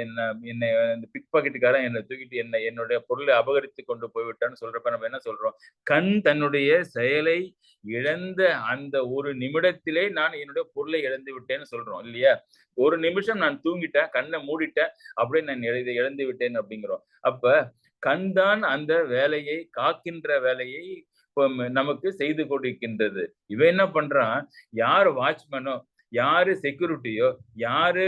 என்னை பிக் பாக்கெட்டுக்காரன் என்னை தூக்கிட்டு என்னுடைய பொருளை அபகரித்து கொண்டு போய்விட்டான்னு சொல்றப்ப நம்ம என்ன சொல்றோம்? கண் தன்னுடைய செயலை இழந்த அந்த ஒரு நிமிடத்திலே நான் என்னுடைய பொருளை இழந்து விட்டேன்னு சொல்றோம் இல்லையா? ஒரு நிமிஷம் நான் தூங்கிட்டேன், கண்ணை மூடிட்டேன், அப்படியே நான் இழந்து விட்டேன் அப்படிங்கிறோம். அப்ப கண் தான் அந்த வேலையை, காக்கின்ற வேலையை நமக்கு செய்து கொண்டிருக்கின்றது. இவன் என்ன பண்றான்? யார் வாட்ச்மேனோ, யாரு செக்யூரிட்டியோ, யாரு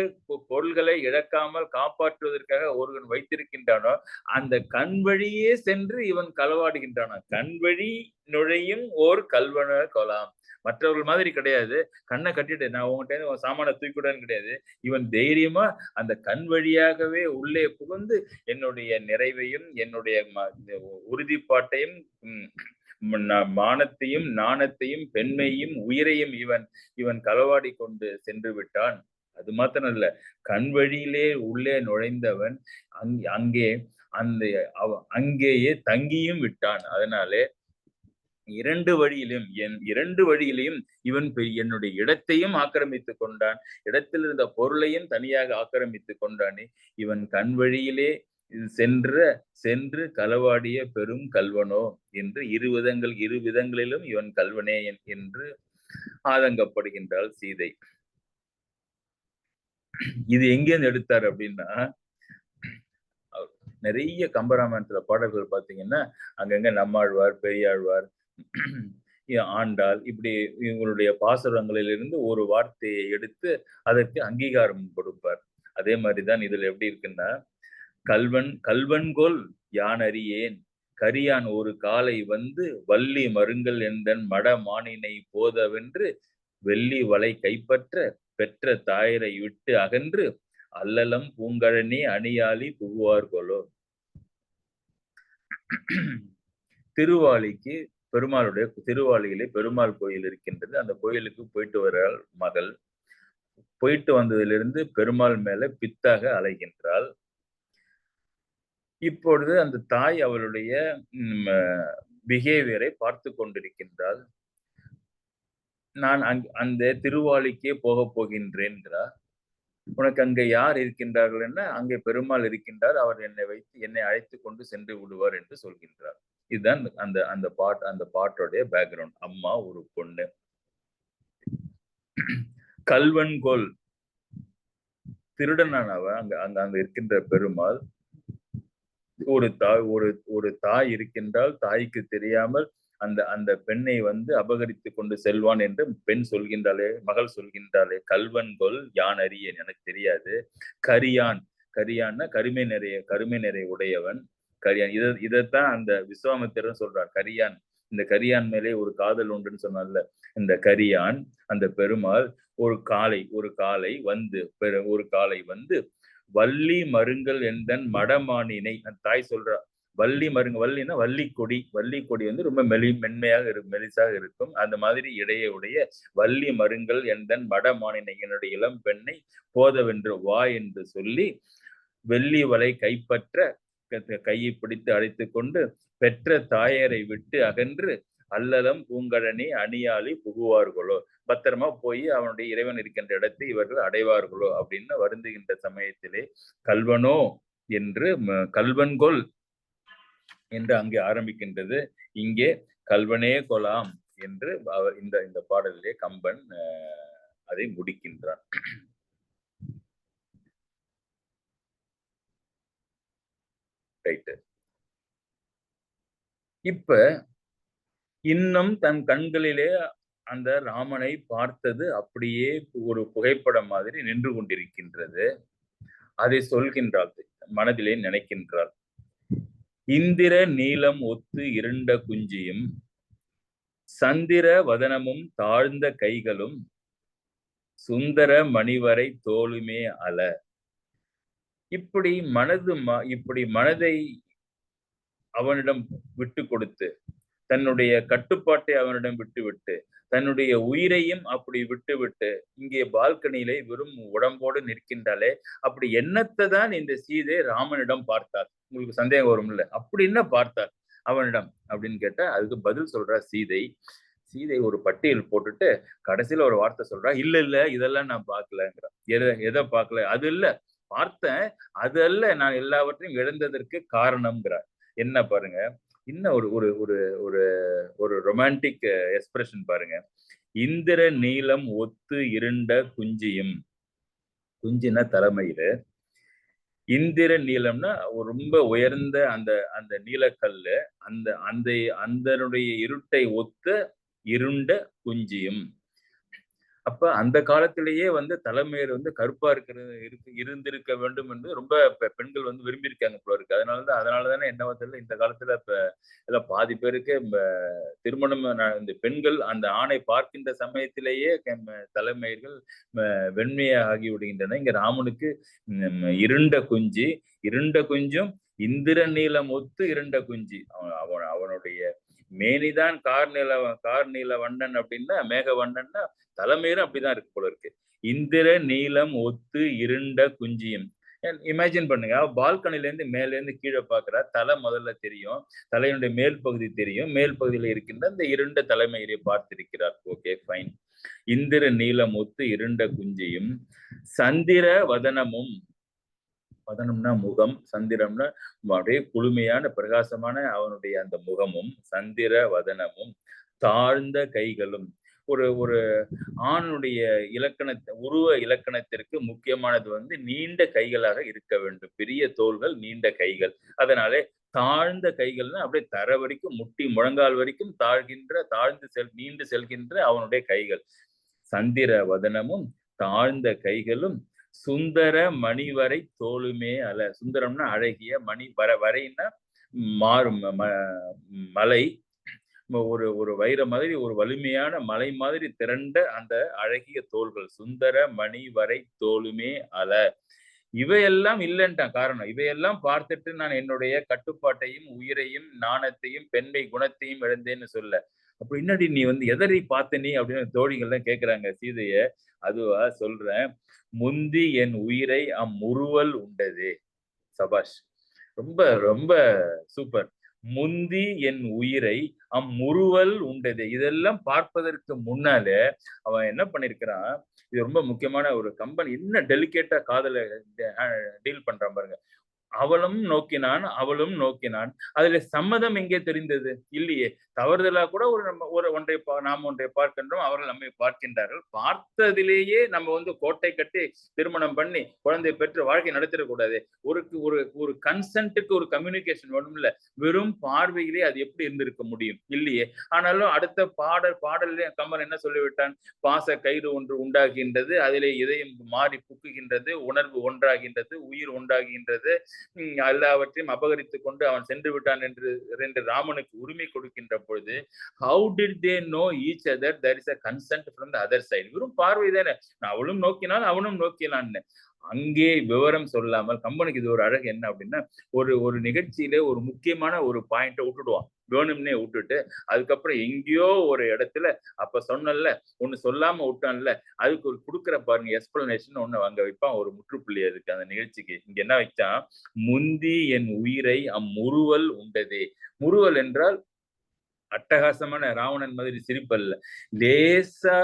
பொருள்களை இழக்காமல் காப்பாற்றுவதற்காக ஒருவன் வைத்திருக்கின்றானோ அந்த கண் வழியே சென்று இவன் களவாடுகின்றானா. கண் வழி நுழையும் ஓர் கல்வன கொலாம். மற்றவர்கள் மாதிரி கிடையாது, கண்ணை கட்டிட்டு நான் உங்ககிட்ட சாமான தூக்கிவிடன்னு கிடையாது. இவன் தைரியமா அந்த கண் வழியாகவே உள்ளே புகுந்து என்னுடைய நிறைவையும் என்னுடைய உறுதிப்பாட்டையும் மானத்தையும் நாணத்தையும் பெண்மையும் உயிரையும் இவன் களவாடி கொண்டு சென்று விட்டான். அது மாத்திரம் இல்ல, கண் வழியிலே உள்ளே நுழைந்தவன் அங்கேயே தங்கியும் விட்டான். அதனாலே இரண்டு வழியிலையும் இவன் என்னுடைய இடத்தையும் ஆக்கிரமித்துக் கொண்டான், இடத்தில் இருந்த பொருளையும் தனியாக ஆக்கிரமித்துக் கொண்டானே. இவன் கண் வழியிலே சென்று களவாடிய பெரும் கல்வனோ என்று இரு விதங்களிலும் இவன் கல்வனே என்று ஆதங்கப்படுகின்றாள் சீதை. இது எங்கேருந்து எடுத்தார் அப்படின்னா, நிறைய கம்பராமாயணத்துல பாடல்கள் பாத்தீங்கன்னா அங்கங்க நம்மாழ்வார், பெரியாழ்வார், ஆண்டாள் இப்படி இவங்களுடைய பாசுரங்களிலிருந்து ஒரு வார்த்தையை எடுத்து அதற்கு அங்கீகாரம் கொடுப்பார். அதே மாதிரிதான் இதுல எப்படி இருக்குன்னா, கல்வன்கொல் யான் அறியேன், கரியான் ஒரு காலை வந்து வள்ளி மருங்கல் எந்தன் மட மானினை போதவென்று வெள்ளி வலை கைப்பற்ற பெற்ற தாயரை விட்டு அகன்று அல்லலம் பூங்கழனி அணியாளி புகுவார்கொலோ. திருவாலிக்கு பெருமாளுடைய திருவாலியிலே பெருமாள் கோயில் இருக்கின்றது. அந்த கோயிலுக்கு போயிட்டு வராள் மகள். போயிட்டு வந்ததிலிருந்து பெருமாள் மேல பித்தாக அலைகின்றாள். இப்பொழுது அந்த தாய் அவளுடைய பிஹேவியரை பார்த்து கொண்டிருக்கின்றாள். நான் அந்த திருவாலிக்கே போகின்றேன்கிறார். உனக்கு அங்கே யார் இருக்கின்றார்கள் என்ன? அங்கே பெருமாள் இருக்கின்றார், அவர் என்னை அழைத்து கொண்டு சென்று விடுவார் என்று சொல்கின்றார். இதுதான் அந்த பாட்டோடைய பேக்ரவுண்ட். அம்மா ஒரு பொண்ணு. கல்வன்கோல் திருடனானவன் அங்க இருக்கின்ற பெருமாள் ஒரு தாய் இருக்கின்றால், தாய்க்கு தெரியாமல் அந்த பெண்ணை அபகரித்து கொண்டு செல்வான் என்று பெண் சொல்கின்றாளே, மகள் சொல்கின்றாளே, கல்வன்கொல் யான் அறியேன், எனக்கு தெரியாது. கரியான்னா கருமை நிறைய உடையவன் கரியான். இதைத்தான் அந்த விஸ்வாமித்திரன் சொல்றார். கரியான், இந்த கரியான் மேலே ஒரு காதல் உண்டுன்னு சொன்னார்ல, இந்த கரியான் அந்த பெருமாள் ஒரு காலை வந்து வள்ளி மருங்கல் எந்தன் மடமானினை, அந்த தாய் சொல்றா. வள்ளினா வள்ளி கொடி ரொம்ப மென்மையாக மெலிசாக இருக்கும். அந்த மாதிரி இடையுடைய வள்ளி மருங்கல் எந்தன் மடமானினை, என்னுடைய இளம் பெண்ணை போதவென்று வா என்று சொல்லி வெள்ளி வலை கைப்பற்ற கையை பிடித்து அழைத்து கொண்டு பெற்ற தாயரை விட்டு அகன்று அல்லலம் பூங்கழனி அணியாளி புகுவார்களோ, பத்திரமா போய் அவனுடைய இறைவன் இருக்கின்ற இடத்தை இவர்கள் அடைவார்களோ அப்படின்னு வருந்துகின்ற சமயத்திலே, கல்வனோ என்று கல்வன்கொல் என்று அங்கே ஆரம்பிக்கின்றது. இங்கே கல்வனே கொலாம் என்று இந்த பாடலிலே கம்பன் அதை முடிக்கின்றான். இப்ப இன்னும் தன் கண்களிலே அந்த ராமனை பார்த்தது அப்படியே ஒரு புகைப்படம் மாதிரி நின்று கொண்டிருக்கின்றது. அதை சொல்கின்றாள், மனதிலே நினைக்கின்றாள். இந்திர நீலம் ஒத்து இருண்ட குஞ்சியும் சந்திர வதனமும் தாழ்ந்த கைகளும் சுந்தர மணிவரை தோளுமே அல. இப்படி மனதை அவனிடம் விட்டு கொடுத்து, தன்னுடைய கட்டுப்பாட்டை அவனிடம் விட்டுவிட்டு, தன்னுடைய உயிரையும் அப்படி விட்டுவிட்டு இங்கே பால்கனியிலே வெறும் உடம்போடு நிற்கின்றாலே, அப்படி என்னத்தை தான் இந்த சீதை ராமனிடம் பார்த்தார்? உங்களுக்கு சந்தேகம் வரும் இல்ல? அப்படி என்ன பார்த்தார் அவனிடம் அப்படின்னு கேட்டா, அதுக்கு பதில் சொல்றா சீதை. சீதை ஒரு பட்டியல் போட்டுட்டு கடைசியில ஒரு வார்த்தை சொல்றா, இல்ல இல்ல இதெல்லாம் நான் பார்க்கலங்கிறா. எதை பார்க்கல? அது இல்ல பார்த்தேன், அது அல்ல நான் எல்லாவற்றையும் இழந்ததற்கு காரணம்ங்கிறார். என்ன பாருங்க, இன்னும் ஒரு ஒரு ஒரு ஒரு ஒரு ரொமான்டிக் எக்ஸ்பிரஷன் பாருங்க. இந்திர நீலம் ஒத்து இருண்ட குஞ்சியும், குஞ்சின தலைமையில இந்திர நீலம்னா ரொம்ப உயர்ந்த அந்த அந்த நீலக்கல்லு, அந்த அந்த அந்தனுடைய இருட்டை ஒத்த இருண்ட குஞ்சியும். அப்ப அந்த காலத்திலேயே தலைமையர் கருப்பா இருந்திருக்க வேண்டும் என்று ரொம்ப பெண்கள் விரும்பியிருக்காங்க போல இருக்கு. அதனாலதானே என்ன தெரியல, இந்த காலத்துல இப்ப எல்லாம் பாதி பேருக்கு திருமணம் இந்த பெண்கள் அந்த ஆணை பார்க்கின்ற சமயத்திலேயே தலைமையர்கள் வெண்மையாக ஆகி விடுகின்றன. இங்க ராமனுக்கு இருண்ட குஞ்சும் இந்திர நீலம் ஒத்து இருண்ட குஞ்சி. அவனுடைய மேனிதான் கார் நீல வண்ணன் அப்படின்னா, மேக வண்ணன்னா தலைமையிலும் அப்படிதான் இருக்கு போல இருக்கு. இந்திர நீலம் ஒத்து இருண்ட குஞ்சியும். இமேஜின் பண்ணுங்க, பால்கனில இருந்து மேல இருந்து கீழே பாக்குறா, தலை முதல்ல தெரியும், தலையினுடைய மேல் பகுதி தெரியும், மேல் பகுதியில இருக்கின்ற இந்த இருண்ட தலைமையிலே பார்த்திருக்கிறார். Okay fine. இந்திர நீலம் ஒத்து இருண்ட குஞ்சியும் சந்திர வதனமும், வதனம்னா முகம், சந்திரம்னா அப்படியே குளுமையான பிரகாசமான அவனுடைய அந்த முகமும், சந்திர வதனமும் தாழ்ந்த கைகளும். ஒரு ஒரு ஆணுடைய உருவ இலக்கணத்திற்கு முக்கியமானது நீண்ட கைகளாக இருக்க வேண்டும். பெரிய தோள்கள், நீண்ட கைகள். அதனாலே தாழ்ந்த கைகள்னா அப்படியே தர வரைக்கும், முட்டி முழங்கால் வரைக்கும் நீண்டு செல்கின்ற அவனுடைய கைகள். சந்திர வதனமும் தாழ்ந்த கைகளும் சுந்தர மணிவரை தோளுமே அல. சுந்தரம்னா அழகிய, மணி வரைன்னா மாறும் மலை, ஒரு வைர மாதிரி ஒரு வலிமையான மலை மாதிரி திரண்ட அந்த அழகிய தோள்கள். சுந்தர மணி வரை தோளுமே அல. இவையெல்லாம் இல்லைன்ட்டான். காரணம், இவையெல்லாம் பார்த்துட்டு நான் என்னுடைய கட்டுப்பாட்டையும் உயிரையும் நாணத்தையும் பெண்மை குணத்தையும் இழந்தேன்னு சொல்ல. அப்ப என்னடி நீ எதரை பார்த்த நீ அப்படின்னு தோழிகள்லாம் கேட்கிறாங்க சீதைய. அதுவா சொல்றேன், முந்தி என் உயிரை அம்முறுவல் உண்டதே. சபாஷ், ரொம்ப ரொம்ப சூப்பர். முந்தி என் உயிரை அம்முறுவல் உண்டதே. இதெல்லாம் பார்ப்பதற்கு முன்னாலே அவன் என்ன பண்ணிருக்கிறான், இது ரொம்ப முக்கியமான ஒரு கம்பன் என்ன டெலிகேட்டா காதல டீல் பண்றான் பாருங்க. அவளும் நோக்கினான், அவளும் நோக்கினான். அதுல சம்மதம் எங்கே தெரிந்தது? இல்லையே. தவறுதலா கூட நாம் ஒன்றை பார்க்கின்றோம், அவர்கள் நம்மை பார்க்கின்றார்கள். பார்த்ததிலேயே நம்ம கோட்டை கட்டி திருமணம் பண்ணி குழந்தை பெற்று வாழ்க்கை நடத்திடக்கூடாது. ஒரு கன்சென்ட்டுக்கு ஒரு கம்யூனிகேஷன் வேணும்ல. வெறும் பார்வையிலே அது எப்படி இருந்திருக்க முடியும்? இல்லையே. ஆனாலும் அடுத்த பாடலே கம்பன் என்ன சொல்லிவிட்டான்? பாச கயிறு ஒன்று உண்டாகின்றது, அதிலே இதயம் மாறி புக்குகின்றது, உணர்வு ஒன்றாகின்றது, உயிர் ஒன்றாகின்றது, எல்லாவற்றையும் அபகரித்துக் கொண்டு அவன் சென்று விட்டான் என்று ராமனுக்கு உரிமை கொடுக்கின்ற பொழுது, how did they know each other? There is a consent from the other side. வெறும் பார்வை தானே. அவளும் நோக்கினான், அவனும் நோக்கினான்னு. அங்கே விவரம் சொல்லாமல் கம்பனுக்கு இது ஒரு அழகு என்ன அப்படின்னா, ஒரு நிகழ்ச்சியில ஒரு முக்கியமான ஒரு பாயிண்ட விட்டுடுவான், வேணும்னே விட்டுட்டு அதுக்கப்புறம் எங்கேயோ ஒரு இடத்துல அப்ப சொன்னல ஒண்ணு சொல்லாம விட்டான்ல, அதுக்கு ஒரு கொடுக்குற பாருங்க எக்ஸ்பிளனேஷன் ஒண்ணு அங்க வைப்பான், ஒரு முற்றுப்புள்ளி அதுக்கு அந்த நிகழ்ச்சிக்கு. இங்க என்ன வச்சான்? முந்தி என் உயிரை அம்முறுவல் உண்டதே. முறுவல் என்றால் அட்டகாசமான ராவணன் மாதிரி சிரிப்பல்ல, லேசா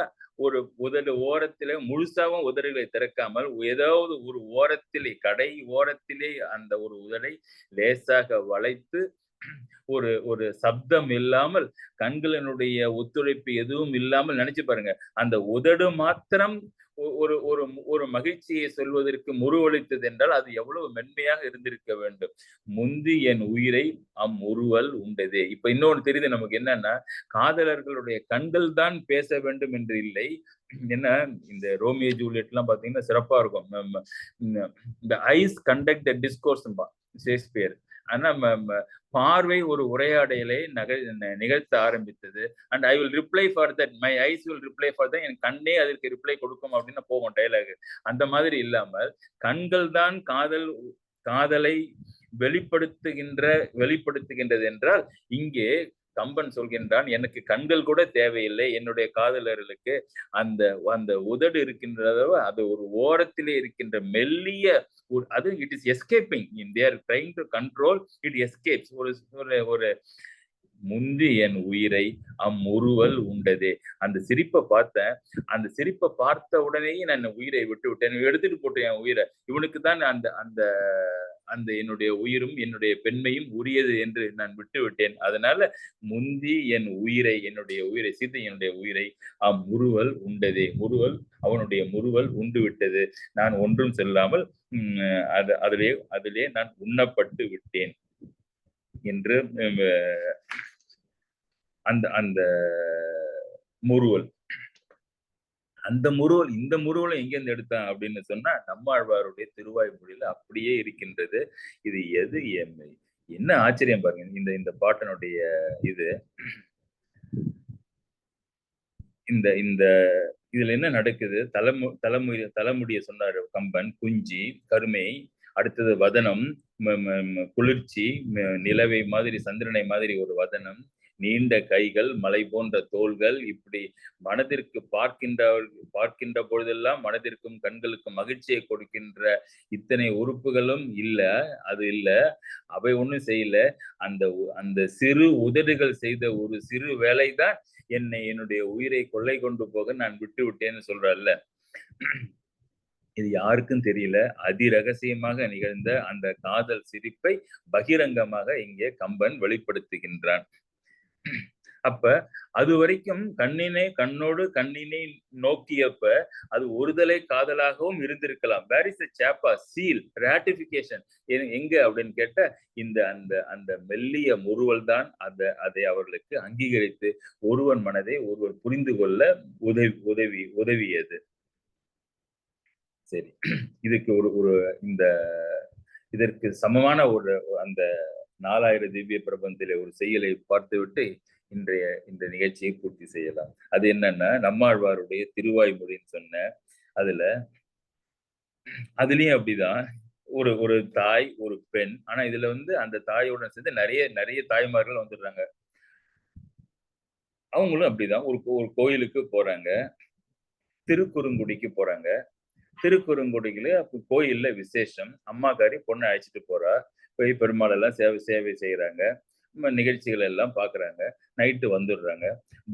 ஒரு உதடு ஓரத்திலே முழுசாவும் உதடுகளை திறக்காமல் ஏதாவது ஒரு ஓரத்திலே கடை ஓரத்திலே அந்த ஒரு உதடை லேசாக வளைத்து ஒரு ஒரு சப்தம் இல்லாமல் கண்களினுடைய ஒத்துழைப்பு எதுவும் இல்லாமல் நினைச்சு பாருங்க. அந்த உதடு மாத்திரம் ஒரு ஒரு ஒரு மகிழ்ச்சியை சொல்வதற்கு முருவளித்தது என்றால் அது எவ்வளவு மென்மையாக இருந்திருக்க வேண்டும். முந்தி என் உயிரை அம்முறுவல் உண்டதே. இப்ப இன்னொன்னு தெரியுது நமக்கு என்னன்னா, காதலர்களுடைய கண்கள் தான் பேச வேண்டும் என்று இல்லை. என்ன இந்த ரோமியோ ஜூலியட்லாம் பார்த்தீங்கன்னா சிறப்பா இருக்கும். இந்த ஐஸ் கண்டக்ட் த டிஸ்கோர்ஸ்ம்பா ஷேக்ஸ்பியர். ஆனா பார்வை ஒரு உரையாடலை நிகழ்த்த ஆரம்பித்தது. And I will reply for that, my eyes will reply for that, என் கண்ணே அதற்கு ரிப்ளை கொடுக்கும் அப்படின்னு போகும் டைலாக். அந்த மாதிரி இல்லாமல் கண்கள் தான் காதலை வெளிப்படுத்துகின்றது என்றால் இங்கே கம்பன் சொல்கின்றான், எனக்கு கண்கள் கூட தேவையில்லை என்னுடைய காதலர்களுக்கு. அந்த அந்த உதடு இருக்கின்றதோ அது ஒரு ஓரத்திலே இருக்கின்ற மெல்லிய அது it is escaping, they are trying to control, it escapes. ஒரு முந்தி என் உயிரை அம்முறுவல் உண்டதே. அந்த சிரிப்பை பார்த்தேன். அந்த சிரிப்பை பார்த்த உடனேயே நான் உயிரை விட்டு விட்டேன். எடுத்துட்டு போட்டேன் என் உயிரை. இவனுக்கு தான் அந்த அந்த அந்த என்னுடைய உயிரும் என்னுடைய பெண்மையும் உரியது என்று நான் விட்டு விட்டேன். அதனால முந்தி என் உயிரை, என்னுடைய உயிரை, சீதையனுடைய உயிரை அம்முறுவல் உண்டதே. அவனுடைய முறுவல் உண்டு விட்டது. நான் ஒன்றும் செல்லாமல் அதிலே நான் உண்ணப்பட்டு விட்டேன் என்று அந்த அந்த முறுவல், அந்த முறுவல், இந்த முறுவலை எங்கிருந்து எடுத்தான் அப்படின்னு சொன்னா நம்மாழ்வாருடைய திருவாய்மொழியில அப்படியே இருக்கின்றது. இது எது என்ன ஆச்சரியம் பாருங்க. இந்த பாட்டனுடைய இது இந்த இந்த இதுல என்ன நடக்குது? தலைமுடிய சொன்னாரு கம்பன். குஞ்சி, கருமை, அடுத்தது வதனம், குளிர்ச்சி, நிலவை மாதிரி சந்திரனை மாதிரி ஒரு வதனம், நீண்ட கைகள், மலை போன்ற தோள்கள், இப்படி மனதிற்கு பார்க்கின்ற பொழுதெல்லாம் மனதிற்கும் கண்களுக்கும் மகிழ்ச்சியை கொடுக்கின்ற இத்தனை உறுப்புகளும் அது இல்ல. அவை ஒண்ணும் செய்யல. அந்த சிறு உதடுகள் செய்த ஒரு சிறு வேலைதான் என்னுடைய உயிரை கொள்ளை கொண்டு போக நான் விட்டு விட்டேன்னு சொல்றல்ல. இது யாருக்கும் தெரியல. அதிரகசியமாக நிகழ்ந்த அந்த காதல் சிரிப்பை பகிரங்கமாக இங்கே கம்பன் வெளிப்படுத்துகின்றான். அப்ப அது வரைக்கும் கண்ணோடு கண்ணினை நோக்கியப்ப அது ஒருதலை காதலாகவும் இருந்திருக்கலாம். Where is Chepauk seal ratification எங்க அப்படின்னு கேட்ட அந்த மெல்லிய முறுவல் தான் அதை அவர்களுக்கு அங்கீகரித்து ஒருவன் மனதை ஒருவர் புரிந்து கொள்ள உதவியது. சரி, இதுக்கு ஒரு இதற்கு சமமான அந்த 4000 திவ்ய பிரபந்திலே ஒரு செய்யலை பார்த்துவிட்டு இந்த நிகழ்ச்சியை பூர்த்தி செய்யலாம். அது என்னன்னா, நம்மாழ்வாருடைய திருவாய்மொழின்னு சொன்ன அதுலயும் அப்படிதான் ஒரு தாய், ஒரு பெண். ஆனா இதுல அந்த தாயோட சேர்ந்து நிறைய தாய்மார்கள் வந்துடுறாங்க. அவங்களும் அப்படிதான் ஒரு கோயிலுக்கு போறாங்க, திருக்குறுங்குடிக்கு போறாங்க. திருக்குறுங்குடியில கோயில்ல விசேஷம். அம்மாக்காரி பொண்ணை அழைச்சிட்டு போறா. போய் பெருமாள் எல்லாம் சேவை செய்யறாங்க, நிகழ்ச்சிகள் எல்லாம் பாக்குறாங்க. நைட்டு வந்துடுறாங்க.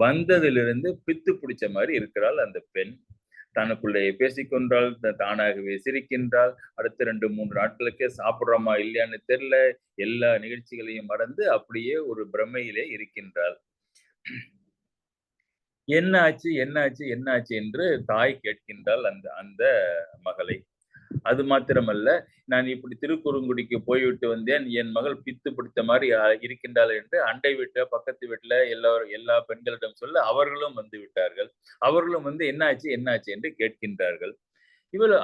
வந்ததிலிருந்து பித்து பிடிச்ச மாதிரி இருக்கிறாள் அந்த பெண். தனக்குள்ளே பேசிக்கொண்டால், தானாகவே சிரிக்கின்றாள். அடுத்த 2-3 நாட்களுக்கே சாப்பிடுறோமா இல்லையான்னு தெரியல. எல்லா நிகழ்ச்சிகளையும் மறந்து அப்படியே ஒரு பிரமையிலே இருக்கின்றாள். என்ன ஆச்சு என்று தாய் கேட்கின்றாள் அந்த மகளை. அது மாத்திரமல்ல, நான் இப்படி திருக்குறுங்குடிக்கு போய்விட்டு வந்தேன், என் மகள் பித்து பிடித்த மாதிரி இருக்கின்றாள் என்று அண்டை வீட்டுல, பக்கத்து வீட்டுல எல்லா பெண்களிடம் சொல்ல அவர்களும் வந்து விட்டார்கள். அவர்களும் என்னாச்சு என்று கேட்கின்றார்கள். இவள்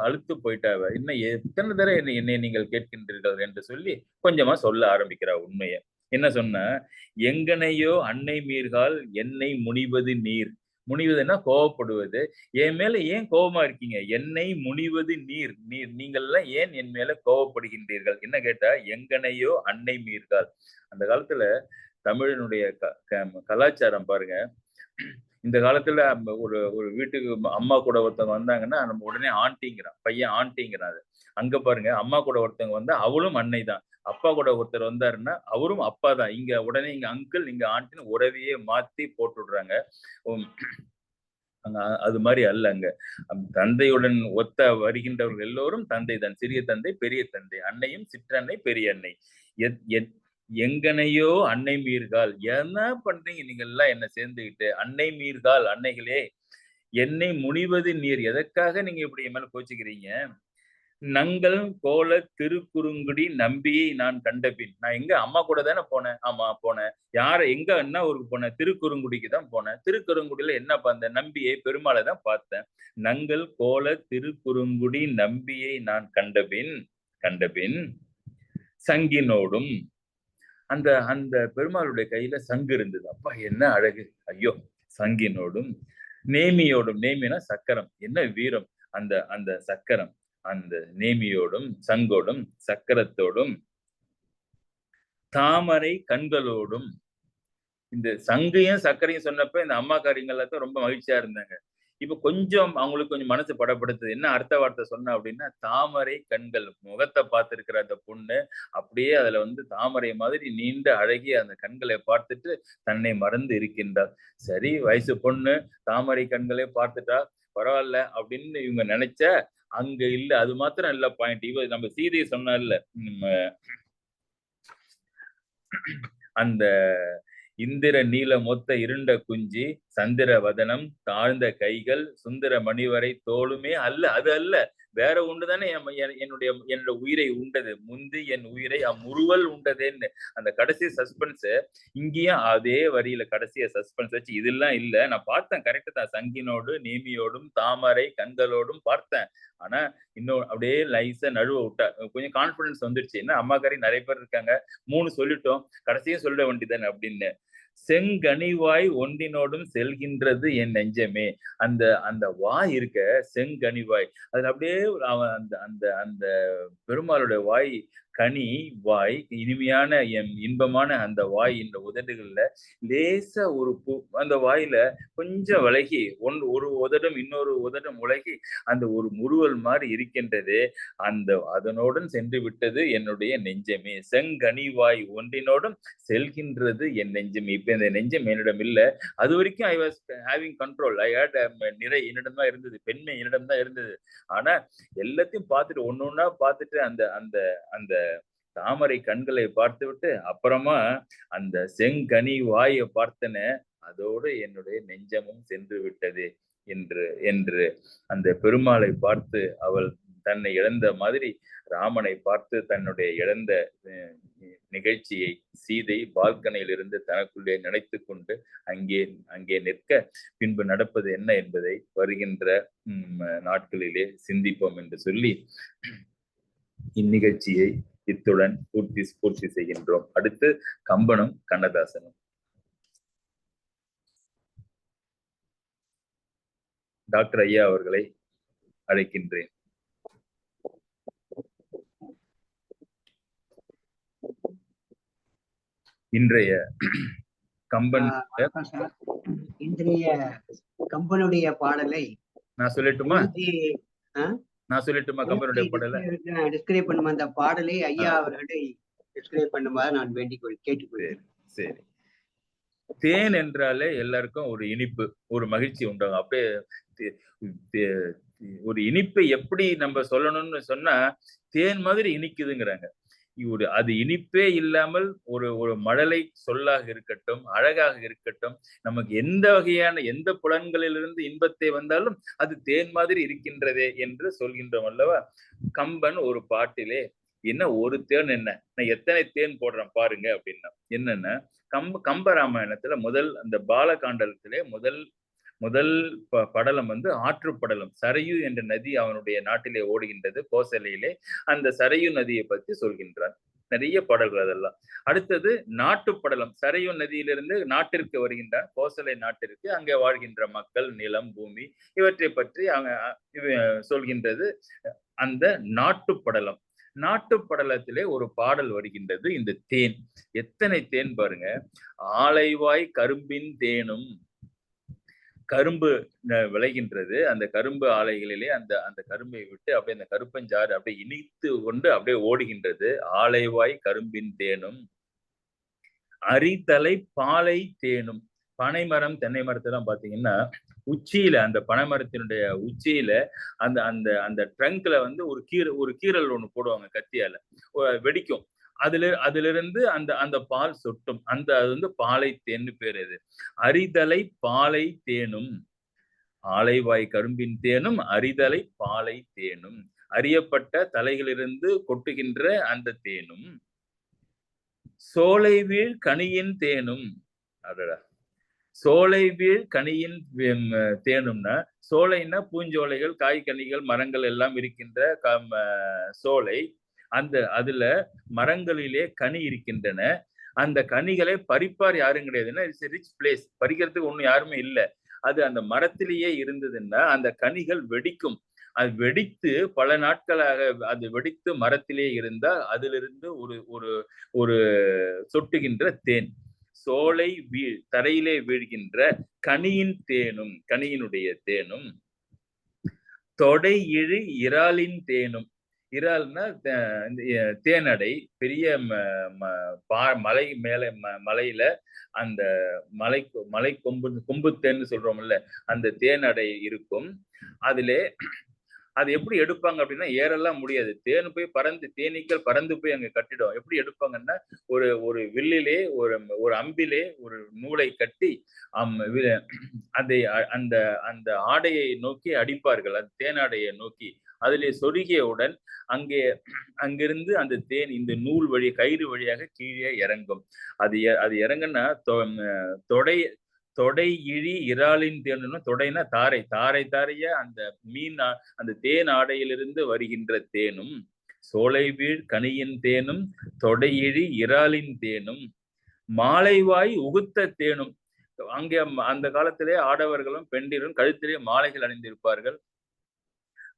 அழுத்து போயிட்டாவ. இன்னும் எத்தனை தடவை என்னை நீங்கள் கேட்கின்றீர்கள் என்று சொல்லி கொஞ்சமா சொல்ல ஆரம்பிக்கிறா உண்மையை. என்ன சொன்ன, எங்கனையோ அன்னை மீர்கால் என்னை முனிவது நீர். முனிவதுன்னா கோவப்படுவது. என் மேல ஏன் கோபமா இருக்கீங்க? என்னை முனிவது நீர். நீங்கள் எல்லாம் ஏன் என் மேல கோவப்படுகின்றீர்கள்? என்ன கேட்டா, எங்கனையோ அன்னை மீர்கால். அந்த காலத்துல தமிழனுடைய கலாச்சாரம் பாருங்க. இந்த காலத்துல ஒரு வீட்டுக்கு அம்மா கூட ஒருத்தவங்க வந்தாங்கன்னா நம்ம உடனே ஆண்டிங்கிறான், பையன் ஆண்டிங்கிறான். அங்க பாருங்க, அம்மா கூட ஒருத்தவங்க வந்தா அவளும் அன்னை தான். அப்பா கூட ஒருத்தர் வந்தாருன்னா அவரும் அப்பா தான். இங்க உடனே இங்க அங்கிள், இங்க ஆண்டின்னு உறவையே மாத்தி போட்டுடுறாங்க. அங்க அது மாதிரி அல்ல. அங்க தந்தையுடன் ஒத்த வருகின்றவர்கள் எல்லோரும் தந்தை தான். சிறிய தந்தை, பெரிய தந்தை, அன்னையும் சிற்றன்னை, பெரிய அன்னை. எங்கனையோ அன்னை மீர்கால். என்ன பண்றீங்க நீங்க எல்லாம் என்ன சேர்ந்துகிட்டு? அன்னை மீர்கால், அன்னைகளே என்னை முனிவது நீர். எதற்காக நீங்க இப்படி என் மேல கோச்சுக்கிறீங்க? நங்கள் கோல திருக்குறுங்குடி நம்பியை நான் கண்டபின். நான் எங்க அம்மா கூட தானே போனேன். ஆமா போனேன். எங்க என்ன ஊருக்கு போனேன்? திருக்குறுங்குடிக்கு தான் போனேன். திருக்குறுங்குடியில என்ன பார்த்தேன்? நம்பியை, பெருமாளை தான் பார்த்தேன். நங்கள் கோல திருக்குறுங்குடி நம்பியை நான் கண்டபின் சங்கினோடும். அந்த அந்த பெருமாளுடைய கையில சங்கு இருந்தது. அப்பா என்ன அழகு! ஐயோ! சங்கினோடும் நேமியோடும். நேமினா சக்கரம். என்ன வீரம்! அந்த அந்த சக்கரம், அந்த நேமியோடும் சங்கோடும் சக்கரத்தோடும் தாமரை கண்களோடும். இந்த சங்கையும் சர்க்கரையும் சொன்னப்ப இந்த அம்மாக்காரிங்க எல்லாத்தையும் ரொம்ப மகிழ்ச்சியா இருந்தாங்க. இப்ப கொஞ்சம் அவங்களுக்கு கொஞ்சம் மனசு படப்படுத்துது. என்ன அர்த்த வார்த்தை சொன்ன அப்படின்னா, தாமரை கண்கள். முகத்தை பார்த்திருக்கிற அந்த பொண்ணு அப்படியே அதுல தாமரை மாதிரி நீண்ட அழகிய அந்த கண்களை பார்த்துட்டு தன்னை மறந்து இருக்கின்றார். சரி, வயசு பொண்ணு தாமரை கண்களே பார்த்துட்டா பரவாயில்ல அப்படின்னு இவங்க நினைச்சா, அங்க இல்ல. அது மாத்திரம் இல்ல பாயிண்ட். நம்ம சீதையை சொன்னார்ல, அந்த இந்திர நீல மொத்த இருண்ட குஞ்சி, சந்திர வதனம், தாழ்ந்த கைகள், சுந்தர மணிவரை தோளுமே அல்ல. அது அல்ல, வேற ஒண்ணுதானே என்னுடைய உயிரை உண்டது. முந்தி என் உயிரை அம்முறுவல் உண்டதேன்னு அந்த கடைசி சஸ்பென்ஸ் இங்கேயும் அதே வரியில கடைசிய சஸ்பென்ஸ் வச்சு இதெல்லாம் இல்ல. நான் பார்த்தேன், கரெக்ட் தான். சங்கினோடு நேமியோடும் தாமரை கண்களோடும் பார்த்தேன். ஆனா இன்னும் அப்படியே லைஸா நழுவ விட்டா. கொஞ்சம் கான்பிடன்ஸ் வந்துருச்சு. என்ன அம்மாக்காரி நிறைய பேர் இருக்காங்க, 3 சொல்லிட்டோம், கடைசியும் சொல்ல வேண்டியதானே அப்படின்னு. செங்கனிவாய் ஒன்றினோடும் செல்கின்றது என் நெஞ்சமே. அந்த அந்த வாய் இருக்க, செங்கனிவாய், அதுல அப்படியே அவன் அந்த அந்த அந்த பெருமாளுடைய வாய், கனி வாய், இனிமையான இன்பமான அந்த வாய், இந்த உதடுகள்ல லேசா ஒரு பூ அந்த வாயில கொஞ்சம் விலகி ஒரு உதடும் இன்னொரு உதடும் உலகி அந்த ஒரு முறுவல் மாதிரி இருக்கின்றது. அதனோடும் சென்று விட்டது என்னுடைய நெஞ்சமே. செங்கனிவாய் ஒன்றினோடும் செல்கின்றது என் நெஞ்சமே. இப்ப இந்த நெஞ்சம் என்னிடம் இல்ல. அது வரைக்கும் I was having control. I had நிறை என்னிடம் தான் இருந்தது, பெண்மை என்னிடம் தான் இருந்தது. ஆனா எல்லாத்தையும் பார்த்துட்டு ஒன்னொன்னா பார்த்துட்டு அந்த அந்த அந்த தாமரை கண்களை பார்த்து விட்டு அப்புறமா அந்த செங்கனி வாயை பார்த்தன, அதோடு என்னுடைய நெஞ்சமும் சென்று விட்டது என்று என்று அந்த பெருமாளை பார்த்து அவள் தன்னை இழந்த மாதிரி ராமனை பார்த்து தன்னுடைய இழந்த நிகழ்ச்சியை சீதை பால்கனியில் இருந்து தனக்குள்ளே நினைத்து கொண்டு அங்கே அங்கே நிற்க, பின்பு நடப்பது என்ன என்பதை வருகின்ற நாட்களிலே சிந்திப்போம் என்று சொல்லி இந்நிகழ்ச்சியை இத்துடன் பூர்த்தி செய்கின்றோம். அடுத்து கம்பனும் கண்ணதாசனும். டாக்டர் ஐயா அவர்களை அழைக்கின்றேன். இன்றைய கம்பன், இன்றைய கம்பனுடைய பாடலை நான் சொல்லட்டுமா? கம்பனுடைய பாடலை டிஸ்கிரைப் பண்ணுமா? அந்த பாடலை ஐயா அவர்களை டிஸ்கிரைப் பண்ணுமா நான் வேண்டிக் கேட்டுக்கொள்கிறேன். சரி. தேன் என்றாலே எல்லாருக்கும் ஒரு இனிப்பு, ஒரு மகிழ்ச்சி உண்டாகும். அப்படியே ஒரு இனிப்பை எப்படி நம்ம சொல்லணும்னு சொன்னா தேன் மாதிரி இனிக்குதுங்கிறாங்க. அது இனிப்பே இல்லாமல் ஒரு மழலை சொல்லாக இருக்கட்டும், அழகாக இருக்கட்டும், நமக்கு எந்த வகையான எந்த புலன்களிலிருந்து இன்பத்தை வந்தாலும் அது தேன் மாதிரி இருக்கின்றதே என்று சொல்கின்றோம் அல்லவா? கம்பன் ஒரு பாட்டிலே என்ன ஒரு தேன் என்ன, நான் எத்தனை தேன் போடுறேன் பாருங்க அப்படின்னா என்னன்னா, கம்பராமாயணத்துல அந்த பாலகாண்டத்திலே முதல் படலம் ஆற்று படலம். சரையு என்ற நதி அவனுடைய நாட்டிலே ஓடுகின்றது, கோசலையிலே. அந்த சரையு நதியை பற்றி சொல்கின்றான். நிறைய பாடல்கள் அதெல்லாம். அடுத்தது நாட்டு படலம். சரையு நதியிலிருந்து நாட்டிற்கு வருகின்றான், கோசலை நாட்டிற்கு. அங்கே வாழ்கின்ற மக்கள், நிலம், பூமி இவற்றை பற்றி சொல்கின்றது அந்த நாட்டு படலம். நாட்டு படலத்திலே ஒரு பாடல் வருகின்றது, இந்த தேன். எத்தனை தேன் பாருங்க. ஆலைவாய் கரும்பின் தேனும். கரும்பு விளைகின்றது, அந்த கரும்பு ஆலைகளிலே அந்த கரும்பை விட்டு அப்படியே அந்த கருப்பஞ்சாறு அப்படியே இனித்து கொண்டு அப்படியே ஓடுகின்றது. ஆலைவாய் கரும்பின் தேனும் அரிதலை பாலை தேனும். பனை மரம், தென்னை மரத்தெல்லாம் பாத்தீங்கன்னா உச்சியில அந்த பனைமரத்தினுடைய உச்சியில அந்த அந்த அந்த ட்ரங்க்ல வந்து ஒரு கீறல் ஒண்ணு போடுவாங்க கத்தியால, வெடிக்கும். அதிலிருந்து அந்த அந்த பால் சொட்டும். அது வந்து பாலை தேன்னு பேரு அது. அரிதலை பாலை தேனும், ஆலைவாய் கரும்பின் தேனும், அரிதலை பாலை தேனும். அறியப்பட்ட தலைகளிலிருந்து கொட்டுகின்ற அந்த தேனும், சோலைவீழ் கனியின் தேனும். அடடா! சோலைவீழ் கனியின் தேனும்னா, சோலைன்னா பூஞ்சோலைகள், காய்கனிகள், மரங்கள் எல்லாம் இருக்கின்ற சோலை. அதுல மரங்களிலே கனி இருக்கின்றன. அந்த கனிகளை பறிப்பார் யாரும் கிடையாதுன்னா, இட்ஸ் ரிச் பிளேஸ். பறிக்கிறதுக்கு ஒண்ணும் யாருமே இல்ல. அது அந்த மரத்திலேயே இருந்ததுன்னா அந்த கனிகள் வெடிக்கும். அது வெடித்து பல நாட்களாக அது வெடித்து மரத்திலே இருந்தால் அதிலிருந்து ஒரு ஒரு ஒரு சொட்டுகின்ற தேன். சோலை தரையிலே வீழ்கின்ற கனியின் தேனும், கனியினுடைய தேனும், தொடை இழு இறாலின் தேனும். இறால்னா தேனடை. பெரிய மலை மேல மலையில அந்த மலை கொம்பு தேன்னு சொல்றோம்ல, அந்த தேனடை இருக்கும். அதிலே அது எப்படி எடுப்பாங்க அப்படின்னா, ஏறெல்லாம் முடியாது. தேன் போய் பறந்து, தேனீக்கள் பறந்து போய் அங்க கட்டிடும். எப்படி எடுப்பாங்கன்னா, ஒரு வில்லிலே ஒரு அம்பிலே ஒரு நூலை கட்டி அதை அந்த அந்த ஆடையை நோக்கி அடிப்பார்கள். அந்த தேனாடையை நோக்கி. அதிலே சொருகியவுடன் அங்கிருந்து அந்த தேன் இந்த நூல் வழி கயிறு வழியாக கீழே இறங்கும். அது இறங்குனா தொடை தொடை இழி இறாலின் தேனும்னா, தொடைனா தாரை, தாரையா அந்த அந்த தேன் ஆடையிலிருந்து வருகின்ற தேனும், சோலைவீழ் கனியின் தேனும், தொடை இழி இறாலின் தேனும், மாலைவாய் உகுத்த தேனும். அங்கே அந்த காலத்திலே ஆடவர்களும் பெண்டிரும் கழுத்திலே மாலைகள் அணிந்திருப்பார்கள்.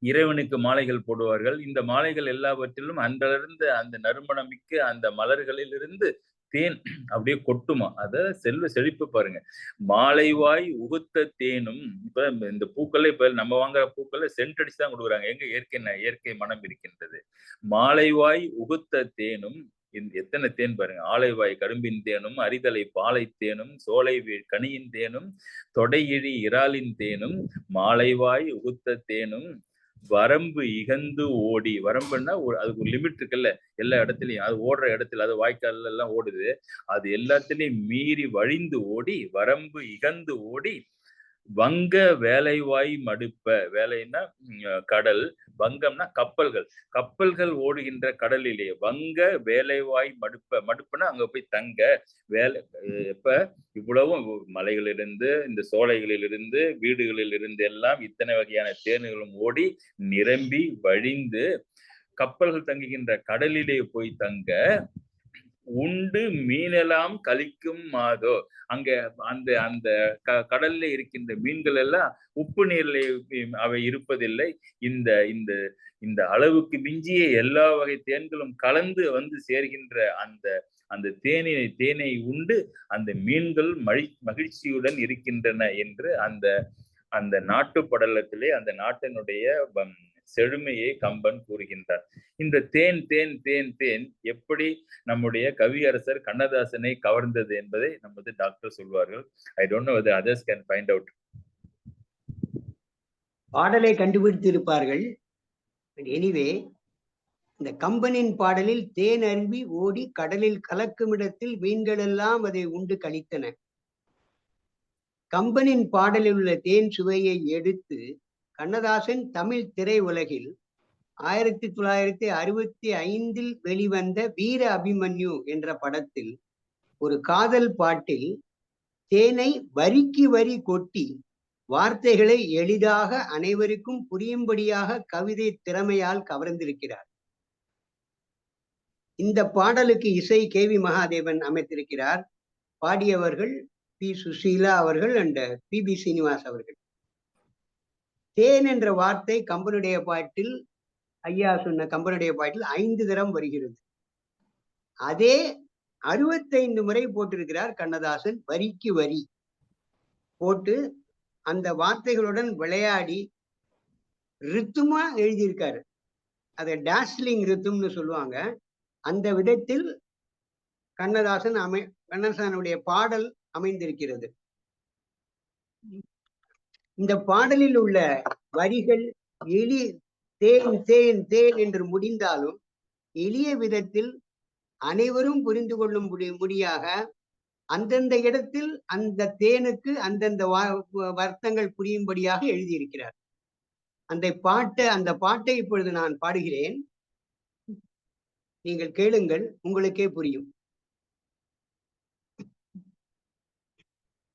இறைவனுக்கு மாலைகள் போடுவார்கள். இந்த மாலைகள் எல்லாவற்றிலும் அன்றிலிருந்து அந்த நறுமணமிக்க அந்த மலர்களிலிருந்து தேன் அப்படியே கொட்டுமா. அத செல்வ செழிப்பு பாருங்க. மாலைவாய் உகுத்த தேனும். இப்ப இந்த பூக்கள் இப்ப நம்ம வாங்குற பூக்கள் சென்ட் அடிச்சு தான் கொடுக்குறாங்க. எங்க இயற்கை மனம் இருக்கின்றது. மாலைவாய் உகுத்த தேனும், எத்தனை தேன் பாருங்க. ஆலைவாய் கரும்பின் தேனும், அரிதலை பாலை தேனும், சோலை கனியின் தேனும், தொடையிழி இறாலின் தேனும், மாலைவாய் உகுத்த தேனும், வரம்பு இகந்து ஓடி. வரம்புன்னா அதுக்கு ஒரு லிமிட் இருக்குல்ல, எல்லா இடத்துலயும். அது ஓடுற இடத்துல, அது வாய்க்கால் எல்லாம் ஓடுது. அது எல்லாத்திலையும் மீறி வழிந்து ஓடி, வரம்பு இகந்து ஓடி, வங்க வேலைவாய் மடுப்ப. வேலைன்னா கடல், வங்கம்னா கப்பல்கள் ஓடுகின்ற கடலிலே வங்க வேலைவாய் மடுப்புனா அங்க போய் தங்க. எப்ப இவ்வளவும் மலைகளிலிருந்து, இந்த சோலைகளிலிருந்து, வீடுகளிலிருந்து எல்லாம் இத்தனை வகையான தேன்களும் ஓடி நிரம்பி வழிந்து கப்பல்கள் தங்குகின்ற கடலிலே போய் தங்க, உண்டு மீனெல்லாம் கழிக்கும் மாதோ. அங்க அந்த அந்த கடல்ல இருக்கின்ற மீன்கள் எல்லாம் உப்பு நீர்ல அவை இருப்பதில்லை. இந்த இந்த இந்த அளவுக்கு மிஞ்சிய எல்லா வகை தேன்களும் கலந்து வந்து சேர்கின்ற அந்த அந்த தேனை உண்டு அந்த மீன்கள் மகிழ்ச்சியுடன் இருக்கின்றன என்று அந்த அந்த நாட்டு படலத்திலே அந்த நாட்டினுடைய செழுமையை கம்பன் கூறுகின்றார். இந்த தேன் தேன் தேன் தேன் எப்படி நம்முடைய கவியரசர் கண்ணதாசனை கவர்ந்தது என்பதை நமது டாக்டர் சொல்வார்கள். I don't know whether others can find out. பாடலை கண்டுபிடித்து இருப்பார்கள். எனிவே, இந்த கம்பனின் பாடலில் தேன் அருவி ஓடி கடலில் கலக்கும் இடத்தில் மீன்கள் எல்லாம் அதை உண்டு கழித்தன. கம்பனின் பாடலில் உள்ள தேன் சுவையை எடுத்து கண்ணதாசன் தமிழ் திரை உலகில் 1965 வெளிவந்த வீர அபிமன்யு என்ற படத்தில் ஒரு காதல் பாட்டில் தேனை வரிக்கு வரி கொட்டி வார்த்தைகளை எளிதாக அனைவருக்கும் புரியும்படியாக கவிதை திறமையால் கவர்ந்திருக்கிறார். இந்த பாடலுக்கு இசை KV மகாதேவன் அமைத்திருக்கிறார். பாடியவர்கள் P. சுசீலா அவர்கள் அண்ட் PB சீனிவாஸ் அவர்கள். தேன் என்ற வார்த்தை கம்பனுடைய பாட்டில், ஐயா சொன்ன கம்பனுடைய பாட்டில் 5 தரம் வருகிறது. அதே 65 முறை போட்டிருக்கிறார் கண்ணதாசன். வரிக்கு வரி போட்டு அந்த வார்த்தைகளுடன் விளையாடி ரித்துமா எழுதியிருக்காரு. அதை டாஸ்லிங் ரித்தும்னு சொல்லுவாங்க. அந்த விதத்தில் கண்ணதாசனுடைய பாடல் அமைந்திருக்கிறது. இந்த பாடலில் உள்ள வரிகள் எளி தேன் தேன் தேன் என்று முடிந்தாலும் எளிய விதத்தில் அனைவரும் புரிந்து கொள்ளும் முடியாக அந்தந்த இடத்தில் அந்த தேனுக்கு அந்தந்த வர்த்தங்கள் புரியும்படியாக எழுதியிருக்கிறார். அந்த பாட்டை இப்பொழுது நான் பாடுகிறேன், நீங்கள் கேளுங்கள், உங்களுக்கே புரியும்.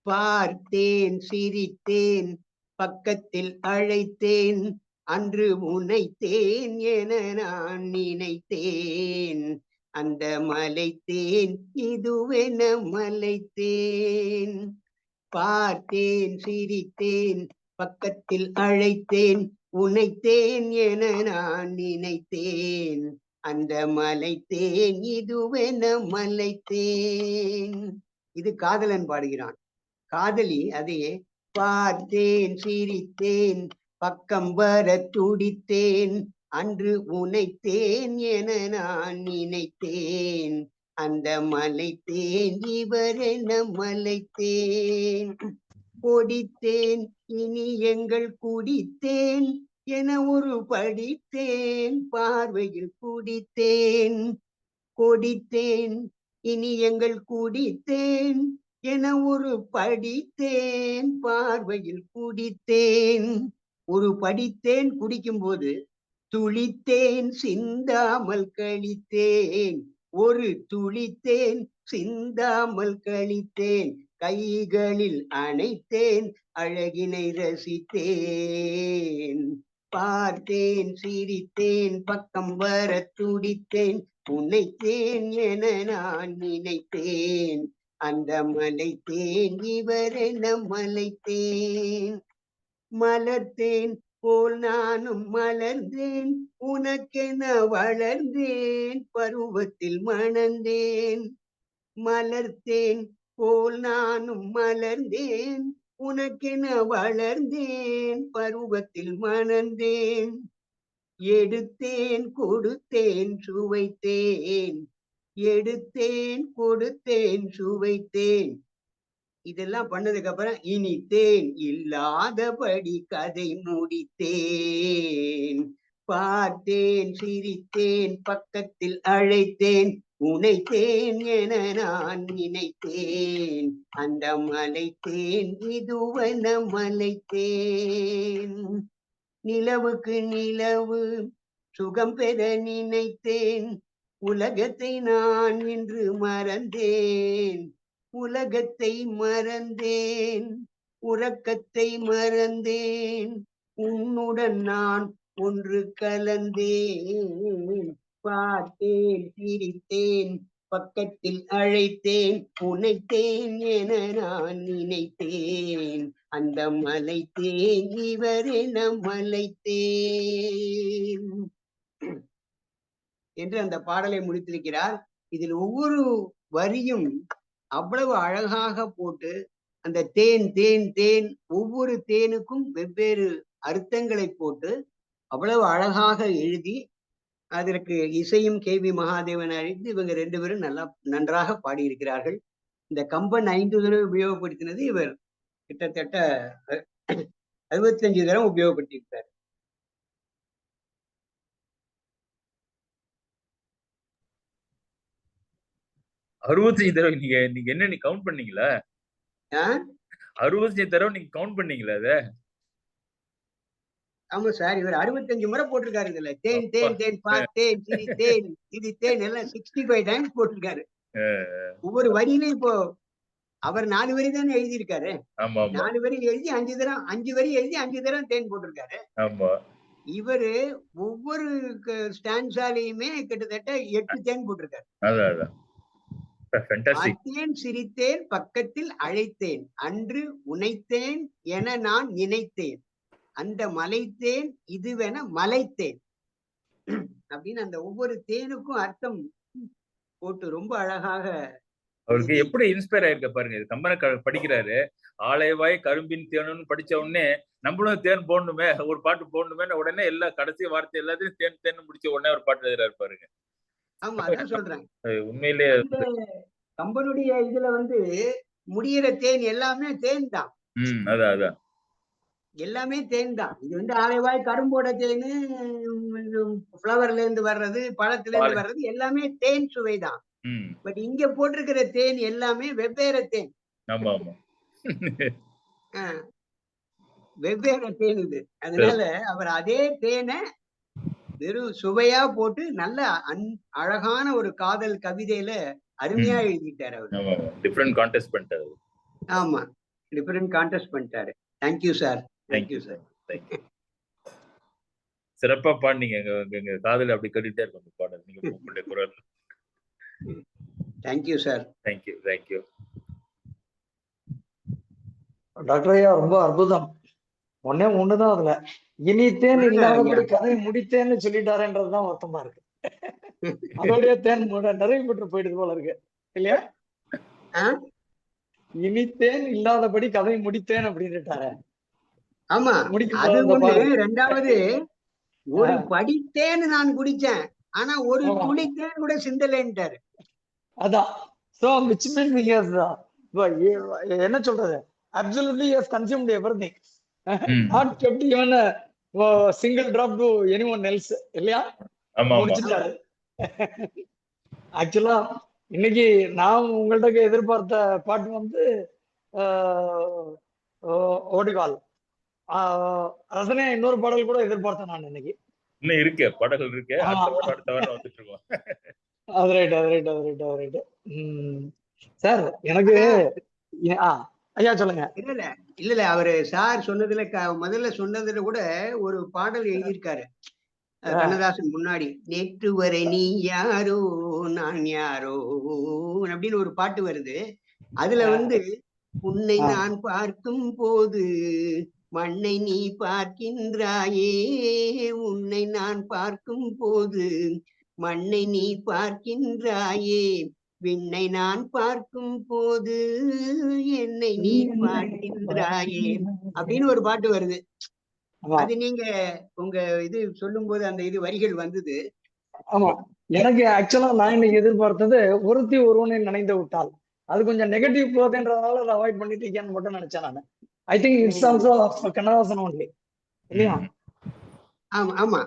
பார்த்தேன் சிரித்தேன் பக்கத்தில் அழைத்தேன் அன்று உனைத்தேன் என நான் நினைத்தேன் அந்த மலைத்தேன் இதுவென மலைத்தேன். பார்த்தேன் சிரித்தேன் பக்கத்தில் அழைத்தேன் உனைத்தேன் என நான் நினைத்தேன் அந்த மலைத்தேன் இதுவென மலைத்தேன். இது காதலன் பாடுகிறான். காதலி அதையே பார்த்தேன் சிரித்தேன் பக்கம் வர துடித்தேன் அன்று உனைத்தேன் என நான் நினைத்தேன் அந்த மலைத்தேன் இவரென மலைத்தேன். கொடித்தேன் இனி எங்கள் குடித்தேன் என ஒரு படித்தேன் பார்வையில் குடித்தேன். கொடித்தேன் இனி எங்கள் குடித்தேன் என ஒரு படித்தேன் பார்வையில் குடித்தேன். ஒரு படித்தேன் குடிக்கும் போது துளித்தேன் சிந்தாமல் கழித்தேன், ஒரு துளித்தேன் சிந்தாமல் கழித்தேன், கைகளில் அணைத்தேன் அழகினை ரசித்தேன். பார்த்தேன் சிரித்தேன் பக்கம் வர துடித்தேன் உன்னைத்தேன் என நான் நினைத்தேன் அந்த மலைத்தேன் இவரென மலைத்தேன். மலர்த்தேன் போல் நானும் மலர்ந்தேன் உனக்கென வளர்ந்தேன் பருவத்தில் மணந்தேன். மலர்த்தேன் போல் நானும் மலர்ந்தேன் உனக்கென வளர்ந்தேன் பருவத்தில் மணந்தேன். எடுத்தேன் கொடுத்தேன் சுவைத்தேன், எடுத்தேன் கொடுத்தேன் சுவைத்தேன். இதெல்லாம் பண்ணதுக்கு அப்புறம் இனித்தேன் இல்லாதபடி கதை முடித்தேன். பார்த்தேன் சிரித்தேன் பக்கத்தில் அழைத்தேன் உனைத்தேன் என நான் நினைத்தேன் அந்த மலைத்தேன் இதுவென மலைத்தேன். நிலவுக்கு நிலவு சுகம் பெற நினைத்தேன் உலகத்தை நான் இன்று மறந்தேன். உலகத்தை மறந்தேன் உறக்கத்தை மறந்தேன் உன்னுடன் நான் ஒன்று கலந்தேன். பார்த்தேன் சிரித்தேன் பக்கத்தில் அழைத்தேன் உனைத்தேன் என நான் நினைத்தேன் அந்த மலைத்தேன் இவரென மலைத்தேன் என்று அந்த பாடலை முடித்திருக்கிறார். இதில் ஒவ்வொரு வரியும் அவ்வளவு அழகாக போட்டு அந்த தேன் தேன் தேன் ஒவ்வொரு தேனுக்கும் வெவ்வேறு அர்த்தங்களை போட்டு அவ்வளவு அழகாக எழுதி அதற்கு இசையும் கே.வி. மகாதேவன் அழைத்து இவங்க 2 பேரும் நன்றாக பாடியிருக்கிறார்கள். இந்த கம்பன் 5 தடவை உபயோகப்படுத்தினது இவர் கிட்டத்தட்ட 65 தடவை உபயோகப்படுத்தியிருக்கிறார். அறுபத்தஞ்சு தடவை நீங்க என்ன நீ கவுண்ட் பண்ணீங்களா? 65 தடவை நீங்க கவுண்ட் பண்ணீங்களா அத? ஆமா சார், இவர் 65 முறை போட்டிருக்காரு. இதுல தேன் தேன் தேன் பார்த்தேன் சிரித்தேன் இது தேன் எல்லாம் 65 டைம்ஸ் போட்டிருக்காரு. ஒவ்வொரு வரியிலும் இப்போ அவர் 4 வரி தானே எழுதியிருக்காரு. 4 வரி எழுதி 5 தரம் 5 வரி எழுதி 5 தரம் தேன் போட்டிருக்காரு. இவரு ஒவ்வொரு ஸ்டான்ஸாலையுமே கிட்டத்தட்ட 8 தேன் போட்டிருக்காரு. பார்த்தேன் சிரித்தேன் பக்கத்தில் அழைத்தேன் அன்று உனைத்தேன் என நான் நினைத்தேன் அந்த மலைத்தேன் இதுவென மலைத்தேன் அப்படின்னு அந்த ஒவ்வொரு தேனுக்கும் அர்த்தம் போட்டு ரொம்ப அழகாக. அவருக்கு எப்படி இன்ஸ்பயர் ஆயிருக்க பாருங்க. இது கம்பனை படிக்கிறாரு, ஆலைவாய் கரும்பின் தேனுன்னு படிச்ச உடனே நம்மளும் தேன் போடணுமே, ஒரு பாட்டு போடணுமே, உடனே எல்லா கடைசி வார்த்தை எல்லாத்தையும் தேன் தேன் முடிச்ச உடனே ஒரு பாட்டு எழுதுறாரு பாருங்க. ஆமா, அதான் சொல்றேன். உண்மையிலேயே கம்பனுடைய இதுல முடிகிற தேன் எல்லாமே தேன் தான். அதான் எல்லாமே தேன் தான். இது வந்து ஆலைவாய் கரும்போட தேனு, ஃப்ளவர்ல இருந்து வர்றது, பழத்துல இருந்து பால். வர்றது எல்லாமே தேன் சுவைதான். ம். பட் இங்க போட்டிருக்கிற தேன் எல்லாமே வெவ்வேறு தேன். ஆமா, ஆமா. ஆ, வெவ்வேறு தேன் இது. அதனால அவர் அதே தேனை வெறும் சுவையா போட்டு நல்ல அழகான ஒரு காதல் கவிதையில அருமையா எழுதிட்டாரு அவரு. ஆமா. டிஃபரண்ட் கான்டெஸ்ட் பண்ணிட்டாரு. ஆமா. டிஃபரண்ட் கான்டெஸ்ட் பண்ணிட்டாரு. Thank you sir. Thank you thank you sir. Sir. Thank you. சிறப்பா பாடுனீங்க. எங்க காதுல அப்படி கேட்டுட்டே இருக்கும் அந்த பாடல். நீங்க கூப்பிட்ட குரல். Thank you sir. Thank you. Thank you. Doctor ஐயா ரொம்ப அற்புதம். ஒன்னே ஒண்ணுதான் அதுல இனித்தேன் இல்லாதபடி கதை முடித்தேன்னு சொல்லிட்டாருன்றதுதான் வருத்தமா இருக்கு. அதோடய தேன் நிறைவு பெற்று போயிடுது போல இருக்கு இல்லையா? இனித்தேன் இல்லாதபடி கதை முடித்தேன் அப்படின்னுட்டாரு. ஆமா, அது ஒண்ணு. ரெண்டாவது, ஒரு படித்தேன்னு நான் குடிச்சேன், ஆனா ஒரு துளித்தேன் கூட சிந்தலைன்ட்டாரு. அதான். So which means he has என்ன சொல்றது, absolutely he has consumed everything, not kept even a single drop to anyone else இல்லையா? முடிச்சிட்டாரு. ஆக்சுவலா இன்னைக்கு நான் உங்கள்ட்ட எதிர்பார்த்த பாட்டு வந்து ஓடிகால் ரசனையா இன்னொரு பாடல் கூட எதிர்பார்த்தேன் நான் இன்னைக்கு. இன்னும் இருக்கு பாடல்கள் இருக்கு. அடுத்த வாரம் வந்துட்டு இருக்கோம். அது ரைட். சார் எனக்கு ஐயா சொல்லுங்க. இல்ல அவரு சார் சொன்னதுல முதல்ல சொன்னதுல கூட ஒரு பாடல் எழுதியிருக்காரு கண்ணதாசன் முன்னாடி. நேற்று வரை நீ யாரோ நான் யாரோ அப்படின்னு ஒரு பாட்டு வருது. அதுல வந்து உன்னை நான் பார்க்கும் போது மண்ணை நீ பார்க்கின்றாயே, உன்னை நான் பார்க்கும் போது மண்ணை நீ பார்க்கின்றாயே, விண்ணை நான் பார்க்கும் போது என்னை நீ பார்க்கின்றாயே அப்படின்னு ஒரு பாட்டு வருது. அது நீங்க உங்க இது சொல்லும் போது அந்த இது வரிகள் வந்தது. ஆமா, எனக்கு ஆக்சுவலா நான் இன்னைக்கு எதிர்பார்த்தது ஒருத்தி ஒருவனை நினைந்து விட்டால். அது கொஞ்சம் நெகட்டிவ் போகுதுன்றதுனால அதை அவாய்ட் பண்ணிட்டு இருக்கேன்னு மட்டும் நினைச்சேன் நான். I think it's also Kannadasan only இல்லையா? ஆமா,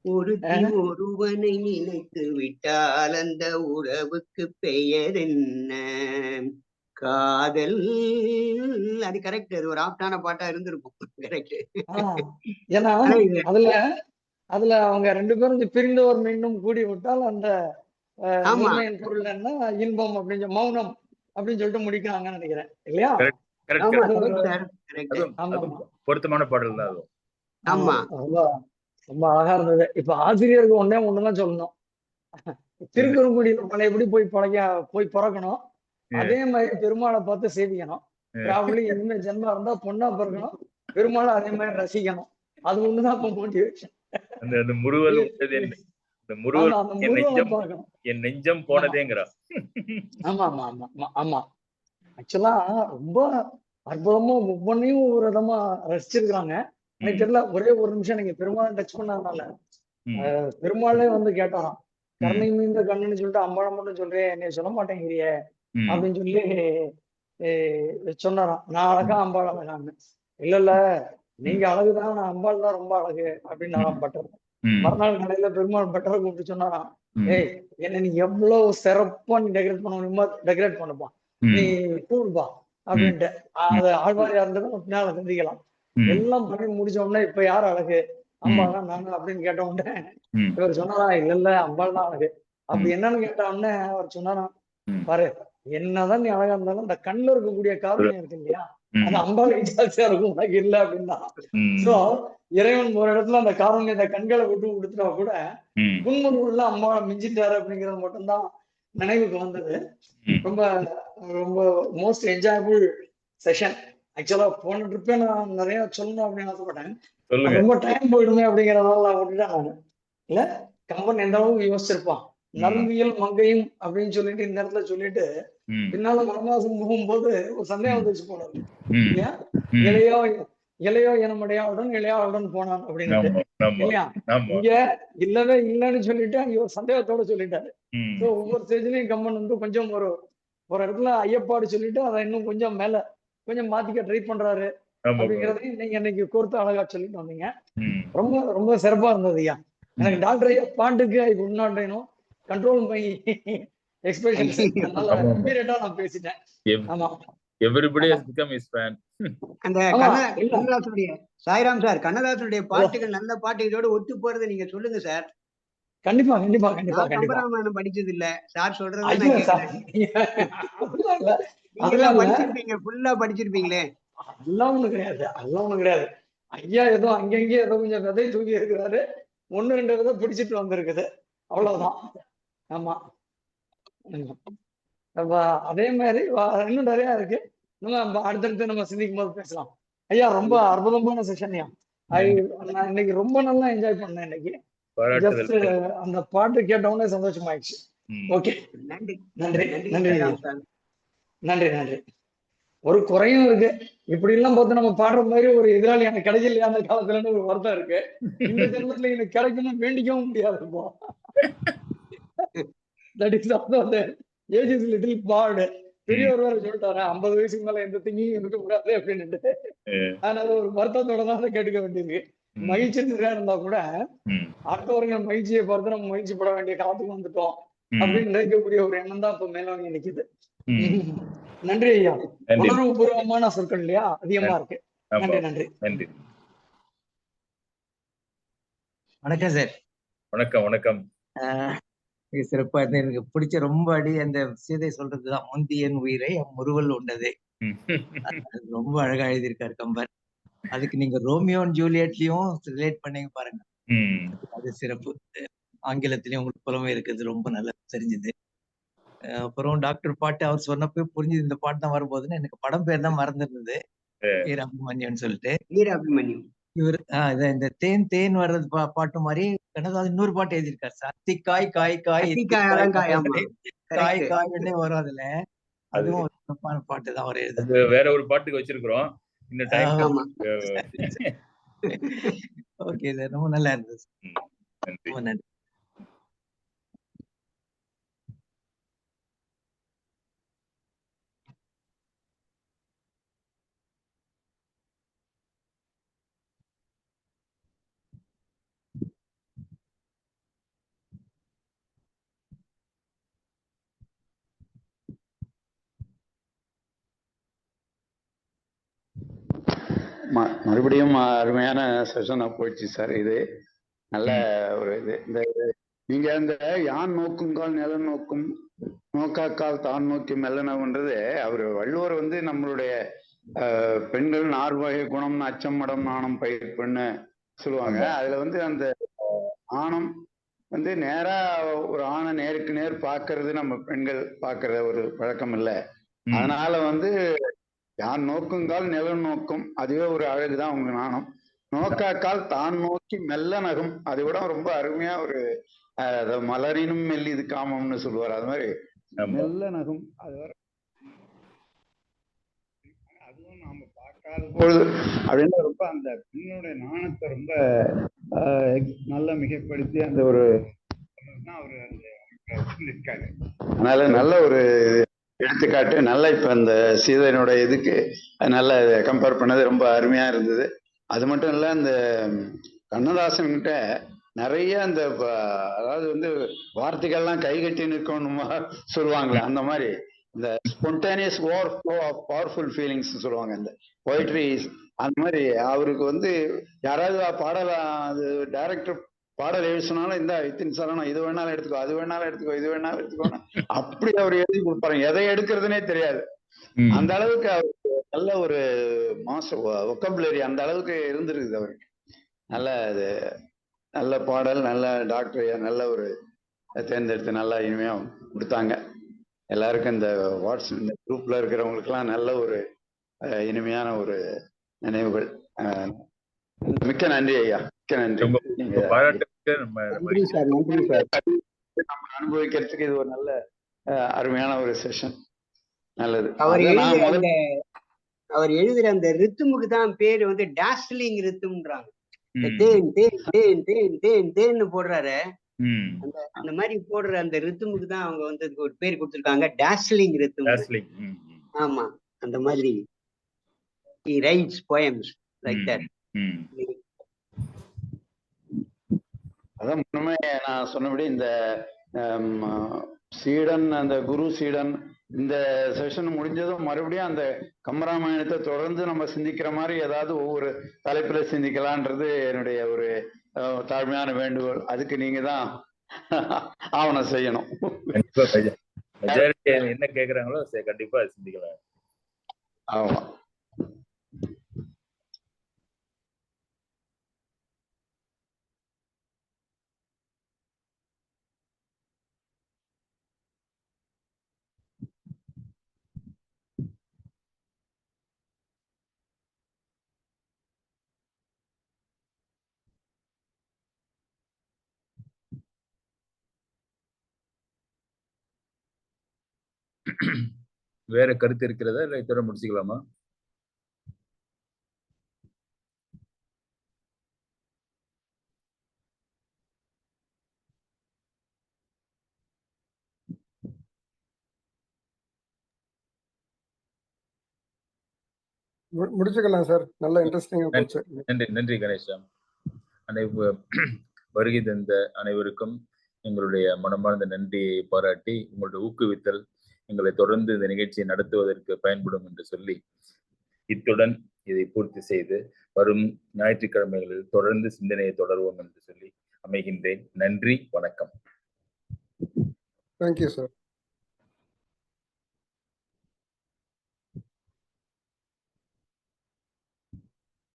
ஒருத்தி ஒருவனை நினைத்து விட்டால் அந்த உறவுக்கு பெயர் என்ன? காதல். அது கரெக்ட். அது ஒரு ஆப்டான பாட்டா இருந்திருக்கும். கரெக்ட். ஏன்னா அதுல அவங்க ரெண்டு பேரும் பிரிந்தோர் மீண்டும் கூடி விட்டால் அந்த உண்மையின் பொருள் என்ன, இன்பம் அப்படின்னு மௌனம் அப்படின்னு சொல்லிட்டு முடிக்கிறாங்கன்னு நினைக்கிறேன் இல்லையா? பொருத்தமான பாடல் தான். ஆமா, ரொம்ப அழகா இருந்தது. இப்ப ஆசிரியருக்கு ஒண்ணுதான் சொல்லணும். திருக்குறங்குடியில பழையபடி போய் பிறக்கணும். அதே மாதிரி பெருமாளை பார்த்து சேவிக்கணும். ப்ராபபிலி இனிமே ஜென்மா இருந்தா பொண்ணா பிறக்கணும், பெருமாளை அதே மாதிரி ரசிக்கணும். அது ஒண்ணுதான் இப்ப மோட்டிவேஷன். அந்த முறுவல் என் நெஞ்சம் போனதேங்கிறா. ஆமா. ஆக்சுவலா ரொம்ப அற்புதமா ஒவ்வொன்னையும் ஒரு விதமா ரசிச்சிருக்காங்க. எனக்கு தெரியல, ஒரே ஒரு நிமிஷம் நீங்க பெருமாளை டச் பண்ணதுனால பெருமாளே வந்து கேட்டாராம், கருணை மீந்த கண்ணுன்னு சொல்லிட்டு அம்பாளை மட்டும் சொல்றேன், என்னைய சொல்ல மாட்டேங்கிறிய அப்படின்னு சொல்லி சொன்னாராம். நான் அழகா அம்பாள் அழகான்னு. இல்ல நீங்க அழகுதான், நான் அம்பாள் தான் ரொம்ப அழகு அப்படின்னு பட்டர். மறுநாள் கடையில பெருமாள் பட்டரை கூப்பிட்டு சொன்னாராம், ஏய் என்ன நீ எவ்வளவு சிறப்பா நீ டெக்கரேட் பண்ண முடியுமா டெக்கரேட் பண்ணுப்பா, நீ கூடுப்பா அப்படின்ட்டு. அது ஆழ்வாரியா இருந்ததும் பின்னால சந்திக்கலாம். எல்லாம் பண்ணி முடிச்ச உடனே இப்ப யார் அழகு, அம்பாள் தான் நாங்க அப்படின்னு கேட்ட உடனே இவர் சொன்னாரா, இல்ல அம்பாள் தான் அழகு. அப்படி என்னன்னு கேட்ட உடனே அவர் சொன்னாராம், பாரு என்னதான் நீ அழகா இருந்தாலும் அந்த கண்ணுல இருக்கக்கூடிய காரணம் இருக்கு இல்லையா, அது அம்பாளுக்கு ஜாஸ்தியா இருக்கும், உனக்கு இல்ல அப்படின்னா. சோ இறைவன் ஒரு இடத்துல அந்த காரணம் இந்த கண்களை விட்டு கொடுத்துட்டா கூட புன்முறுவல்ல அம்பாவை மிஞ்சிட்டாரு அப்படிங்கிறது மட்டும்தான் நினைவுக்கு வந்தது. ரொம்ப ரொம்ப மோஸ்ட் என்ஜாயபிள் செஷன். ஆக்சுவலா போன ட்ரிப்பே நான் நிறைய சொல்லணும் அப்படின்னு ஆசைப்பட்டேன். ரொம்ப டைம் போயிடுமே அப்படிங்கிறதால நான் விட்டுட்டேன் நானு. இல்ல கம்பன் எந்த அளவுக்கு யோசிச்சிருப்பான், நறும்பியல் மங்கையும் அப்படின்னு சொல்லிட்டு இந்த இடத்துல சொல்லிட்டு பின்னால வனவாசம் போகும்போது ஒரு சந்தேகம் வந்துச்சு போனது இல்லையா, இளையோ எனமுடையாவுடன் இளையாவுடன் போனான் அப்படின்னு இல்லையா. இங்க இல்லவே இல்லைன்னு சொல்லிட்டு அங்க ஒரு சந்தேகத்தோட சொல்லிட்டாரு. ஒவ்வொரு ஸ்டேஜ்லயும் கம்பன் வந்து கொஞ்சம் ஒரு இடத்துல ஐயப்பாடு சொல்லிட்டு அதை இன்னும் கொஞ்சம் மேல கொஞ்சம் மாத்திக்க ட்ரை பண்றாரு. ஆமா bro. அப்படிங்கறதையும் நீங்க இன்னைக்கு கோர்த்து அழகா சொல்லிட்டு வந்தீங்க. ம். ரொம்ப ரொம்ப சிறப்பா இருந்தது ஐயா. எனக்கு ம். டாக்டர் ஐயா பாட்டுக்கு I could not control my expressions. அதனால ஆமா, ஆமா. இம்மீடியட்டா நான் பேசிட்டேன். Ev- ஆமா Everybody ஆமா has become his fan. அந்த ஆமா இல்ல கண்ணதாசனுடைய சாய்ராம் சார், கண்ணதாசனுடைய பாட்டுகள் நல்ல பாட்டு இதோட ஒத்து போறதை நீங்க சொல்லுங்க சார். கண்டிப்பா கண்டிப்பா கண்டிப்பா நான் கண்டிப்பா. கம்பராமாயணம் படிச்சது இல்ல, சார் சொல்றதை ஐயா நான் சார் கேட்கிறேன். அதெல்லாம் இல்ல நீங்க அதெல்லாம் எல்லாம் இல்ல படிச்சிருப்பீங்க, ஃபுல்லா படிச்சிருப்பீங்களே. அதெல்லாம் ஒண்ணும் கிடையாது. அதெல்லாம் ஒண்ணும் கிடையாது. ஐயா ஏதோ அங்கங்கே ஏதோ கொஞ்சம் விதை தூக்கி இருக்கிறாரு. 1 2 விதை பிடிச்சிட்டு வந்திருக்குது. அவ்வளவுதான். ஆமா. ம். அப்ப அதே மாதிரி இன்னும் நிறைய இருக்கு. நம்ம அடுத்தடுத்து நம்ம சிந்திக்கும் போது பேசலாம். ஐயா ரொம்ப அற்புதமான செஷன் ஐயா. நான் இன்னைக்கு ரொம்ப நல்லா என்ஜாய் பண்ணேன் இன்னைக்கு. ஜஸ்ட் பாராட்டுதல். அந்த பாட்டு கேட்ட உடனே சந்தோஷமாயிடுச்சு. ம். ஓகே நன்றி நன்றி நன்றி நன்றி ஐயா. சாய்ராம் சார். நன்றி நன்றி. ஒரு குறையும் இருக்கு. இப்படி எல்லாம் பார்த்து நம்ம பாடுற மாதிரி ஒரு எதிராளி எனக்கு கிடைக்கலையா அந்த காலத்துலன்னு ஒரு வருத்தம் இருக்கு. இந்த ஜென்மத்துல எனக்கு கிடைக்கணும் வேண்டிக்கவும் முடியாது இப்போ. That is also the age is little part. பெரியவர் வேற சொல்லிட்டாரு 50 வயசுக்கு மேல எந்த திங்கிங் இருக்க கூடாது அப்படின்னுட்டு. அதனால ஒரு வருத்தத்தோட தான் அதை கேட்டுக்க வேண்டியிருக்கு. ம். மகிழ்ச்சி நிறையா இருந்தா கூட ம். அடுத்தவர்கள் மகிழ்ச்சியை பார்த்து நம்ம மகிழ்ச்சி பட வேண்டிய காலத்துக்கு வந்துட்டோம் ம். அப்படின்னு நினைக்கக்கூடிய ஒரு எண்ணம் தான் இப்ப மேலோங்கி நிக்குது. ம். நன்றி ஐயா. நன்றி. உணர்வுபூர்வமான சொற்கள் இல்லையா அதிகமா இருக்கு. ஆமா. நன்றி நன்றி நன்றி. வணக்கம் சார். வணக்கம் வணக்கம். மிக சிறப்பா இருந்து எனக்கு பிடிச்ச ரொம்ப அடி அந்த சீதை சொல்றதுதான், முந்தி என் உயிரை முறுவல் உண்டதே. ம். அது ரொம்ப அழகா எழுதியிருக்காரு கம்பர். அதுக்கு நீங்க ரோமியோ அண்ட் ஜூலியட்லயும் ரிலேட் பண்ணீங்க பாருங்க, ம். அது சிறப்பு. ஆங்கிலத்திலயும் உங்களுக்கு புலமை இருக்கிறது ரொம்ப நல்லா தெரிஞ்சுது. அப்புறம் டாக்டர் பாட்டு அவர் சொன்னப்போ புரிஞ்சுது இந்த பாட்டு தான் வரும்போதுன்னு. எனக்கு படம் பேர் தான் மறந்துருந்தது, வீராபிமன்யுன்னு சொல்லிட்டு. வீராபிமன்யு இவர் இந்த தேன் தேன் வர்றது பாட்டு மாதிரி கண்ணதாசன் இன்னொரு பாட்டு எழுதியிருக்காரு சார். திக்காய் காய் காய் அத்திக்காய் அலங்காய். ஆமா காய் correct. காய்ன்னே வரும் அதுல. அதுவும் ஒரு சிறப்பான பாட்டு தான் அவர் எழுதுது. அது வேற ஒரு பாட்டுக்கு வச்சிருக்கிறோம். இந்த டைம். ஆமா ஓகே சார், ரொம்ப நல்லா இருந்தது. நன்றி. ரொம்ப நன்றி. மறுபடியும் அருமையான செஷனா போயிடுச்சு சார். இது நல்ல ஒரு இது. இந்த நீங்க அந்த யான் நோக்குங்கால் நிலம் நோக்கும் நோக்காக்கால் தான் நோக்கி மெல்லனவுன்றது அவர் வள்ளுவர் வந்து நம்மளுடைய பெண்கள் 4 வகை குணம்னு அச்சம் மடம் நாணம் பயிர்ப்புன்னு சொல்லுவாங்க. அதுல வந்து அந்த ஆணம் வந்து நேரா ஒரு ஆணை நேருக்கு நேர் பார்க்கறது நம்ம பெண்கள் பார்க்கற ஒரு பழக்கம் இல்லை. அதனால வந்து யான் நோக்குங்கால் நிலம் நோக்கும், அதுவே ஒரு அழகுதான் உங்க நாணம். நோக்காக்கால் தான் நோக்கி மெல்ல நகும், அது கூட ரொம்ப அருமையா ஒரு மலரினும் மெல்லிது காமம்னு சொல்லுவார். அது மாதிரி மெல்ல நகும், அது வர அதுவும் நாம பார்க்காத பொழுது அப்படின்னு ரொம்ப அந்த பெண்ணுடைய நாணத்தை ரொம்ப நல்லா மிகப்படுத்தி அந்த ஒரு அவரு இருக்காரு. அதனால நல்ல ஒரு எடுத்துக்காட்டு. நல்லா இப்ப அந்த சீதனுடைய இதுக்கு நல்ல கம்பேர் பண்ணது ரொம்ப அருமையா இருந்தது. அது மட்டும் இல்ல, இந்த கண்ணதாசன் கிட்ட நிறைய அந்த அதாவது வந்து வார்த்தைகள்லாம் கைகட்டி நிற்கணுமா சொல்லுவாங்களே, அந்த மாதிரி இந்த spontaneous overflow of powerful feelings சொல்லுவாங்க இந்த போய்ட்ரி. அந்த மாதிரி அவருக்கு வந்து யாராவது பாடலாம், அது டைரக்டர் பாடல் எழுதி சொன்னாலும் இந்த இத்தின் சரணம், இது வேணாலும் எடுத்துக்கோ, அது வேணாலும் எடுத்துக்கோ, இது வேணாலும் எடுத்துக்கோன்னு அப்படி அவர் எழுதி கொடுப்பாரு. எதை எடுக்கிறதுனே தெரியாது. அந்த அளவுக்கு அவருக்கு நல்ல ஒரு ஒக்கபுலரி அந்த அளவுக்கு இருந்திருக்குது அவருக்கு. நல்ல இது நல்ல பாடல், நல்ல டாக்டர் நல்ல ஒரு தேர்ந்தெடுத்து நல்லா இனிமையா கொடுத்தாங்க. எல்லாருக்கும் இந்த இந்த குரூப்ல இருக்கிறவங்களுக்கெல்லாம் நல்ல ஒரு இனிமையான ஒரு நினைவுகள். மிக்க நன்றி ஐயா, மிக்க நன்றி. நீங்க நம்ம அனுபவிக்கிறதுக்கு இது ஒரு நல்ல அருமையான ஒரு செஷன். நல்லது. அவர் எழுதுற அந்த ரித்துமுக்கு தான் பேரு வந்து டாஸ்லிங் ரித்தும்ன்றாங்க. தேன் தேன் தேன் தேன் தேன் தேன்னு போடுறாரு, அந்த மாதிரி போடுற அந்த ரித்துமுக்கு தான் அவங்க வந்து ஒரு பேர் கொடுத்திருக்காங்க, டாஸ்லிங் ரித்தும். ஆமா, அந்த மாதிரி he writes poems like that. அதான் முன்னமே நான் சொன்னபடி இந்த சீடன் அந்த குரு சீடன் இந்த செஷன் முடிஞ்சதும் மறுபடியும் அந்த கம்பராமாயணத்தை தொடர்ந்து நம்ம சிந்திக்கிற மாதிரி ஏதாவது ஒவ்வொரு தலைப்புல சிந்திக்கலான்றது என்னுடைய ஒரு தாழ்மையான வேண்டுகோள். அதுக்கு நீங்க தான் ஆவணம் செய்யணும். என்ன கேக்குறாங்களோ கண்டிப்பா சிந்திக்கலாம். ஆமா. வேற கருத்து இருக்கிறதா இல்ல இதோட முடிச்சுக்கலாமா? முடிச்சுக்கலாம் சார். நல்ல இன்ட்ரெஸ்டிங்கா போச்சு. நன்றி கணேஷா. வருகை தந்த அனைவருக்கும் எங்களுடைய மனமார்ந்த நன்றியை பாராட்டி, உங்களுடைய ஊக்குவித்தல் எங்களை தொடர்ந்து இந்த நிகழ்ச்சியை நடத்துவதற்கு பயன்படும் என்று சொல்லி, இத்துடன் இதை பூர்த்தி செய்து வரும் ஞாயிற்றுக்கிழமைகளில் தொடர்ந்து சிந்தனையை தொடர்வோம் என்று சொல்லி அமைகின்றேன். நன்றி, வணக்கம். Thank you sir.